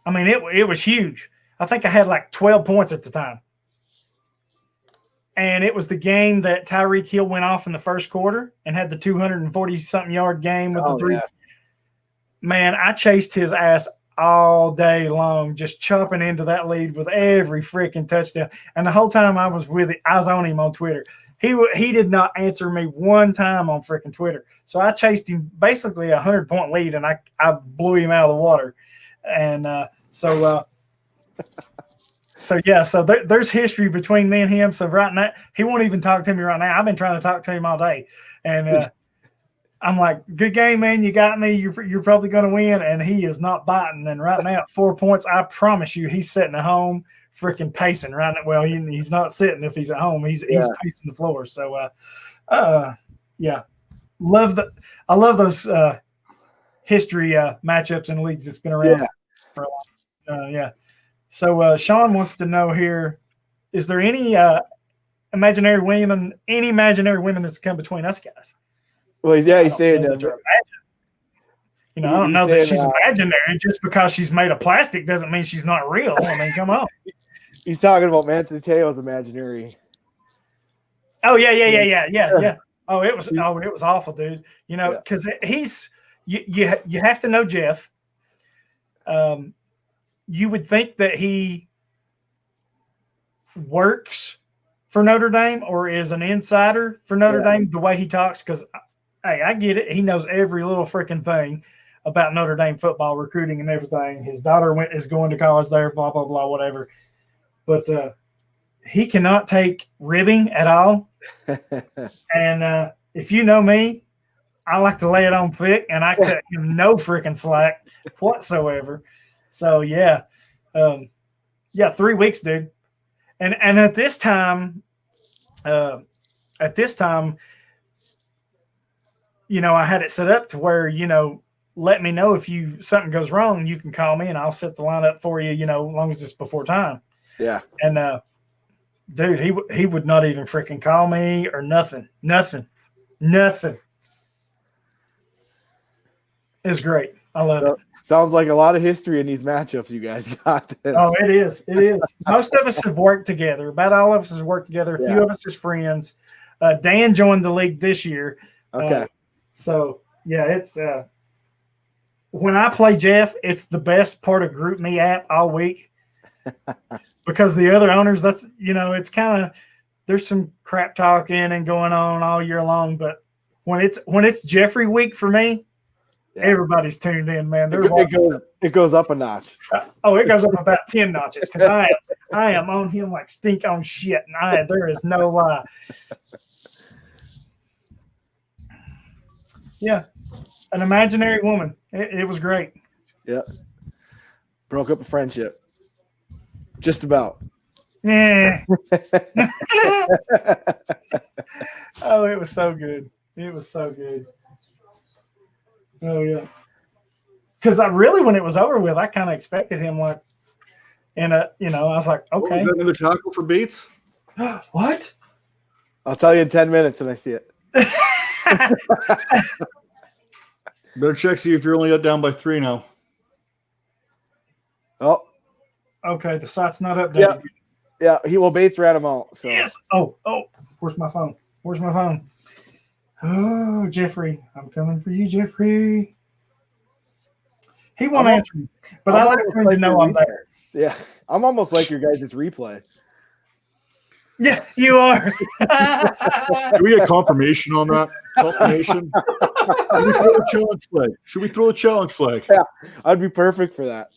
I mean, it was huge. I think I had like 12 points at the time. And it was the game that Tyreek Hill went off in the first quarter and had the 240-something yard game with the 3. Yeah. Man, I chased his ass all day long, just chopping into that lead with every freaking touchdown. And the whole time I was on him on Twitter. He did not answer me one time on freaking Twitter. So I chased him basically a 100-point lead, and I blew him out of the water. And So there's history between me and him. So right now, he won't even talk to me right now. I've been trying to talk to him all day. And I'm like, good game, man. You got me. You're probably going to win. And he is not biting. And right now, at 4 points, I promise you, he's sitting at home freaking pacing right now. Well, he's not sitting if he's at home. He's pacing the floor. So, yeah. I love those history matchups in leagues that's been around for a while. Yeah. So Sean wants to know here, is there any imaginary women that's come between us guys? Well, yeah, he's saying I don't know that she's imaginary. Just because she's made of plastic doesn't mean she's not real. I mean, come on. He's talking about Manti Te'o's imaginary. Oh yeah. Oh, it was awful, dude. Because he's you have to know Jeff. You would think that he works for Notre Dame or is an insider for Notre Dame, the way he talks, because hey, I get it. He knows every little freaking thing about Notre Dame football recruiting and everything. His daughter is going to college there, blah, blah, blah, whatever. But he cannot take ribbing at all. And if you know me, I like to lay it on thick, and I cut him no freaking slack whatsoever. So, yeah. 3 weeks, dude. And at this time, you know, I had it set up to where, you know, let me know if something goes wrong, you can call me and I'll set the lineup for you, you know, as long as it's before time. Yeah. And dude, he would not even freaking call me or nothing. It's great. I love it. Sounds like a lot of history in these matchups you guys got. Oh, it is. Most of us have worked together. About all of us have worked together. A few of us as friends. Dan joined the league this year. Okay. So, yeah, it's when I play Jeff, it's the best part of Group Me app all week because the other owners, that's, you know, it's kind of, there's some crap talking and going on all year long. But when it's Jeffrey week for me, everybody's tuned in, man. It goes up a notch. It goes up about 10 notches because I am on him like stink on shit, and there is no lie. Yeah, an imaginary woman. It was great. Yeah, broke up a friendship. Just about. Yeah. Oh, it was so good. It was so good. Oh, yeah. Because when it was over with, I kind of expected him like, you know, I was like, okay. Is that another tackle for Bates? What? I'll tell you in 10 minutes when I see it. Better check, see if you're only down by 3 now. Oh. Okay, the site's not updated. Yeah, Bates ran him out. So. Yes. Oh, where's my phone? Oh, Jeffrey, I'm coming for you, Jeffrey. He won't answer me, but I like for him to know I'm there. Yeah, I'm almost like your guys' replay. Yeah, you are. Do we get confirmation on that? Confirmation? Should we throw a challenge flag? Yeah, I'd be perfect for that.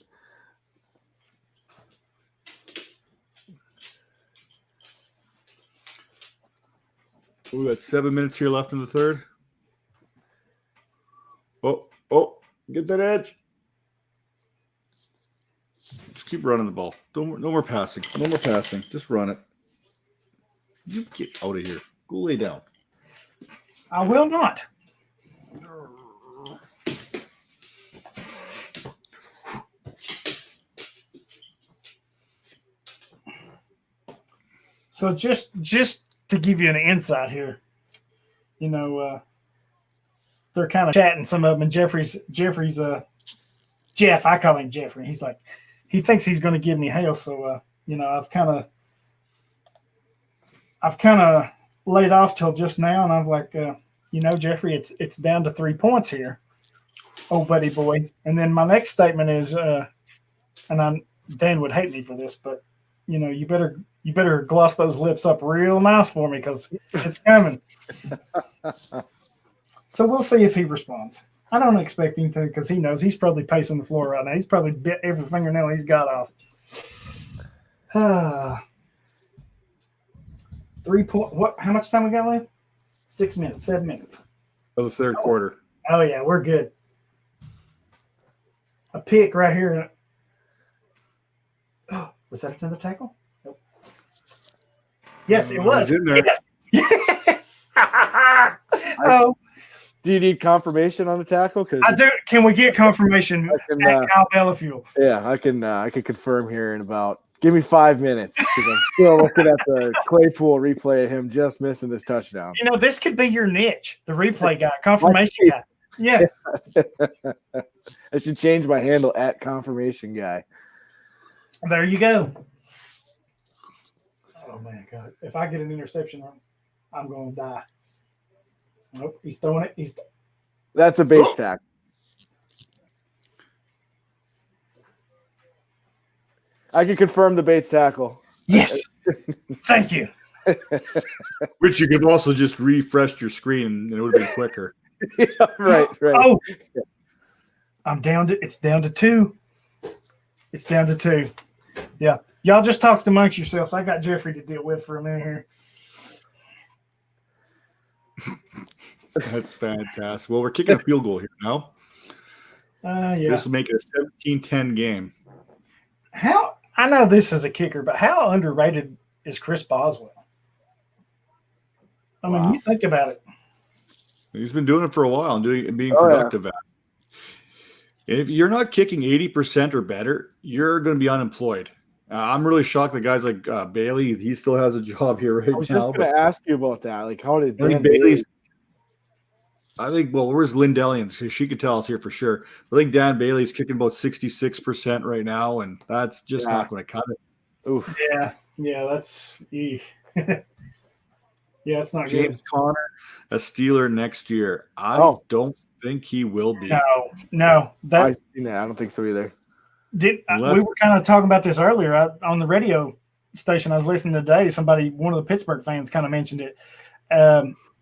We got 7 minutes here left in the third. Oh, get that edge. Just keep running the ball. No more passing. No more passing. Just run it. You get out of here. Go lay down. I will not. So just to give you an insight here, you know, they're kind of chatting, some of them, and Jeffrey's Jeff, I call him Jeffrey. He's like, he thinks he's going to give me hell. So, you know, I've kind of laid off till just now. And I was like, you know, Jeffrey, it's down to 3 points here. Oh, buddy boy. And then my next statement is, Dan would hate me for this, but you know, you better gloss those lips up real nice for me because it's coming. So we'll see if he responds. I don't expect him to because he knows he's probably pacing the floor right now. He's probably bit every fingernail he's got off. 3 point. What? How much time we got left? 6 minutes. 7 minutes Of the third quarter. Oh yeah, we're good. A pick right here. Oh, was that another tackle? Nope. Yes, it was. He's in there. Yes. Oh. Do you need confirmation on the tackle? I do. Can we get confirmation at Kyle Bellafuel? Yeah, I can confirm here in about. Give me 5 minutes because I'm still looking at the Claypool replay of him just missing this touchdown. You know, this could be your niche, the replay guy, confirmation guy. Yeah. I should change my handle at confirmation guy. There you go. Oh, man, God. If I get an interception, I'm going to die. Nope, he's throwing it. That's a base tackle. I can confirm the Bates tackle. Yes. Thank you. Which you could also just refresh your screen and it would have been quicker. Yeah, right. Oh, it's down to 2. It's down to 2. Yeah. Y'all just talk amongst yourselves. I got Jeffrey to deal with for a minute here. That's fantastic. Well, we're kicking a field goal here now. Yeah. This will make it a 17-10 game. I know this is a kicker, but how underrated is Chris Boswell? I mean, you think about it. He's been doing it for a while and being productive at it. If you're not kicking 80% or better, you're going to be unemployed. I'm really shocked that guys like Bailey, he still has a job here right now. I was just going to ask you about that. Like, how did Dan Bailey's? I think, well, where's Lindelians? She could tell us here for sure. I think Dan Bailey's kicking about 66% right now, and that's just not going to cut it. Oof. Yeah, that's yeah, it's not James good. Conner, a Steeler next year. I don't think he will be. No. I don't think so either. We were kind of talking about this earlier on the radio station I was listening today. One of the Pittsburgh fans kind of mentioned it.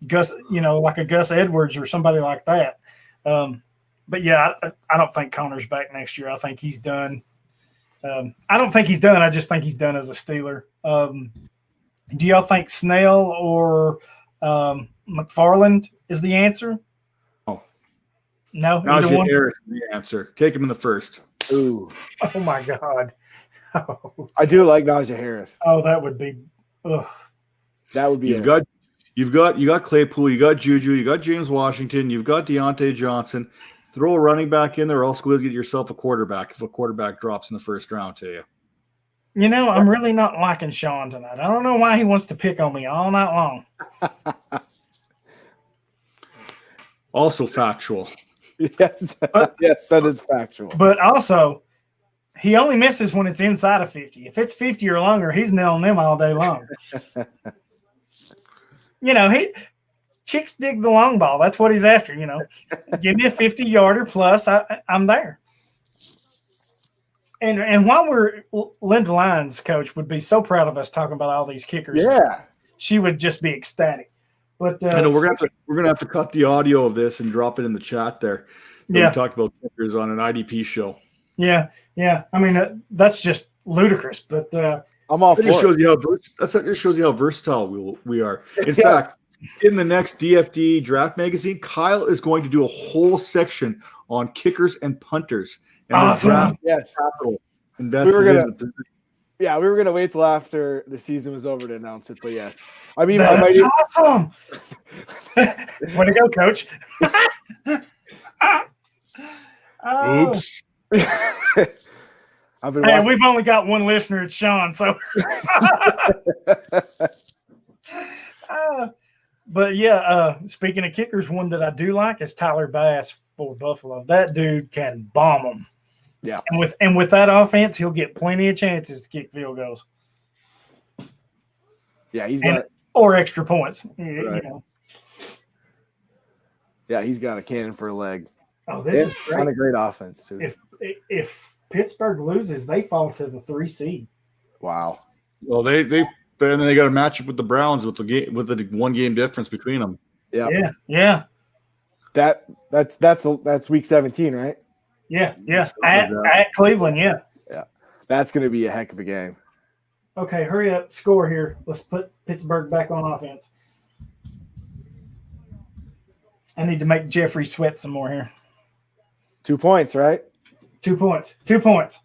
Gus, like a Gus Edwards or somebody like that. But yeah, I don't think Connor's back next year. I think he's done. I don't think he's done. I just think he's done as a Steeler. Do y'all think Snell or McFarland is the answer? Oh. No? Najee Harris is the answer. Take him in the first. Ooh. Oh, my God. Oh. I do like Najee Harris. Oh, that would be ugh. That would be you got Claypool, you got Juju, you got James Washington, you've got Deontay Johnson. Throw a running back in there, or else go get yourself a quarterback if a quarterback drops in the first round to you. I'm really not liking Sean tonight. I don't know why he wants to pick on me all night long. Also factual. Yes, that is factual. But also, he only misses when it's inside of 50. If it's 50 or longer, he's nailing them all day long. Chicks dig the long ball. That's what he's after, Give me a 50-yarder plus, I'm there. And while Linda Lyons, coach, would be so proud of us talking about all these kickers. Yeah. She would just be ecstatic. But I know we're gonna have to cut the audio of this and drop it in the chat there. Yeah. We talked about kickers on an IDP show. Yeah. I mean, that's just ludicrous, but I'm all for it. That just shows you how versatile we are. In fact, in the next DFD draft magazine, Kyle is going to do a whole section on kickers and punters. And awesome. Draft capital invested we were gonna wait till after the season was over to announce it, but yes. I mean, that's awesome. Way to go, coach. Oops. We've only got one listener, it's Sean, so but yeah, speaking of kickers, one that I do like is Tyler Bass for Buffalo. That dude can bomb them. Yeah. And with that offense, he'll get plenty of chances to kick field goals. Yeah, or extra points. Right. Yeah, he's got a cannon for a leg. Oh, this is great. On a great offense too. If Pittsburgh loses, they fall to the 3 seed. Wow. Well, they got to match up with the Browns with the 1 game difference between them. Yeah. That's week 17, right? Yeah. At Cleveland, yeah. Yeah. That's going to be a heck of a game. Okay, hurry up, score here. Let's put Pittsburgh back on offense. I need to make Jeffrey sweat some more here. 2 points, right? 2 points. 2 points.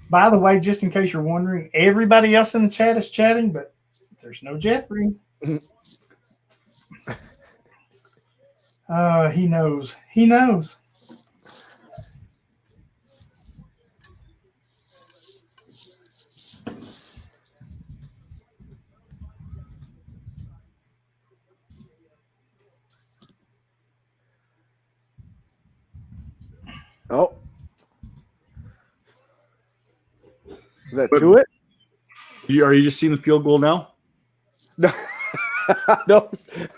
By the way, just in case you're wondering, everybody else in the chat is chatting, but there's no Jeffrey. He knows. He knows. Oh. Is that to it? Are you just seeing the field goal now? No. No.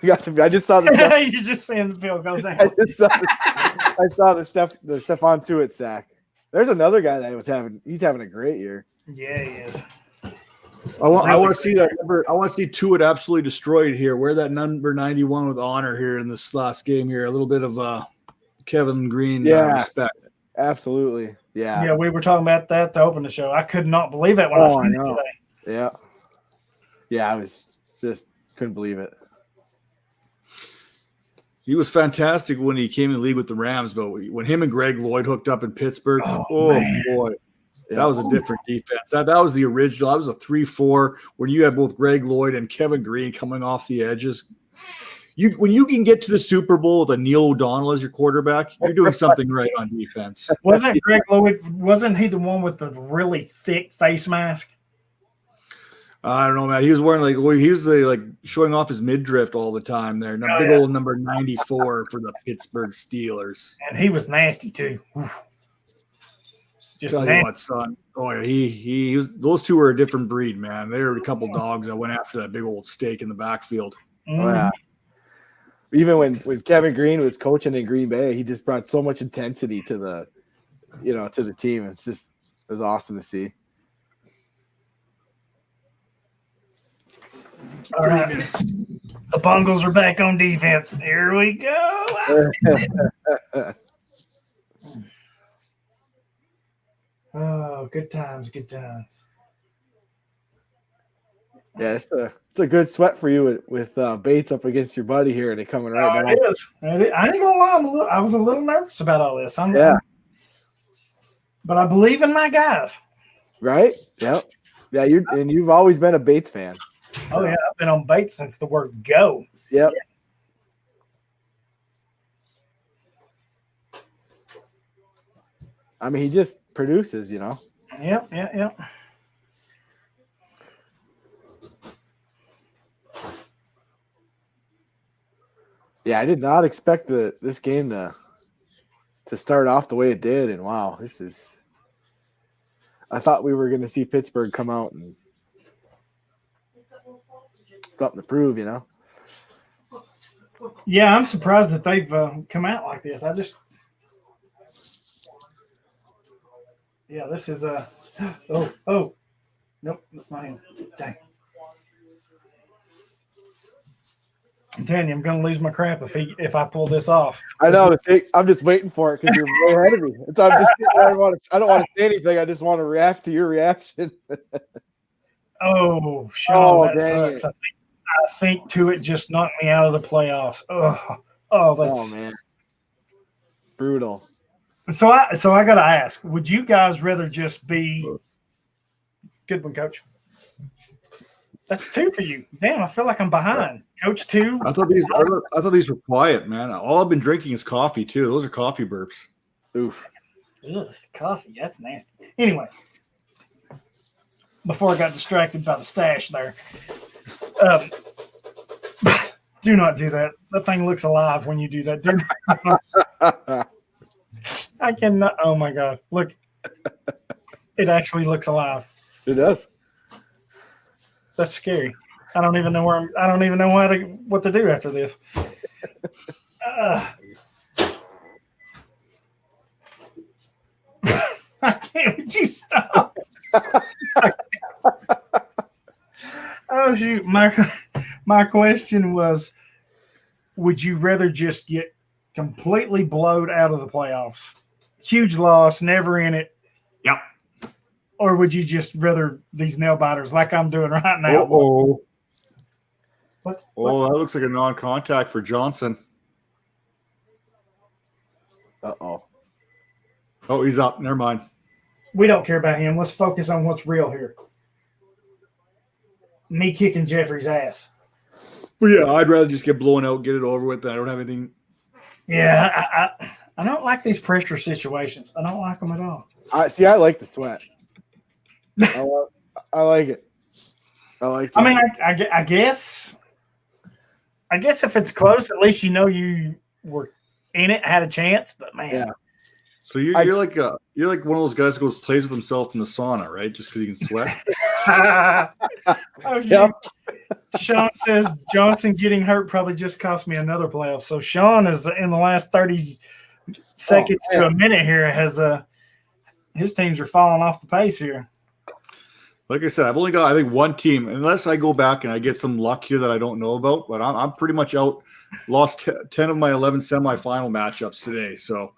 I just saw the stuff. You're just seeing the field goal down. I saw the Stephon Tuitt sack. There's another guy that he's having a great year. Yeah, he is. I want to see that number. I want to see Tuitt absolutely destroyed here. Wear that number 91 with honor here in this last game here. A little bit of Kevin Green respect. Absolutely. Yeah. Yeah, we were talking about that to open the show. I could not believe it when I seen it today. Yeah. Yeah, I was just couldn't believe it. He was fantastic when he came in the league with the Rams, but when him and Greg Lloyd hooked up in Pittsburgh, boy, that was a different defense. That was the original. That was a 3-4 when you had both Greg Lloyd and Kevin Green coming off the edges. When you can get to the Super Bowl with a Neil O'Donnell as your quarterback, you're doing something right on defense. Wasn't Greg Lloyd? Wasn't he the one with the really thick face mask? I don't know, man. He was wearing he was showing off his midriff all the time there. Big old number 94 for the Pittsburgh Steelers. And he was nasty too. Oof. Just tell you what, son. Oh yeah, he was. Those two were a different breed, man. They were a couple dogs that went after that big old steak in the backfield. Oh yeah. Even when Kevin Green was coaching in Green Bay, he just brought so much intensity to the team. It was awesome to see. All right. The Bungles are back on defense. Here we go. Oh, good times, good times. Yeah, it's a good sweat for you with Bates up against your buddy here and it coming right now. It is. I ain't gonna lie, I was a little nervous about all this. But I believe in my guys. Right? Yep. Yeah, you've always been a Bates fan. Oh yeah, I've been on Bates since the word go. Yep. I mean, he just produces, Yep. Yeah, I did not expect this game to start off the way it did, and wow, I thought we were going to see Pittsburgh come out and something to prove, Yeah, I'm surprised that they've come out like this. This is a nope, that's not him. Dang. I'm telling you, I'm gonna lose my crap if I pull this off. I know. I'm just waiting for it because you're way ahead of me. So I'm just. I don't want to say anything. I just want to react to your reaction. Oh, Sean, that sucks. I think Tuitt just knocked me out of the playoffs. That's man, brutal. So I got to ask: would you guys rather just be good one, Coach? That's 2 for you. Damn, I feel like I'm behind. Coach 2. I thought these were quiet, man. All I've been drinking is coffee too. Those are coffee burps. Oof. Ugh, coffee. That's nasty. Anyway, before I got distracted by the stash there, do not do that. That thing looks alive when you do that. I cannot. Oh my God! Look, it actually looks alive. It does. That's scary. I don't even know what to do after this. I can't. Would you stop? Oh shoot! My question was: would you rather just get completely blowed out of the playoffs, huge loss, never in it? Yep. Or would you just rather these nail biters like I'm doing right now? What? That looks like a non-contact for Johnson. Uh-oh. Oh, he's up. Never mind. We don't care about him. Let's focus on what's real here. Me kicking Jeffrey's ass. Well, yeah, I'd rather just get blown out, get it over with. I don't have anything. Yeah, I don't like these pressure situations. I don't like them at all. I like the sweat. I like it. I like it. I mean, I guess if it's close, at least you were in it, had a chance. But man, yeah. So you're like one of those guys who plays with himself in the sauna, right? Just because he can sweat. Yep. Sean says Johnson getting hurt probably just cost me another playoff. So Sean is in the last 30 seconds to a minute here has his teams are falling off the pace here. Like I said, I've only got, I think, one team, unless I go back and I get some luck here that I don't know about, but I'm pretty much out. Lost 10 of my 11 semifinal matchups today. So,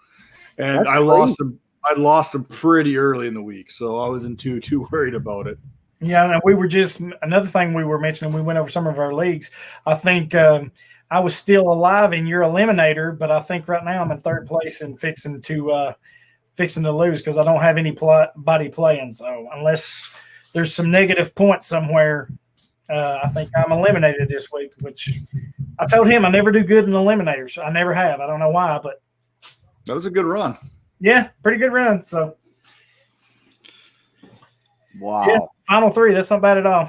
and That's I crazy. lost them pretty early in the week. So I wasn't too worried about it. Yeah, and we were just another thing we were mentioning. We went over some of our leagues. I think I was still alive in your eliminator, but I think right now I'm in third place and fixing to lose because I don't have anybody playing. So unless there's some negative points somewhere, I think I'm eliminated this week. Which I told him I never do good in eliminators. I never have. I don't know why, but That was a good run. yeah, pretty good run. So Wow. yeah, final 3. That's not bad at all.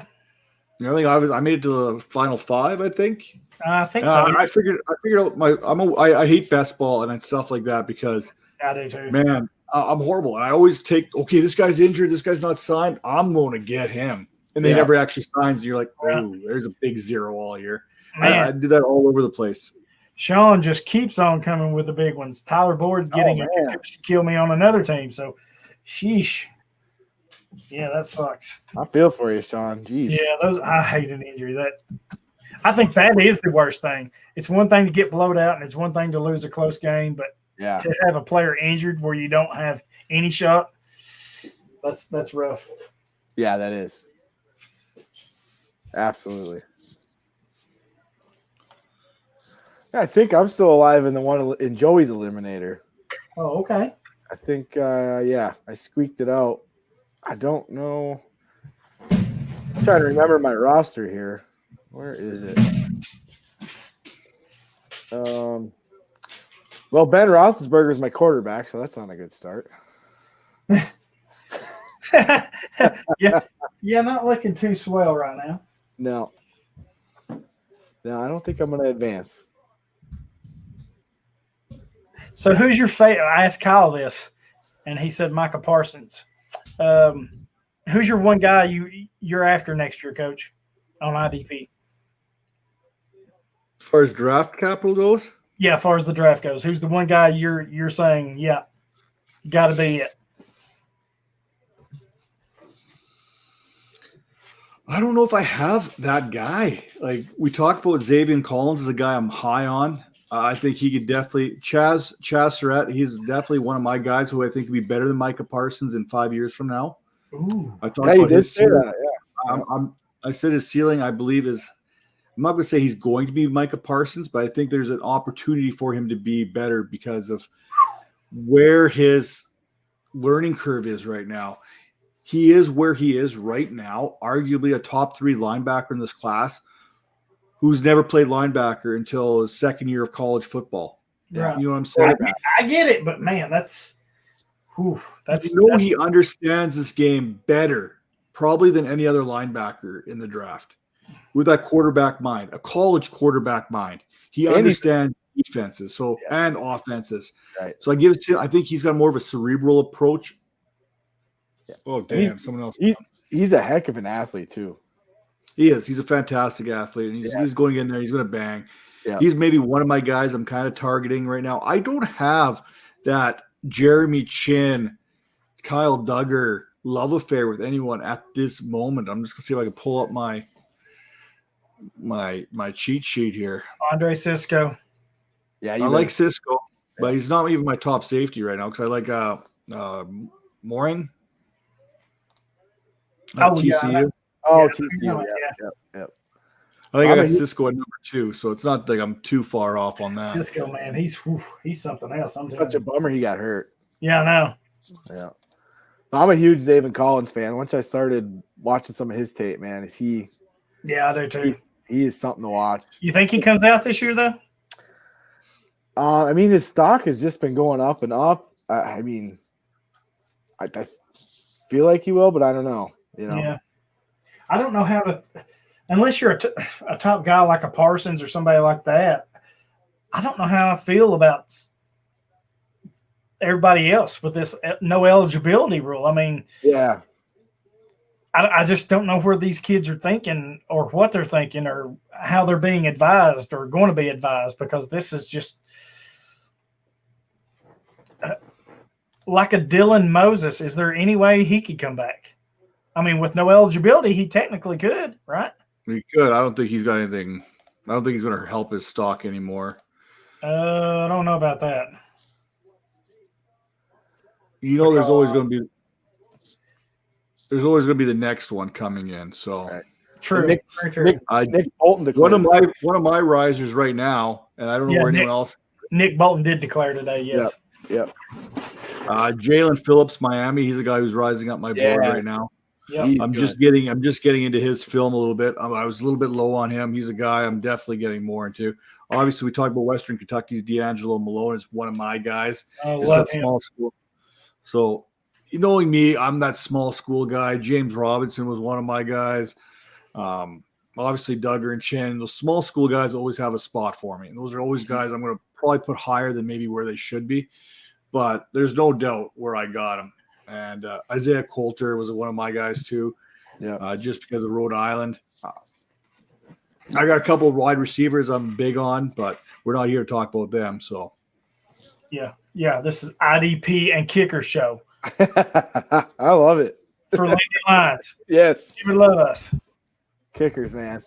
You know, I think I made it to the final 5. I think. I think so. I figured out I hate best ball and stuff like that because I do too. man, I'm horrible. And I always take, okay, this guy's injured, this guy's not signed, I'm going to get him. And they never actually signs. And you're like, oh, there's a big 0 all year. I do that all over the place. Sean just keeps on coming with the big ones. Tyler Boyd getting a to kill me on another team. So, sheesh. Yeah, that sucks. I feel for you, Sean. Jeez. Yeah, I hate an injury. I think that is the worst thing. It's one thing to get blowed out, and it's one thing to lose a close game, but to have a player injured where you don't have any shot, that's rough. Yeah, that is. Absolutely. I think I'm still alive in the one in Joey's eliminator. Oh, okay. I think, I squeaked it out. I don't know. I'm trying to remember my roster here. Where is it? Well, Ben Roethlisberger is my quarterback, so that's not a good start. Yeah, not looking too swell right now. No, I don't think I'm going to advance. So who's your favorite? I asked Kyle this, and he said Micah Parsons. Who's your one guy you're after next year, Coach, on IDP? As far as draft capital goes? Yeah, as far as the draft goes. Who's the one guy you're saying, yeah, got to be it? I don't know if I have that guy. Like we talked about, Xavier Collins is a guy I'm high on. I think he could definitely Chaz Surratt. He's definitely one of my guys who I think could be better than Micah Parsons in 5 years from now. Ooh. I talked about his ceiling. I said his ceiling, I believe, is. I'm not going to say he's going to be Micah Parsons, but I think there's an opportunity for him to be better because of where his learning curve is right now. He is where he is right now, arguably a top 3 linebacker in this class who's never played linebacker until his second year of college football. Right. You know what I'm saying? I get it, but man, that's he understands this game better probably than any other linebacker in the draft. With that quarterback mind, a college quarterback mind. He understands defenses and offenses. Right. So I think he's got more of a cerebral approach. Yeah. Oh, damn. Someone else. He's a heck of an athlete, too. He is. He's a fantastic athlete. And he's going in there. He's going to bang. Yeah. He's maybe one of my guys I'm kind of targeting right now. I don't have that Jeremy Chin, Kyle Duggar love affair with anyone at this moment. I'm just going to see if I can pull up my cheat sheet here. Andre Cisco. Yeah, I like Cisco, but he's not even my top safety right now because I like Mooring. TCU. TCU. Yeah. I think I got Cisco at number 2, so it's not like I'm too far off on that. Cisco, man, he's something else. I'm such a bummer he got hurt. Yeah, I know. Yeah. I'm a huge David Collins fan. Once I started watching some of his tape, man, is he? Yeah, I do too. He is something to watch. You think he comes out this year, though? I mean, his stock has just been going up and up. I mean, I feel like he will, but I don't know. You know? Yeah. I don't know how to – unless you're a top guy like a Parsons or somebody like that, I don't know how I feel about everybody else with this no eligibility rule. I mean – yeah. I just don't know where these kids are thinking or what they're thinking or how they're being advised or going to be advised because this is just like a Dylan Moses. Is there any way he could come back? I mean, with no eligibility, he technically could, right? He could. I don't think he's got anything. I don't think he's going to help his stock anymore. I don't know about that. You know, there's always going to be the next one coming in. So Right. True. Nick Bolton one declared. of my risers right now, and I don't know where anyone else. Nick Bolton did declare today. Yes. Yep. Jalen Phillips, Miami. He's a guy who's rising up my board right now. Yep. I'm just getting into his film a little bit. I was a little bit low on him. He's a guy I'm definitely getting more into. Obviously, we talked about Western Kentucky's D'Angelo Malone is one of my guys. I It's love that him. small school. So, knowing me, I'm that small school guy. James Robinson was one of my guys. Obviously, Duggar and Chen. Those small school guys always have a spot for me. And those are always guys I'm going to probably put higher than maybe where they should be. But there's no doubt where I got them. And Isaiah Coulter was one of my guys too. Yeah, just because of Rhode Island. I got a couple of wide receivers I'm big on, but we're not here to talk about them. So, yeah. This is IDP and kicker show I love it. for Landon Lines. Yes. You would love us. Kickers, man.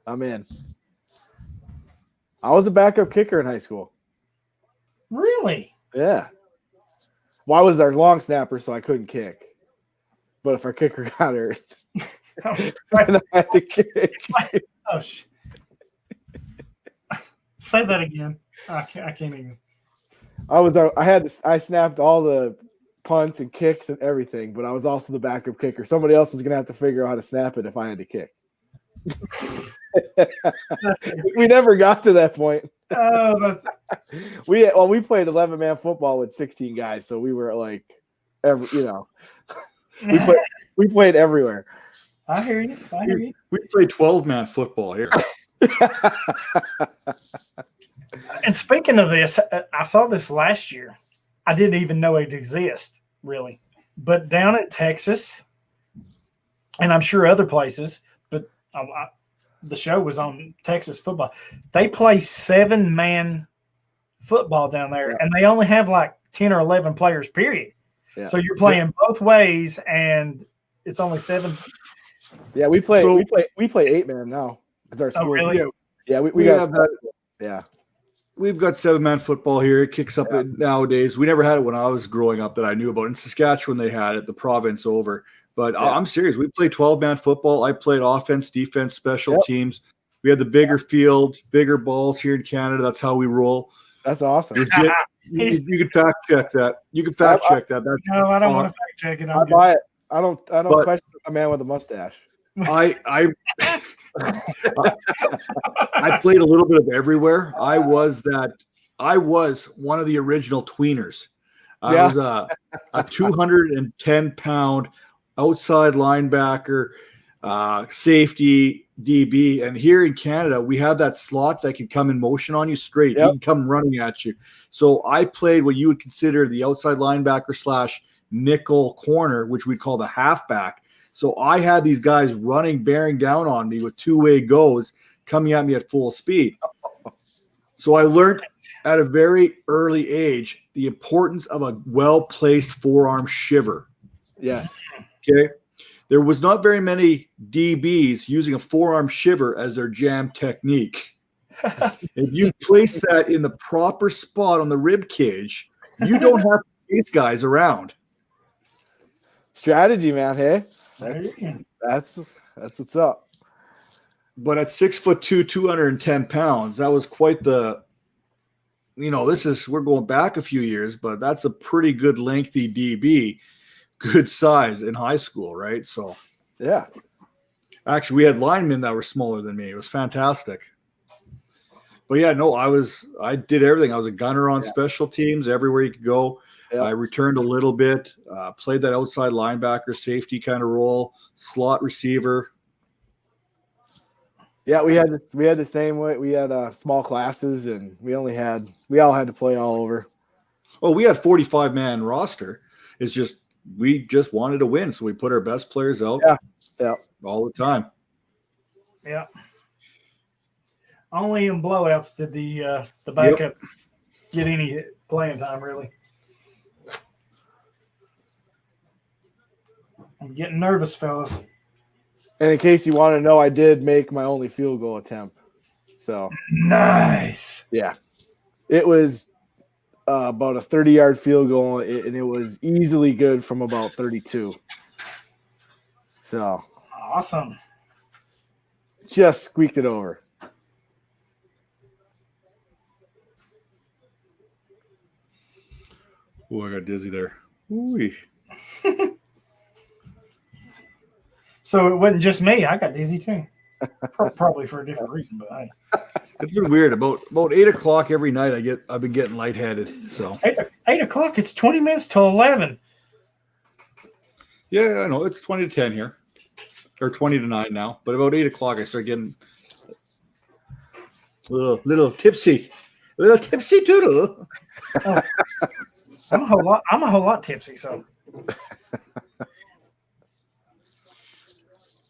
I'm in. I was a backup kicker in high school. Really? Yeah. Well, I was our long snapper, so I couldn't kick. But if our kicker got hurt, Oh, I had to kick. oh, say that again. I can't even. I snapped all the punts and kicks and everything, but I was also the backup kicker. Somebody else was gonna have to figure out how to snap it if I had to kick. We never got to that point. Oh, We played 11-man football with 16 guys, so we were like, we played everywhere. I hear you. we play 12-man football here. And speaking of this, I saw this last year. I didn't even know it exists, really. But down in Texas, and I'm sure other places, but the show was on Texas football. They play 7-man football down there, and they only have like 10 or 11 players, period. Yeah. So you're playing both ways, and it's only 7. Yeah, we play 8-man now because our school. Oh, really? Yeah, we got that. Yeah. We've got 7-man football here. It kicks up nowadays. We never had it when I was growing up that I knew about. In Saskatchewan, they had it, the province over. But I'm serious. We played 12-man football. I played offense, defense, special teams. We had the bigger field, bigger balls here in Canada. That's how we roll. That's awesome. Legit. You can fact check that. That's no, I don't want to fact check it. I buy it. I don't question a man with a mustache. I played a little bit of everywhere. I was one of the original tweeners. I was a 210-pound outside linebacker, safety, DB. And here in Canada, we have that slot that can come in motion on you straight. He can come running at you. So I played what you would consider the outside linebacker / nickel corner, which we call the halfback. So I had these guys bearing down on me with two-way goes, coming at me at full speed. So I learned at a very early age the importance of a well-placed forearm shiver. Yes. Okay. There was not very many DBs using a forearm shiver as their jam technique. If you place that in the proper spot on the rib cage, you don't have to chase guys around. Strategy, man. Hey, that's what's up. But at 6'2", 210 pounds, that was quite the. We're going back a few years, but that's a pretty good lengthy DB, good size in high school, right? So, yeah. Actually, we had linemen that were smaller than me. It was fantastic. But yeah, no, I did everything. I was a gunner on special teams everywhere you could go. Yeah. I returned a little bit, played that outside linebacker, safety kind of role, slot receiver. Yeah, we had the same way. We had small classes, and we all had to play all over. Oh, we had 45-man roster. It's just we just wanted to win, so we put our best players out. Yeah, all the time. Yeah. Only in blowouts did the backup get any playing time, really. I'm getting nervous, fellas. And in case you want to know, I did make my only field goal attempt. So nice. Yeah, it was about a 30-yard field goal, and it was easily good from about 32. So awesome. Just squeaked it over. Oh, I got dizzy there. Ooh. So it wasn't just me. I got dizzy too. Probably for a different reason, but hey. It's been weird. About 8 o'clock every night, I've been getting lightheaded. So 8 o'clock. It's 20 minutes till 11. Yeah, I know it's 20 to 10 here, or 20 to 9 now. But about 8 o'clock, I start getting a little tipsy, doodle. Oh. I'm a whole lot tipsy. So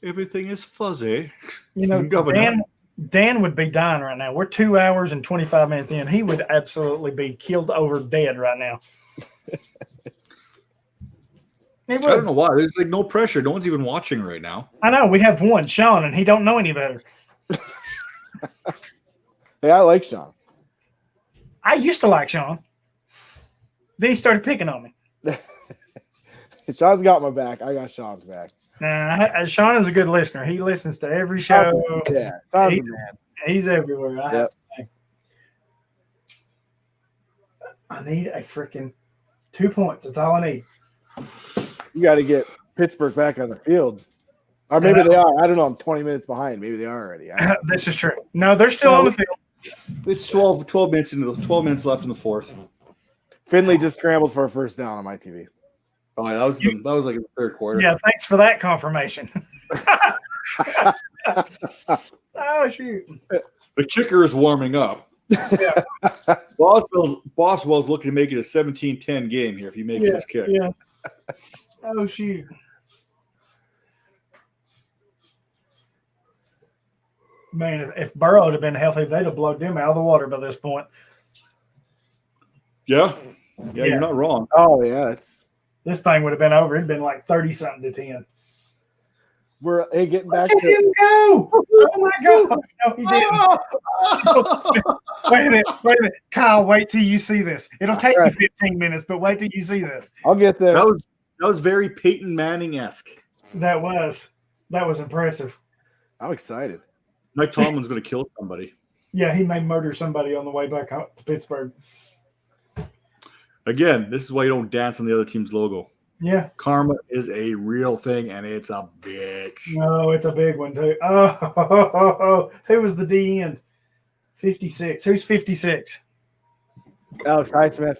everything is fuzzy. You know, Dan would be dying right now. We're 2 hours and 25 minutes in. He would absolutely be killed over dead right now. I don't know why. There's like no pressure. No one's even watching right now. I know. We have one, Sean, and he don't know any better. Hey, I like Sean. I used to like Sean. Then he started picking on me. Sean's got my back. I got Sean's back. Nah, Sean is a good listener. He listens to every show. Yeah, he's everywhere. I have to say. I need a freaking 2 points. That's all I need. You got to get Pittsburgh back on the field. Or maybe they are. I don't know. I'm 20 minutes behind. Maybe they are already. This is true. No, they're still on the field. It's 12 minutes into the 12 minutes left in the fourth. Finley just scrambled for a first down on my TV. Oh, yeah, that was like in the third quarter. Yeah, thanks for that confirmation. Oh, shoot. The kicker is warming up. Yeah. Boswell's looking to make it a 17-10 game here if he makes this kick. Yeah. Oh, shoot. Man, if Burrow would have been healthy, they'd have blown them out of the water by this point. Yeah, you're not wrong. Oh, yeah. This thing would have been over. It'd been like 30-something to 10. We're getting back Let him go. Oh, my God. No, he didn't. Wait a minute. Kyle, wait till you see this. It'll take you 15 minutes, but wait till you see this. I'll get there. That was very Peyton Manning-esque. That was impressive. I'm excited. Mike Tomlin's going to kill somebody. Yeah, he may murder somebody on the way back home to Pittsburgh. Again, this is why you don't dance on the other team's logo. Yeah. Karma is a real thing, and it's a bitch. No, it's a big one, too. Oh, who was the D end? 56. Who's 56? Alex Highsmith.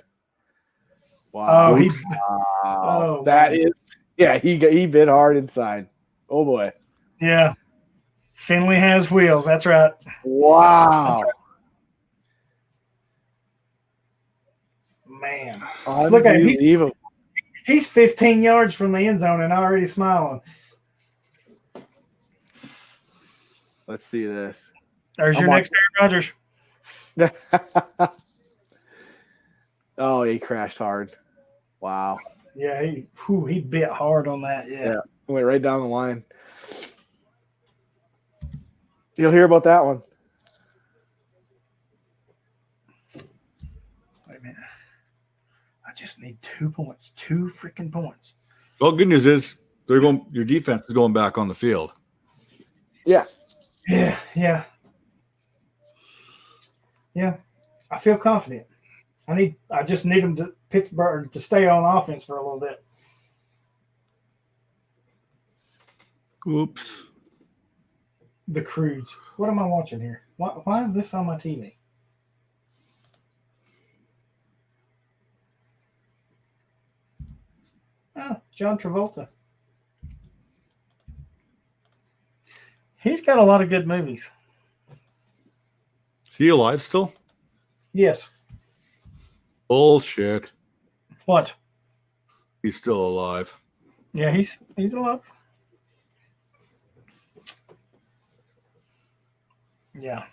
Wow. That is – yeah, he bit hard inside. Oh, boy. Yeah. Finley has wheels. That's right. Wow. Man. Look at him. He's 15 yards from the end zone and already smiling. Let's see this. There's your next Aaron Rodgers. Oh, he crashed hard. Wow. Yeah, he bit hard on that. Yeah. He went right down the line. You'll hear about that one. Wait a minute. I just need 2 points. 2 freaking points. Well, good news is your defense is going back on the field. Yeah. Yeah. I feel confident. I just need them to Pittsburgh to stay on offense for a little bit. Oops. The Crudes. What am I watching here? Why is this on my TV? Oh, John Travolta. He's got a lot of good movies. Is he alive still? Yes. Bullshit. What? He's still alive. Yeah, he's alive. Yeah.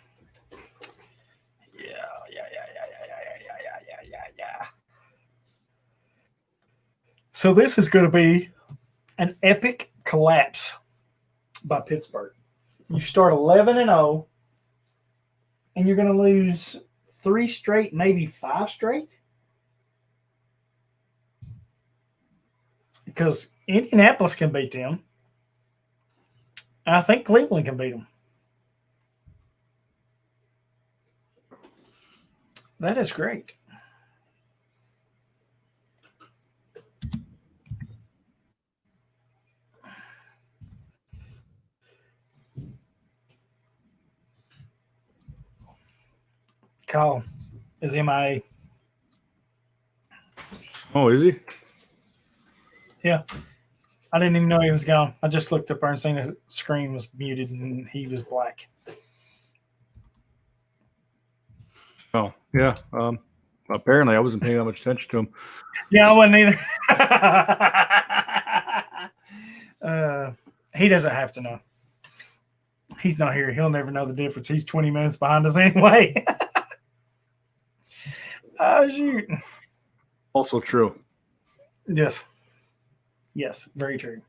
So this is going to be an epic collapse by Pittsburgh. You start 11-0, and you're going to lose 3 straight, maybe 5 straight? Because Indianapolis can beat them. I think Cleveland can beat them. That is great. Kyle is MIA. Oh, is he? Yeah. I didn't even know he was gone. I just looked up there and seen his screen was muted and he was black. Oh, yeah. Apparently, I wasn't paying that much attention to him. Yeah, I wasn't either. He doesn't have to know. He's not here. He'll never know the difference. He's 20 minutes behind us anyway. Oh, shoot. Also true. Yes. Yes, very true.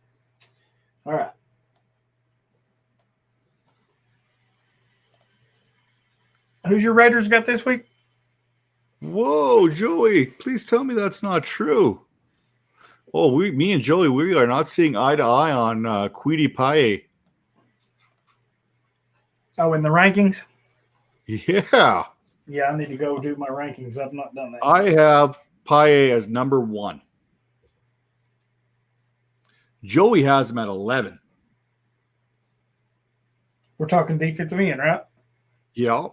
All right. Who's your Raiders got this week? Whoa, Joey, please tell me that's not true. Oh, me and Joey, we are not seeing eye to eye on Queedy Pie. Oh, in the rankings? Yeah. Yeah, I need to go do my rankings. I've not done that. I have Pie as number 1. Joey has him at 11. We're talking defensive end, right? Yeah.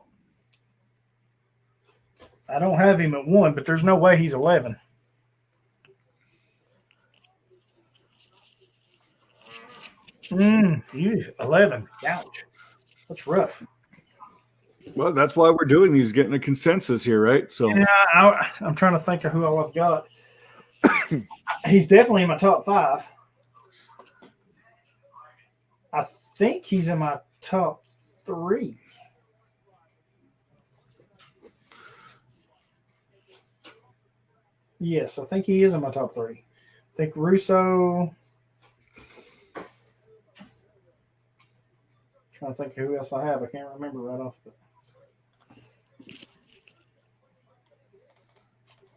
I don't have him at 1, but there's no way he's 11. He's 11. Ouch. That's rough. Well, that's why we're doing these, getting a consensus here, right? So Yeah, I'm trying to think of who all I've got. He's definitely in my top 5. I think he's in my top 3. Yes, I think he is in my top 3. I think Russo. Trying to think of who else I have. I can't remember right off. But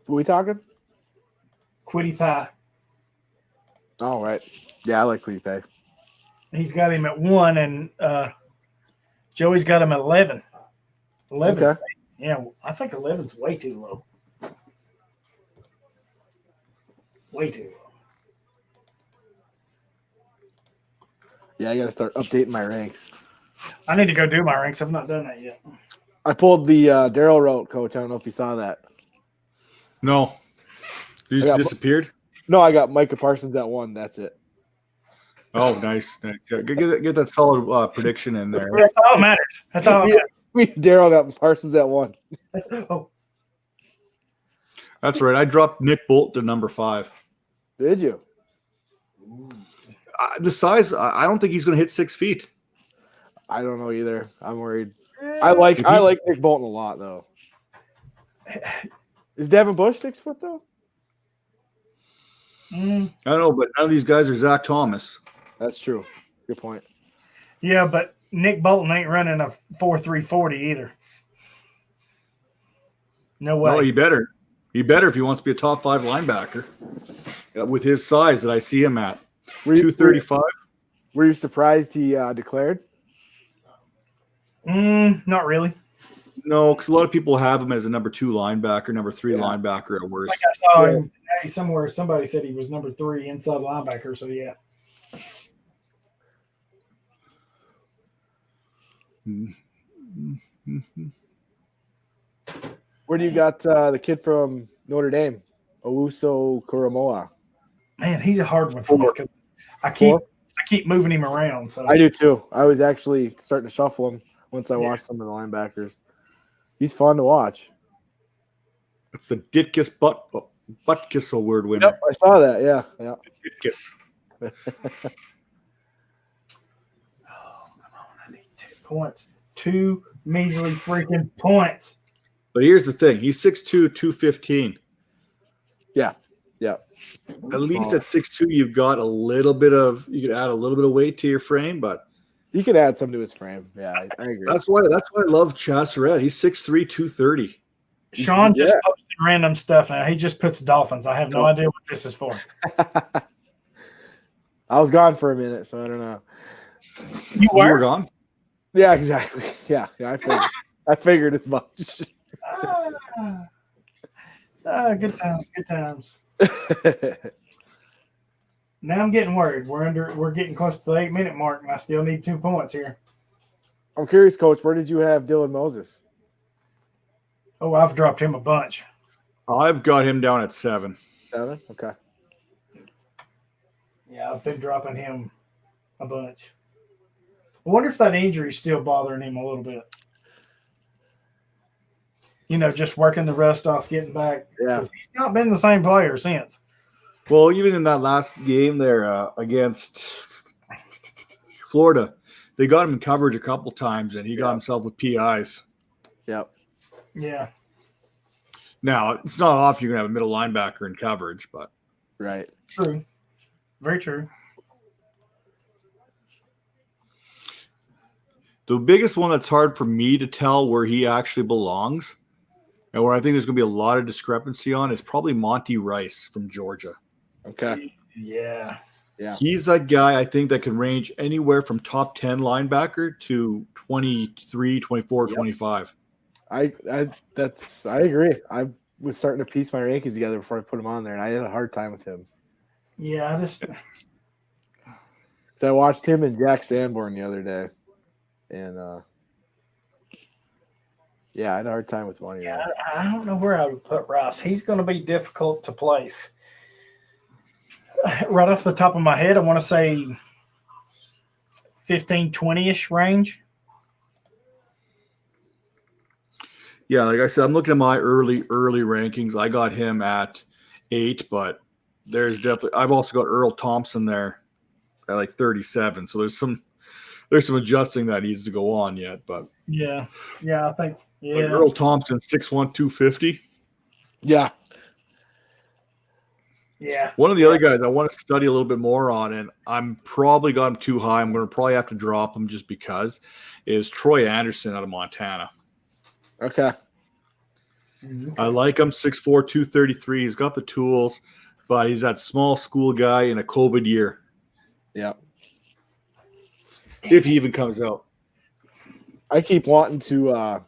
Who we talking? Quiddy Pie. All right. Yeah, I like Quiddy Pie. He's got him at 1, and Joey's got him at 11. 11. Okay. Yeah, I think 11's way too low. Way too low. Yeah, I got to start updating my ranks. I need to go do my ranks. I've not done that yet. I pulled the Daryl route, Coach. I don't know if you saw that. no. You just disappeared? No, I got Micah Parsons at 1. That's it. Oh, nice. Yeah, get that solid prediction in there. That's all that matters. That's all that matters. Me and Daryl got Parsons at 1. That's right. I dropped Nick Bolt to number 5. Did you? The size, I don't think he's going to hit 6 feet. I don't know either. I'm worried. I like Nick Bolton a lot, though. Is Devin Bush 6 foot, though? I don't know, but none of these guys are Zach Thomas. That's true. Good point. Yeah, but Nick Bolton ain't running a 4.340 either. No way. No, he better. He better if he wants to be a top 5 linebacker with his size that I see him at. 235. Were you surprised he declared? Not really. No, because a lot of people have him as a number 2 linebacker, number 3 linebacker at worst. Like I saw him today somewhere. Somebody said he was number 3 inside linebacker. So yeah. Where do you got the kid from Notre Dame, Owusu Koromoa? Man, he's a hard one for me because I keep moving him around. So I do too. I was actually starting to shuffle him once I watched some of the linebackers. He's fun to watch. That's the Ditkus Butkus award winner. Yep, I saw that. Yeah. Ditkus. oh, come on. I need 2 points. 2 measly freaking points. But here's the thing. He's 6'2", 215. Yeah. Yeah. At least at 6'2", you could add a little bit of weight to your frame, but he could add some to his frame. Yeah, I agree. That's why I love Chasseret. He's 6'3", 230. Sean just posted random stuff now. He just puts Dolphins. I have no idea what this is for. I was gone for a minute, so I don't know. You were gone? Yeah, exactly. Yeah, I figured as much. Good times. Now I'm getting worried. We're getting close to the 8-minute mark, and I still need 2 points here. I'm curious, Coach, where did you have Dylan Moses? Oh, I've dropped him a bunch. I've got him down at 7. 7? Okay. Yeah, I've been dropping him a bunch. I wonder if that injury is still bothering him a little bit. Just working the rust off, getting back. Yeah. He's not been the same player since. Well, even in that last game there against Florida, they got him in coverage a couple times, and he got himself with PIs. Yep. Yeah. Now, it's not often you're going to have a middle linebacker in coverage, but. Right. True. Very true. The biggest one that's hard for me to tell where he actually belongs and where I think there's going to be a lot of discrepancy on is probably Monty Rice from Georgia. Okay. Yeah. He's that guy I think that can range anywhere from top 10 linebacker to 23, 24, 25. I agree. I was starting to piece my rankings together before I put him on there, and I had a hard time with him. Yeah, I watched him and Jack Sanborn the other day, and I had a hard time with one. Yeah, I don't know where I would put Rice. He's going to be difficult to place. Right off the top of my head, I want to say 15, 20-ish range. Yeah, like I said, I'm looking at my early rankings. I got him at 8, but there's definitely I've also got Earl Thompson there at like 37. So there's some adjusting that needs to go on yet, but yeah, I think like Earl Thompson 6'1", 250. Yeah. One of the other guys I want to study a little bit more on, and I'm probably got him too high. I'm going to probably have to drop him just because is Troy Anderson out of Montana. Okay. I like him, 6'4", 233. He's got the tools, but he's that small school guy in a COVID year. Yeah. If he even comes out. I keep wanting to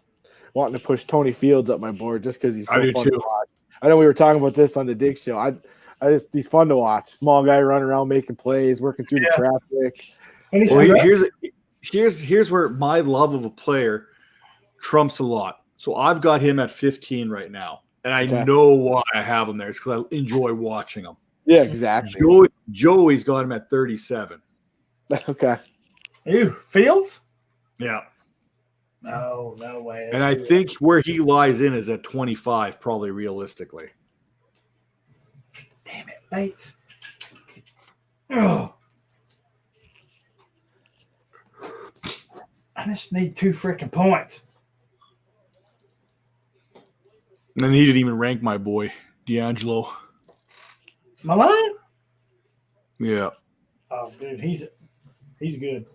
push Tony Fields up my board just because he's so fun to watch. I know we were talking about this on the Dig Show. He's fun to watch. Small guy running around making plays, working through the traffic. Well, here's where my love of a player trumps a lot. So I've got him at 15 right now, and I know why I have him there. It's because I enjoy watching him. Yeah, exactly. Joey's got him at 37. Okay. Ew, Fields? Yeah. No way. And I think where he lies in is at 25, probably realistically. Damn it, Bates. Oh. I just need 2 freaking points. And then he didn't even rank my boy, D'Angelo. My line? Yeah. Oh, dude, he's good.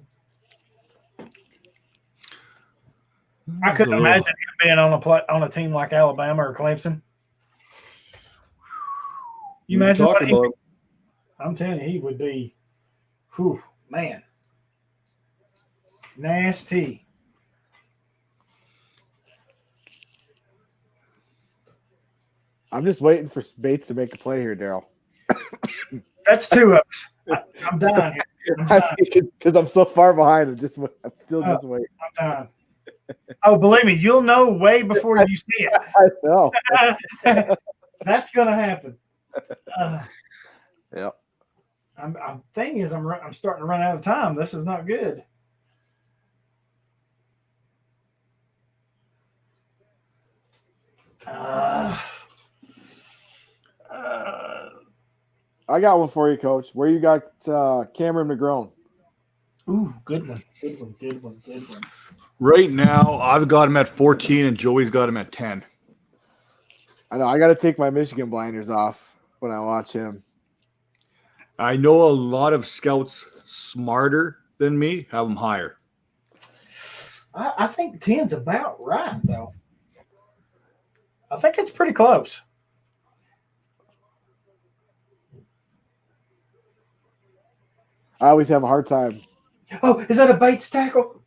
I couldn't imagine him being on a team like Alabama or Clemson. You imagine what he? I'm telling you, he would be. Whew, man, nasty. I'm just waiting for Bates to make a play here, Daryl. That's 2 of us. I'm done here. Because I'm so far behind. I'm just waiting. I'm done. Oh, believe me, you'll know way before you see it. I know. That's gonna happen. Yep. I'm starting to run out of time. This is not good. I got one for you, Coach. Where you got Cameron McGrone? Ooh, good one. Right now, I've got him at 14, and Joey's got him at 10. I know. I got to take my Michigan blinders off. when I watch him. I know a lot of scouts smarter than me have him higher. I think 10's about right, though. I think it's pretty close. I always have a hard time. Oh, is that a Bates tackle?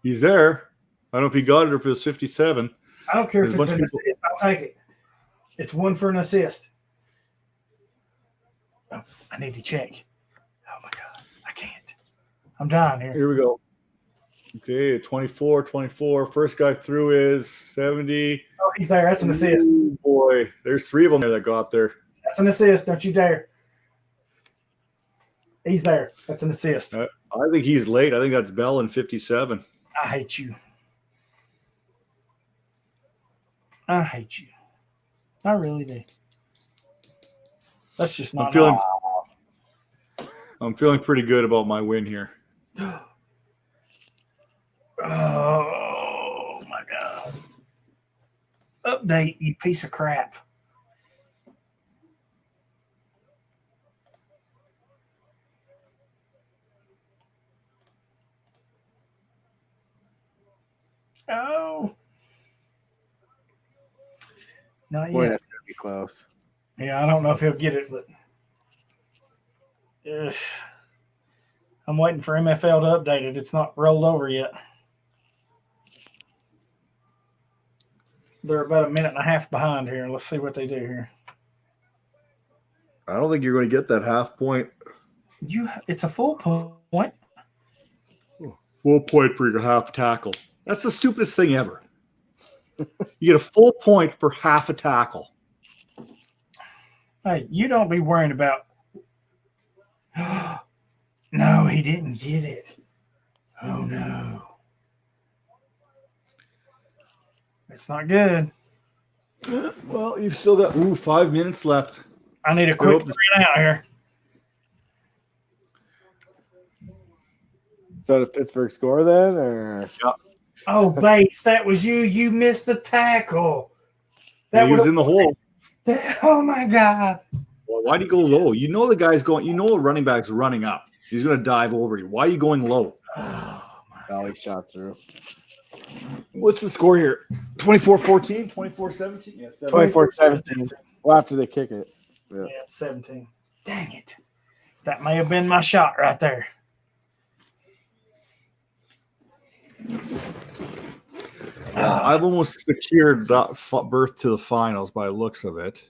He's there. I don't know if he got it or if it was 57. I don't care if There's it's a an bunch of assist. I'll take it. It's one for an assist. Oh, I need to check. Oh, my God. I can't. I'm dying here. Here we go. Okay, 24. First guy through is 70. Oh, he's there. That's an assist. Ooh, boy, there's 3 of them there that got there. That's an assist. Don't you dare. He's there. That's an assist. I think he's late. I think that's Bell in 57. I hate you. I hate you. I really do. That's just not. I'm feeling pretty good about my win here. Oh my God. Update, you piece of crap. Oh. Not Boy, yet. that's gonna be close. Yeah, I don't know if he'll get it, but I'm waiting for MFL to update it. It's not rolled over yet. They're about a minute and a half behind here. Let's see what they do here. I don't think you're going to get that half point. It's a full point. Full point for your half tackle. That's the stupidest thing ever. You get a full point for half a tackle. Hey, you don't be worrying about. No, he didn't get it. Oh no. It's not good. Well, you've still got 5 minutes left. I need a quick 3 and out here. Is that a Pittsburgh score then, or? Yeah. Oh, Bates, that was you. You missed the tackle. He was in the hole. Oh my God. Well, why'd he go low? You know the guy's going. You know a running back's running up. He's going to dive over you. Why are you going low? Oh my Valley shot through. What's the score here? 24-14? 24-17? Yeah, 24-17. Well, after they kick it. Yeah, 17. Dang it. That may have been my shot right there. I've almost secured that berth to the finals by the looks of it.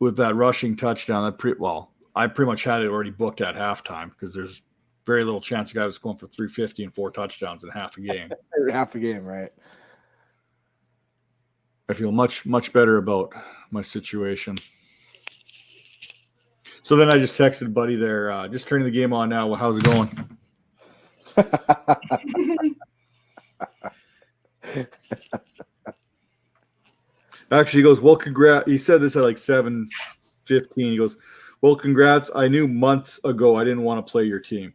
With that rushing touchdown, I pretty much had it already booked at halftime because there's very little chance a guy was going for 350 and 4 touchdowns in half a game. Half a game, right? I feel much, much better about my situation. So then I just texted Buddy there, just turning the game on now. Well, how's it going? Actually, he goes, well, congrats. He said this at like 7:15. He goes, well, congrats. I knew months ago I didn't want to play your team.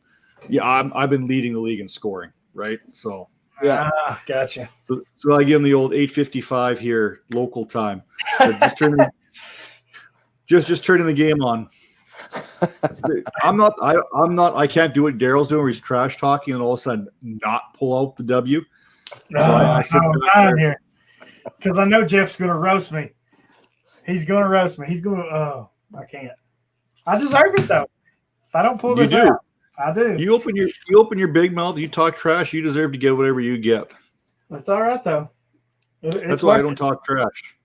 Yeah, I've been leading the league in scoring, right? So yeah, gotcha. So I give him the old 8:55 here, local time. So just turning the game on. I can't do what Daryl's doing where he's trash talking and all of a sudden not pull out the W. I'm down here because I know Jeff's going to roast me. He's going to roast me. He's going to, I can't. I deserve it though. If I don't pull this out, I do. You open your big mouth, you talk trash, you deserve to get whatever you get. That's all right though. That's why I don't talk trash.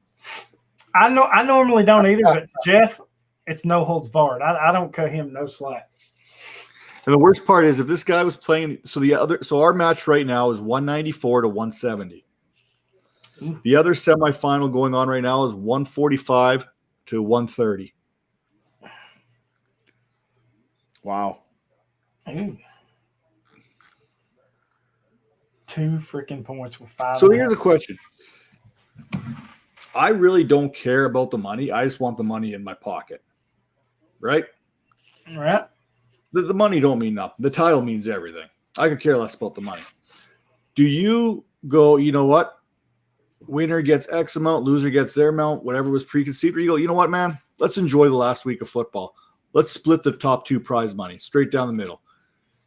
I normally don't either, but Jeff, it's no holds barred. I don't cut him no slack. And the worst part is if this guy was playing, so our match right now is 194 to 170. The other semifinal going on right now is 145 to 130. Wow. Ooh. 2 freaking points with 5. So here's a question. I really don't care about the money. I just want the money in my pocket. Right? All right. The money don't mean nothing. The title means everything. I could care less about the money. Do you go, you know what? winner gets X amount, loser gets their amount, whatever was preconceived. Or you go, you know what, man? Let's enjoy the last week of football. Let's split the top two prize money straight down the middle.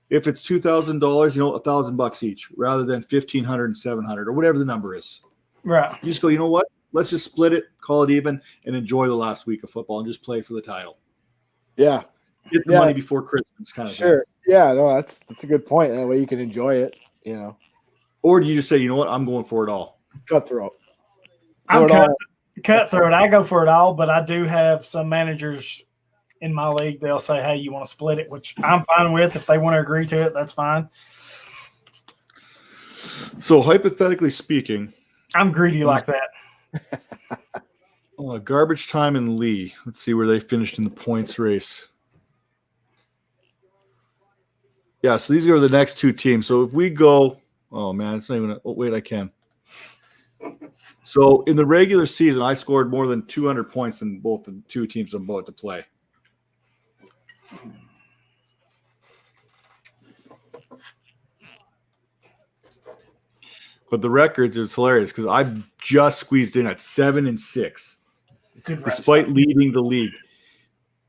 If it's $2,000, $1,000 each, rather than $1,500 and $700 or whatever the number is. Right. You just go, you know what? Let's just split it, call it even, and enjoy the last week of football and just play for the title. Yeah. Get the money before Christmas, kind of sure. thing. Yeah, no, that's a good point. That way you can enjoy it, Or do you just say, you know what? I'm going for it all. Cutthroat. I'm cutthroat. I go for it all, but I do have some managers in my league. They'll say, hey, you want to split it, which I'm fine with. If they want to agree to it, that's fine. So hypothetically speaking, I'm greedy like that. Garbage time and Lee. Let's see where they finished in the points race. Yeah, so these are the next two teams. So if we go, oh man, it's not even. Wait, I can. So in the regular season, I scored more than 200 points in both the two teams I'm about to play. But the records is hilarious because I just squeezed in at 7-6, despite leading the league.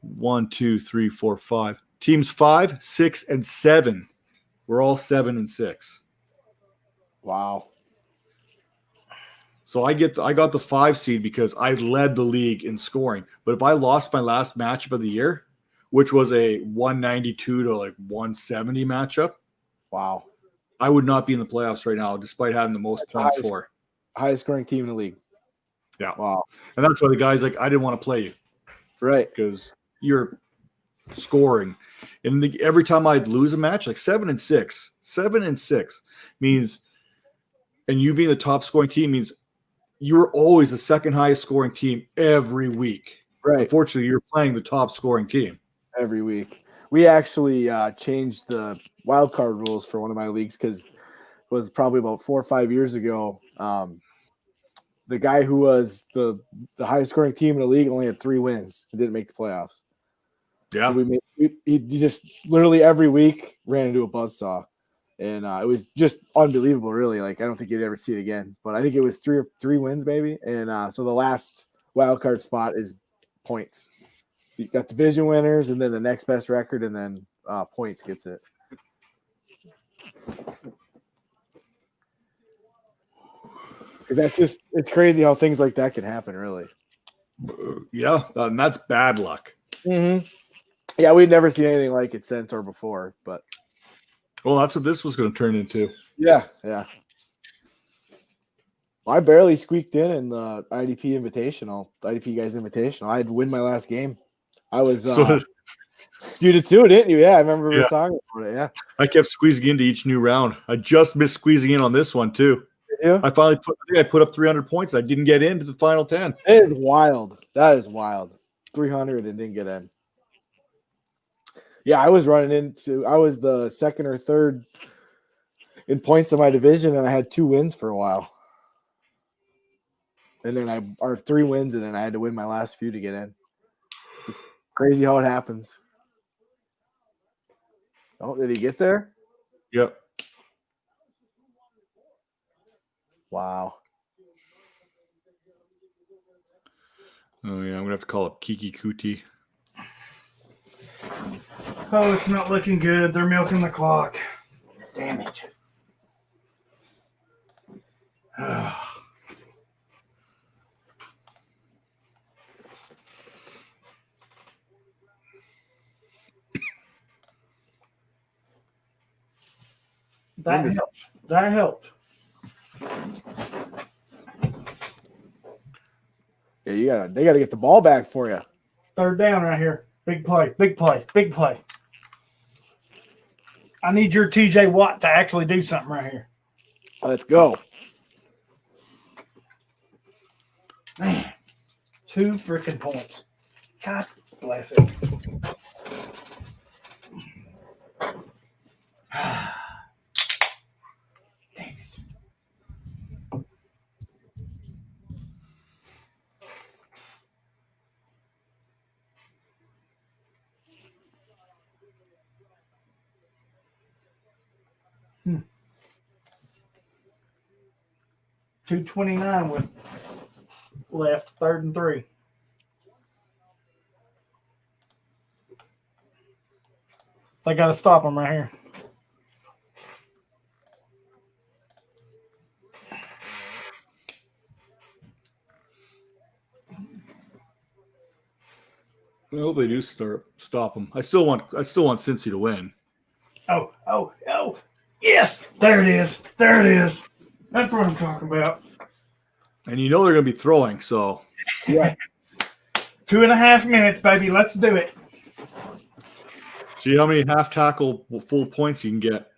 1, 2, 3, 4, 5. Teams 5, 6, and 7. We're all 7-6. Wow. So I got the 5 seed because I led the league in scoring. But if I lost my last matchup of the year, which was a 192 to 170 matchup, wow, I would not be in the playoffs right now, despite having the most points for. Highest scoring team in the league. Yeah. Wow. And that's why the guy's like, I didn't want to play you. Right. Because you're scoring. And every time I'd lose a match, like 7-6 means, and you being the top scoring team means you're always the second highest scoring team every week. Right. Unfortunately, you're playing the top scoring team. Every week. We actually changed the wild card rules for one of my leagues because it was probably about 4 or 5 years ago. The guy who was the highest scoring team in the league only had 3 wins and didn't make the playoffs. Yeah. So he just literally every week ran into a buzzsaw. And it was just unbelievable, really. Like, I don't think you'd ever see it again. But I think it was 3 wins, maybe. And so the last wild card spot is points. You got division winners, and then the next best record, and then points gets it. Because it's crazy how things like that can happen, really. Yeah, and that's bad luck. Mm-hmm. Yeah, we'd never seen anything like it since or before, but. Well, that's what this was going to turn into. Yeah. Well, I barely squeaked in the IDP guys invitational. I had to win my last game. I was you did too, didn't you? Yeah, I remember we were talking about it. Yeah, I kept squeezing into each new round. I just missed squeezing in on this one too. Yeah, I put up 300 points. I didn't get into the final 10. It is wild. That is wild. 300 and didn't get in. Yeah, I was the second or third in points in my division, and I had 2 wins for a while. And then 3 wins, and then I had to win my last few to get in. Crazy how it happens. Oh, did he get there? Yep. Wow. Oh, yeah. I'm going to have to call up Kiki Kuti. Oh, it's not looking good. They're milking the clock. Damn it. That helped. Yeah, they gotta get the ball back for you. 3rd down right here. Big play. I need your TJ Watt to actually do something right here. Let's go. Man, 2 freaking points. God bless it. Damn it. 2:29 with left, 3rd and 3. They got to stop him right here. I hope they do stop him. I still want Cincy to win. Oh. Yes, there it is. There it is. That's what I'm talking about. And you know they're going to be throwing, so. Yeah. 2.5 minutes, baby. Let's do it. See how many half tackle full points you can get.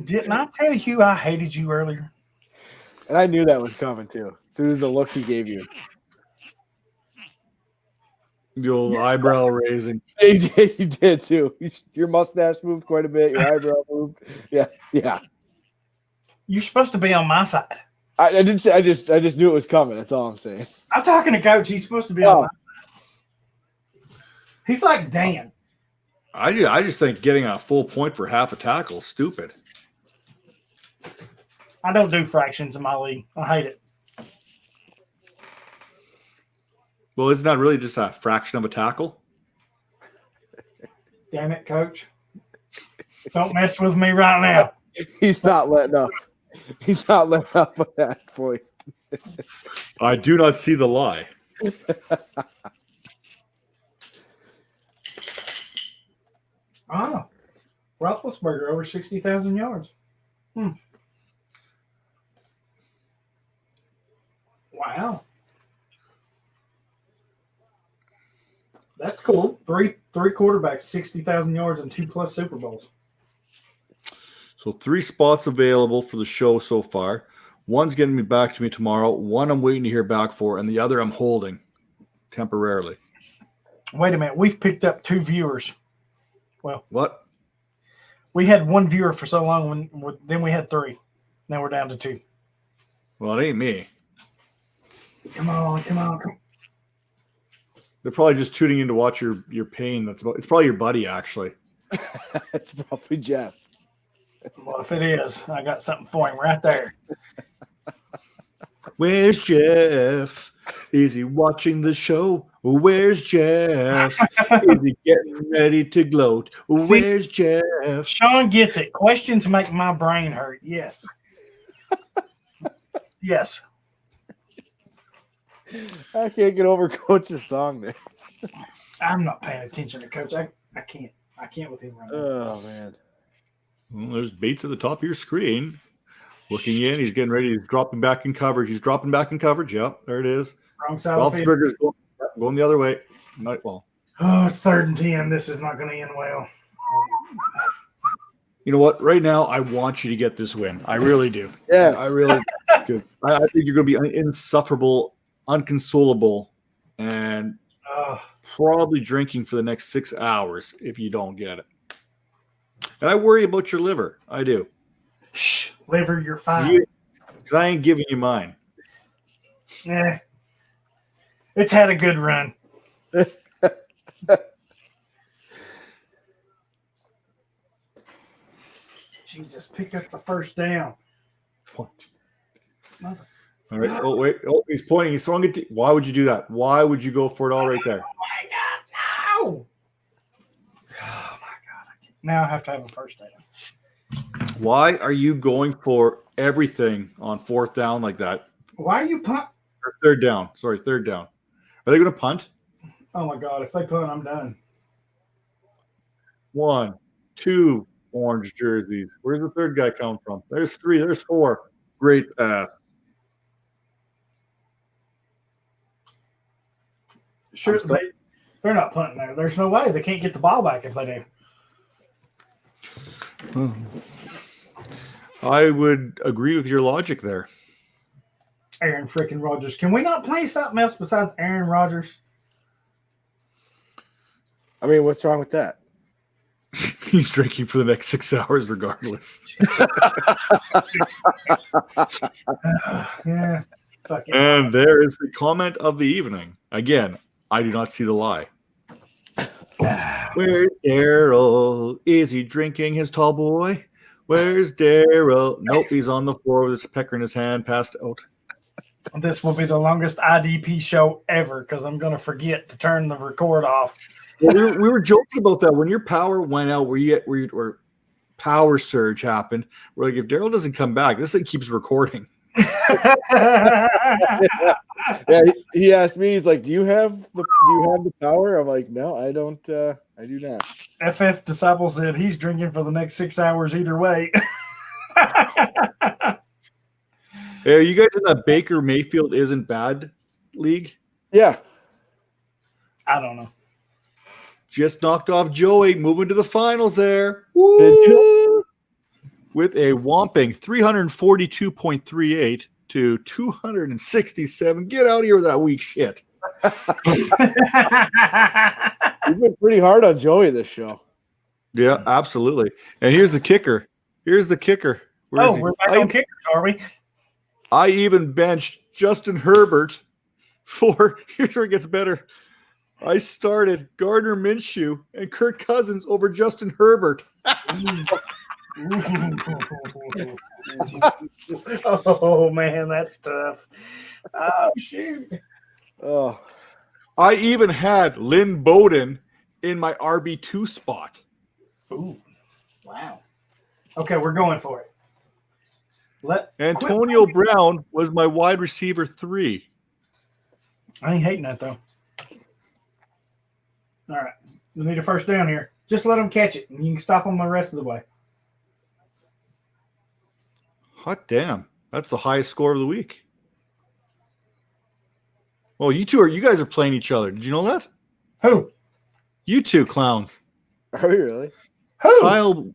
Didn't I tell you I hated you earlier? And I knew that was coming too. As soon as the look he gave you. The old eyebrow raising. AJ, you did too. Your mustache moved quite a bit. Your eyebrow moved. Yeah. You're supposed to be on my side. I didn't say. I just knew it was coming. That's all I'm saying. I'm talking to Coach. He's supposed to be on my side. He's like Dan. I just think getting a full point for half a tackle is stupid. I don't do fractions in my league. I hate it. Well, isn't that really just a fraction of a tackle? Damn it, Coach. Don't mess with me right now. He's not letting up. He's not letting up on that point. I do not see the lie. Oh, Roethlisberger over 60,000 yards. Wow. That's cool. Three quarterbacks, 60,000 yards, and 2+ Super Bowls. So 3 spots available for the show so far. One's getting me back to me tomorrow. One I'm waiting to hear back for, and the other I'm holding temporarily. Wait a minute. We've picked up 2 viewers. Well, What? we had 1 viewer for so long, then we had 3. Now we're down to 2. Well, it ain't me. Come on. They're probably just tuning in to watch your pain. It's probably your buddy, actually. It's probably Jeff. Well, if it is, I got something for him right there. Where's Jeff? Is he watching the show? Where's Jeff? Is he getting ready to gloat? Where's Jeff? Sean gets it. Questions make my brain hurt. Yes. Yes. I can't get over Coach's song there. I'm not paying attention to Coach. I can't. I can't with him right now. Oh man. Well, there's Bates at the top of your screen. Looking in, he's getting ready. He's dropping back in coverage. Yep, there it is. Wrong side of the field. Roethlisberger's going the other way. Well. Oh, it's 3rd and 10. This is not going to end well. You know what? Right now, I want you to get this win. I really do. Yes. I really do. I think you're going to be insufferable, unconsolable, and probably drinking for the next 6 hours if you don't get it. And I worry about your liver. I do. Shh, liver, you're fine. Because I ain't giving you mine. Yeah. It's had a good run. Jesus, pick up the first down. What? All right. Oh, wait. Oh, he's pointing. He's throwing it. Why would you do that? Why would you go for it all right there? Oh, my God. No. Oh, my God. Now I have to have a first down. Why are you going for everything on 4th down like that? Why are you punt? Or 3rd down. Sorry, 3rd down. Are they going to punt? Oh, my God. If they punt, I'm done. 1, 2 orange jerseys. Where's the 3rd guy come from? There's 3. There's 4. Great pass. Sure, they're not punting there. There's no way. They can't get the ball back if they do. I would agree with your logic there. Aaron freaking Rodgers. Can we not play something else besides Aaron Rodgers? I mean, what's wrong with that? He's drinking for the next 6 hours regardless. Yeah. Fuck it. And there is the comment of the evening. Again, I do not see the lie. Where's Daryl? Is he drinking his tall boy? Where's Daryl? Nope, he's on the floor with his pecker in his hand, passed out. This will be the longest IDP show ever because I'm going to forget to turn the record off. Well, we were joking about that when your power went out, where power surge happened. We're like, if Daryl doesn't come back, this thing keeps recording. Yeah, he asked me. He's like, "Do you have the power?" I'm like, "No, I don't. I do not." FF Disciple said he's drinking for the next 6 hours either way. Hey, are you guys in that Baker Mayfield isn't bad league? Yeah. I don't know. Just knocked off Joey, moving to the finals there. Did you? With a whopping 342.38 to 267. Get out of here with that weak shit. You've been pretty hard on Joey this show. Yeah, absolutely. And here's the kicker. Where is we're back on kickers, are we? I even benched Justin Herbert for, here's where it gets better. I started Gardner Minshew and Kirk Cousins over Justin Herbert. Oh, man, that's tough. Oh, shoot. Oh, I even had Lynn Bowden in my RB2 spot. Ooh, wow. Okay, we're going for it. Antonio Brown was my wide receiver 3. I ain't hating that, though. All right. We need a first down here. Just let them catch it, and you can stop them the rest of the way. Hot damn. That's the highest score of the week. Well, you guys are playing each other. Did you know that? Who? You two clowns. are we really? Who?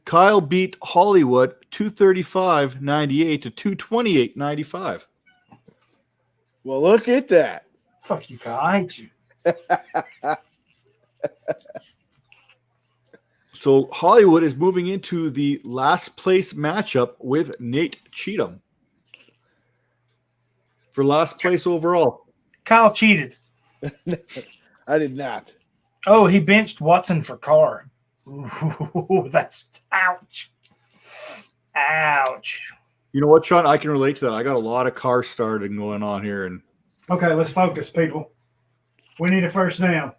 Kyle beat Hollywood 235.98 to 228.95. Well, look at that. Fuck you, Kyle. I hate you. So Hollywood is moving into the last place matchup with Nate Cheatham for last place overall. Kyle cheated. I did not. Oh, he benched Watson for Carr. Ooh, that's ouch. Ouch. You know what, Sean? I can relate to that. I got a lot of car starting going on here, and Okay, let's focus, people. We need a first down.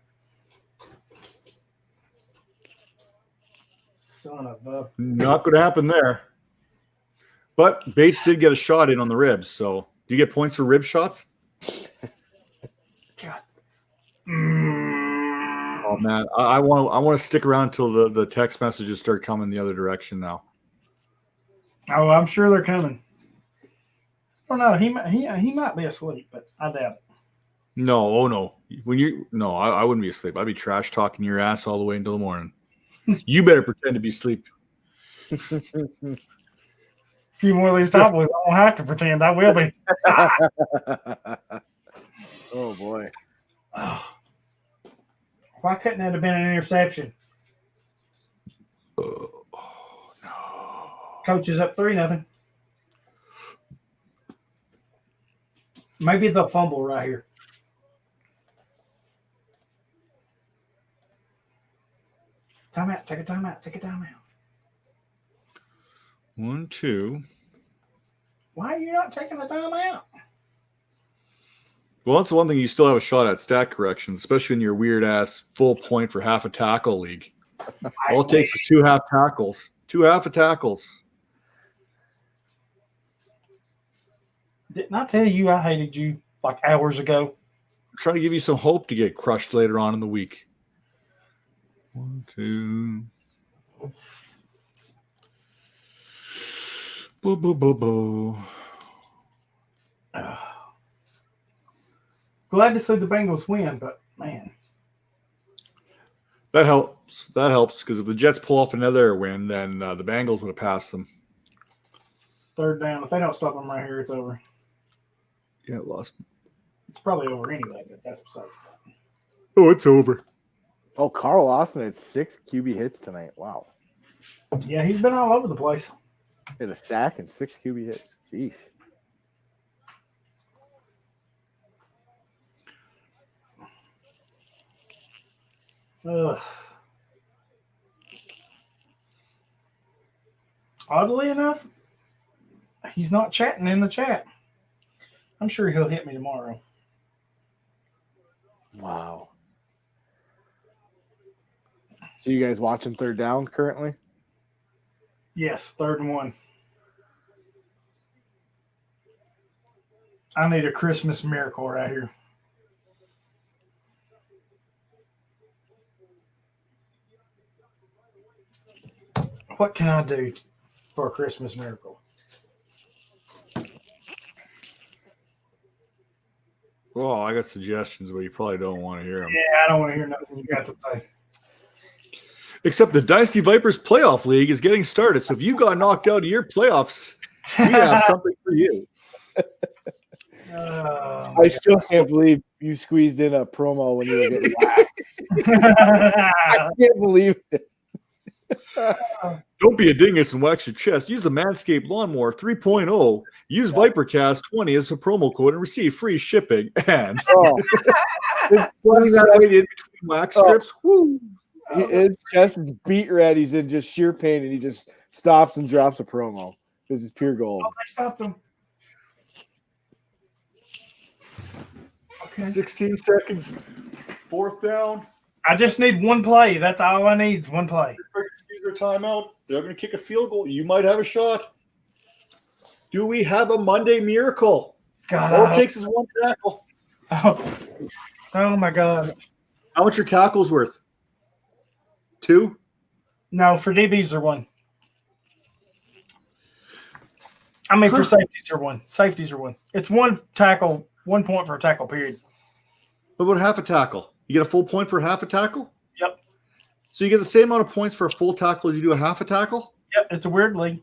Son of a... not going to happen there. But Bates did get a shot in on the ribs, so do you get points for rib shots? God. Oh man, I want to stick around until the text messages start coming the other direction now. Oh, I'm sure they're coming. I don't know. He might be asleep, but I doubt it. No, oh no. I wouldn't be asleep. I'd be trash talking your ass all the way until the morning. You better pretend to be asleep. A few more of these top boys, I don't have to pretend. I will be. Oh boy. Why couldn't that have been an interception? No. Coach is up 3-0. Maybe they'll fumble right here. Timeout. Take a timeout. Take a timeout. 1, 2. Why are you not taking a timeout? Well, that's the one thing you still have a shot at stat correction, especially in your weird ass full point for half a tackle league. All it takes is 2 half tackles. 2 half a tackles. Didn't I tell you I hated you like hours ago? I'm trying to give you some hope to get crushed later on in the week. 1, 2. Boo, boo, boo, boo. Glad to see the Bengals win, but man. That helps. That helps because if the Jets pull off another win, then the Bengals would have passed them. Third down. If they don't stop them right here, it's over. Yeah, it lost. It's probably over anyway, but that's besides the point. Oh, it's over. Oh, Carl Lawson had 6 QB hits tonight. Wow. Yeah, he's been all over the place. He had a sack and 6 QB hits. Jeez. Ugh. Oddly enough, he's not chatting in the chat. I'm sure he'll hit me tomorrow. Wow. So you guys watching Third Down currently? Yes, 3rd and 1. I need a Christmas miracle right here. What can I do for a Christmas miracle? Well, I got suggestions, but you probably don't want to hear them. Yeah, I don't want to hear nothing you got to say. Except the Dynasty Vipers Playoff League is getting started. So if you got knocked out of your playoffs, we have something for you. I still can't believe you squeezed in a promo when you were getting whacked. I can't believe it. Don't be a dingus and wax your chest. Use the Manscaped Lawnmower 3.0. Use ViperCast20 as a promo code and receive free shipping. And putting that right in between wax strips. Woo! His chest is beat red. He's in just sheer pain, and he just stops and drops a promo. This is pure gold. Oh, I stopped him. Okay. 16 seconds. 4th down. I just need one play. That's all I need is one play. Use their timeout. They're going to kick a field goal. You might have a shot. Do we have a Monday miracle? God, All it takes is one tackle. Oh my God. How much your tackle's worth? 2? No, for DBs are 1. I mean, for safeties are 1. Safeties are 1. It's 1 tackle, 1 point for a tackle, period. What about half a tackle? You get a full point for half a tackle? Yep. So you get the same amount of points for a full tackle as you do a half a tackle? Yep, it's a weird league.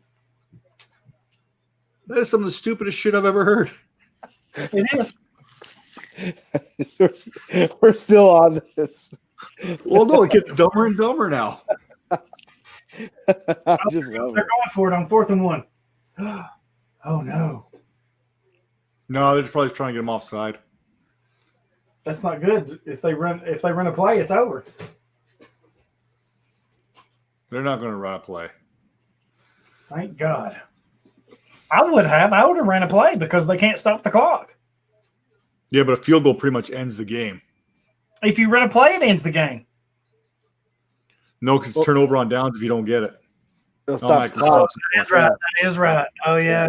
That is some of the stupidest shit I've ever heard. It is. We're still on this. Well, no, it gets dumber and dumber now. I just love They're it. going for it on 4th and 1. Oh no. No, they're just probably trying to get him offside. That's not good. If they run a play, it's over. They're not going to run a play. Thank God. I would have ran a play because they can't stop the clock. Yeah, but a field goal pretty much ends the game. If you run a play, it ends the game. No, because it's turnover on downs if you don't get it. They'll stop the clock. That is right. That is right. Oh, yeah.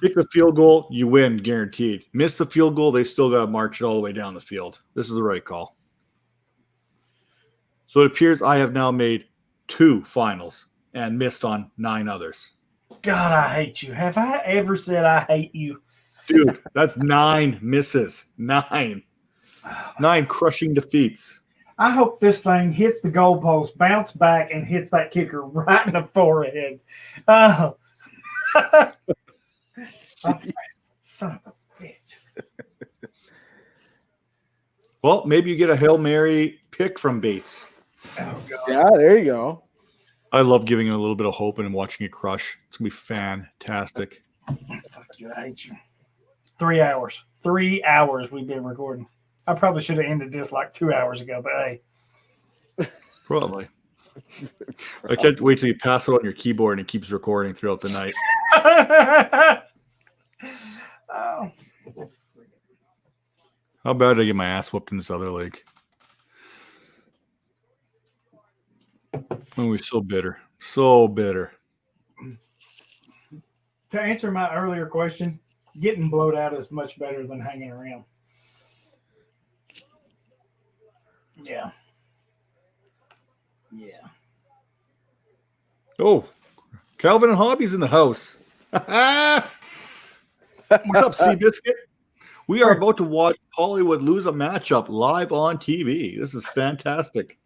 Kick the field goal, you win, guaranteed. Miss the field goal, they still got to march it all the way down the field. This is the right call. So it appears I have now made 2 finals and missed on 9 others. God, I hate you. Have I ever said I hate you? Dude, that's 9 misses. 9. 9 crushing defeats. I hope this thing hits the goalpost, bounce back, and hits that kicker right in the forehead. Oh. Son of a bitch. Well, maybe you get a Hail Mary pick from Bates. Oh, God. Yeah, there you go. I love giving him a little bit of hope and watching it crush. It's going to be fantastic. Fuck you. I hate you. 3 hours. 3 hours we've been recording. I probably should have ended this like 2 hours ago, but hey. Probably. I can't wait till you pass it on your keyboard and it keeps recording throughout the night. Oh. How bad did I get my ass whooped in this other league? Oh, we're so bitter. So bitter. To answer my earlier question, getting blowed out is much better than hanging around. Yeah. Yeah. Oh, Calvin and Hobby's in the house. What's up, Seabiscuit? We are about to watch Hollywood lose a matchup live on TV. This is fantastic.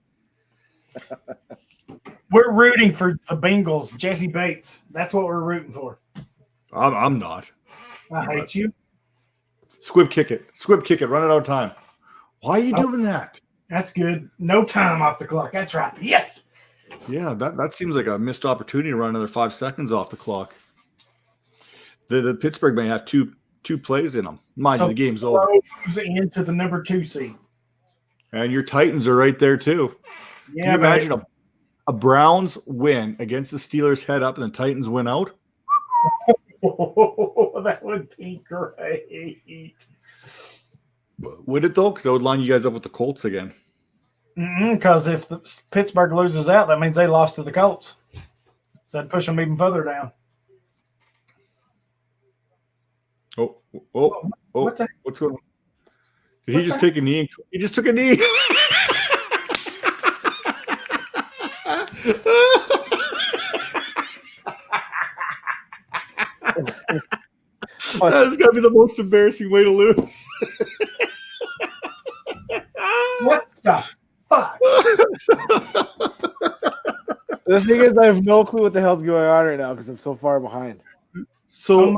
We're rooting for the Bengals, Jesse Bates. That's what we're rooting for. I'm not. I hate you. Squib kick it. Squib kick it. Run it out of time. Why are you doing that? That's good. No time off the clock. That's right. Yes. Yeah, that seems like a missed opportunity to run another 5 seconds off the clock. The Pittsburgh may have two plays in them. Mind you, the game's over. Moves into the number 2 seed. And your Titans are right there too. Yeah, Can you imagine a Browns win against the Steelers head up and the Titans win out? Oh, that would be great. Would it though? Because I would line you guys up with the Colts again. Because if Pittsburgh loses out, that means they lost to the Colts. So that'd push them even further down. What's going on? Did he just take a knee? He just took a knee. That's got to be the most embarrassing way to lose. What the fuck? The thing is, I have no clue what the hell's going on right now because I'm so far behind. So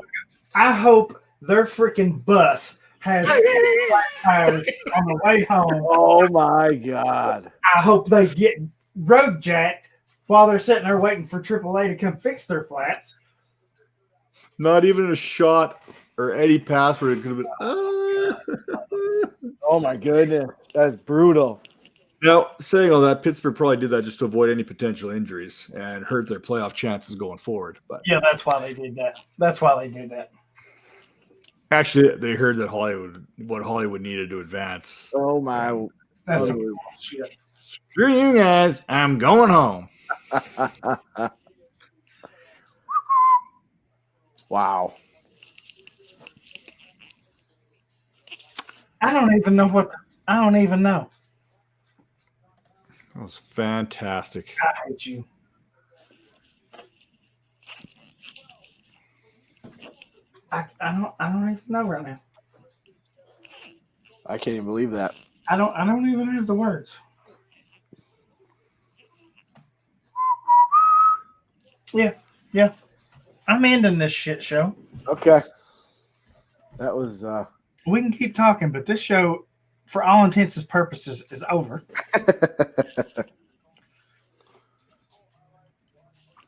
I hope their freaking bus has flat tires on the way home. Oh my god! I hope they get road jacked while they're sitting there waiting for AAA to come fix their flats. not even a shot or any pass where it could have been. Oh my goodness, that's brutal. Now, saying all that, Pittsburgh probably did that just to avoid any potential injuries and hurt their playoff chances going forward. But yeah, that's why they did that. That's why they did that. Actually, they heard that what Hollywood needed to advance. Oh my! That's some shit. Screw you guys! I'm going home. Wow. I don't even know. That was fantastic. I hate you. I don't even know right now. I can't even believe that. I don't even have the words. Yeah. I'm ending this shit show. Okay. That was We can keep talking, but this show, for all intents and purposes, is over.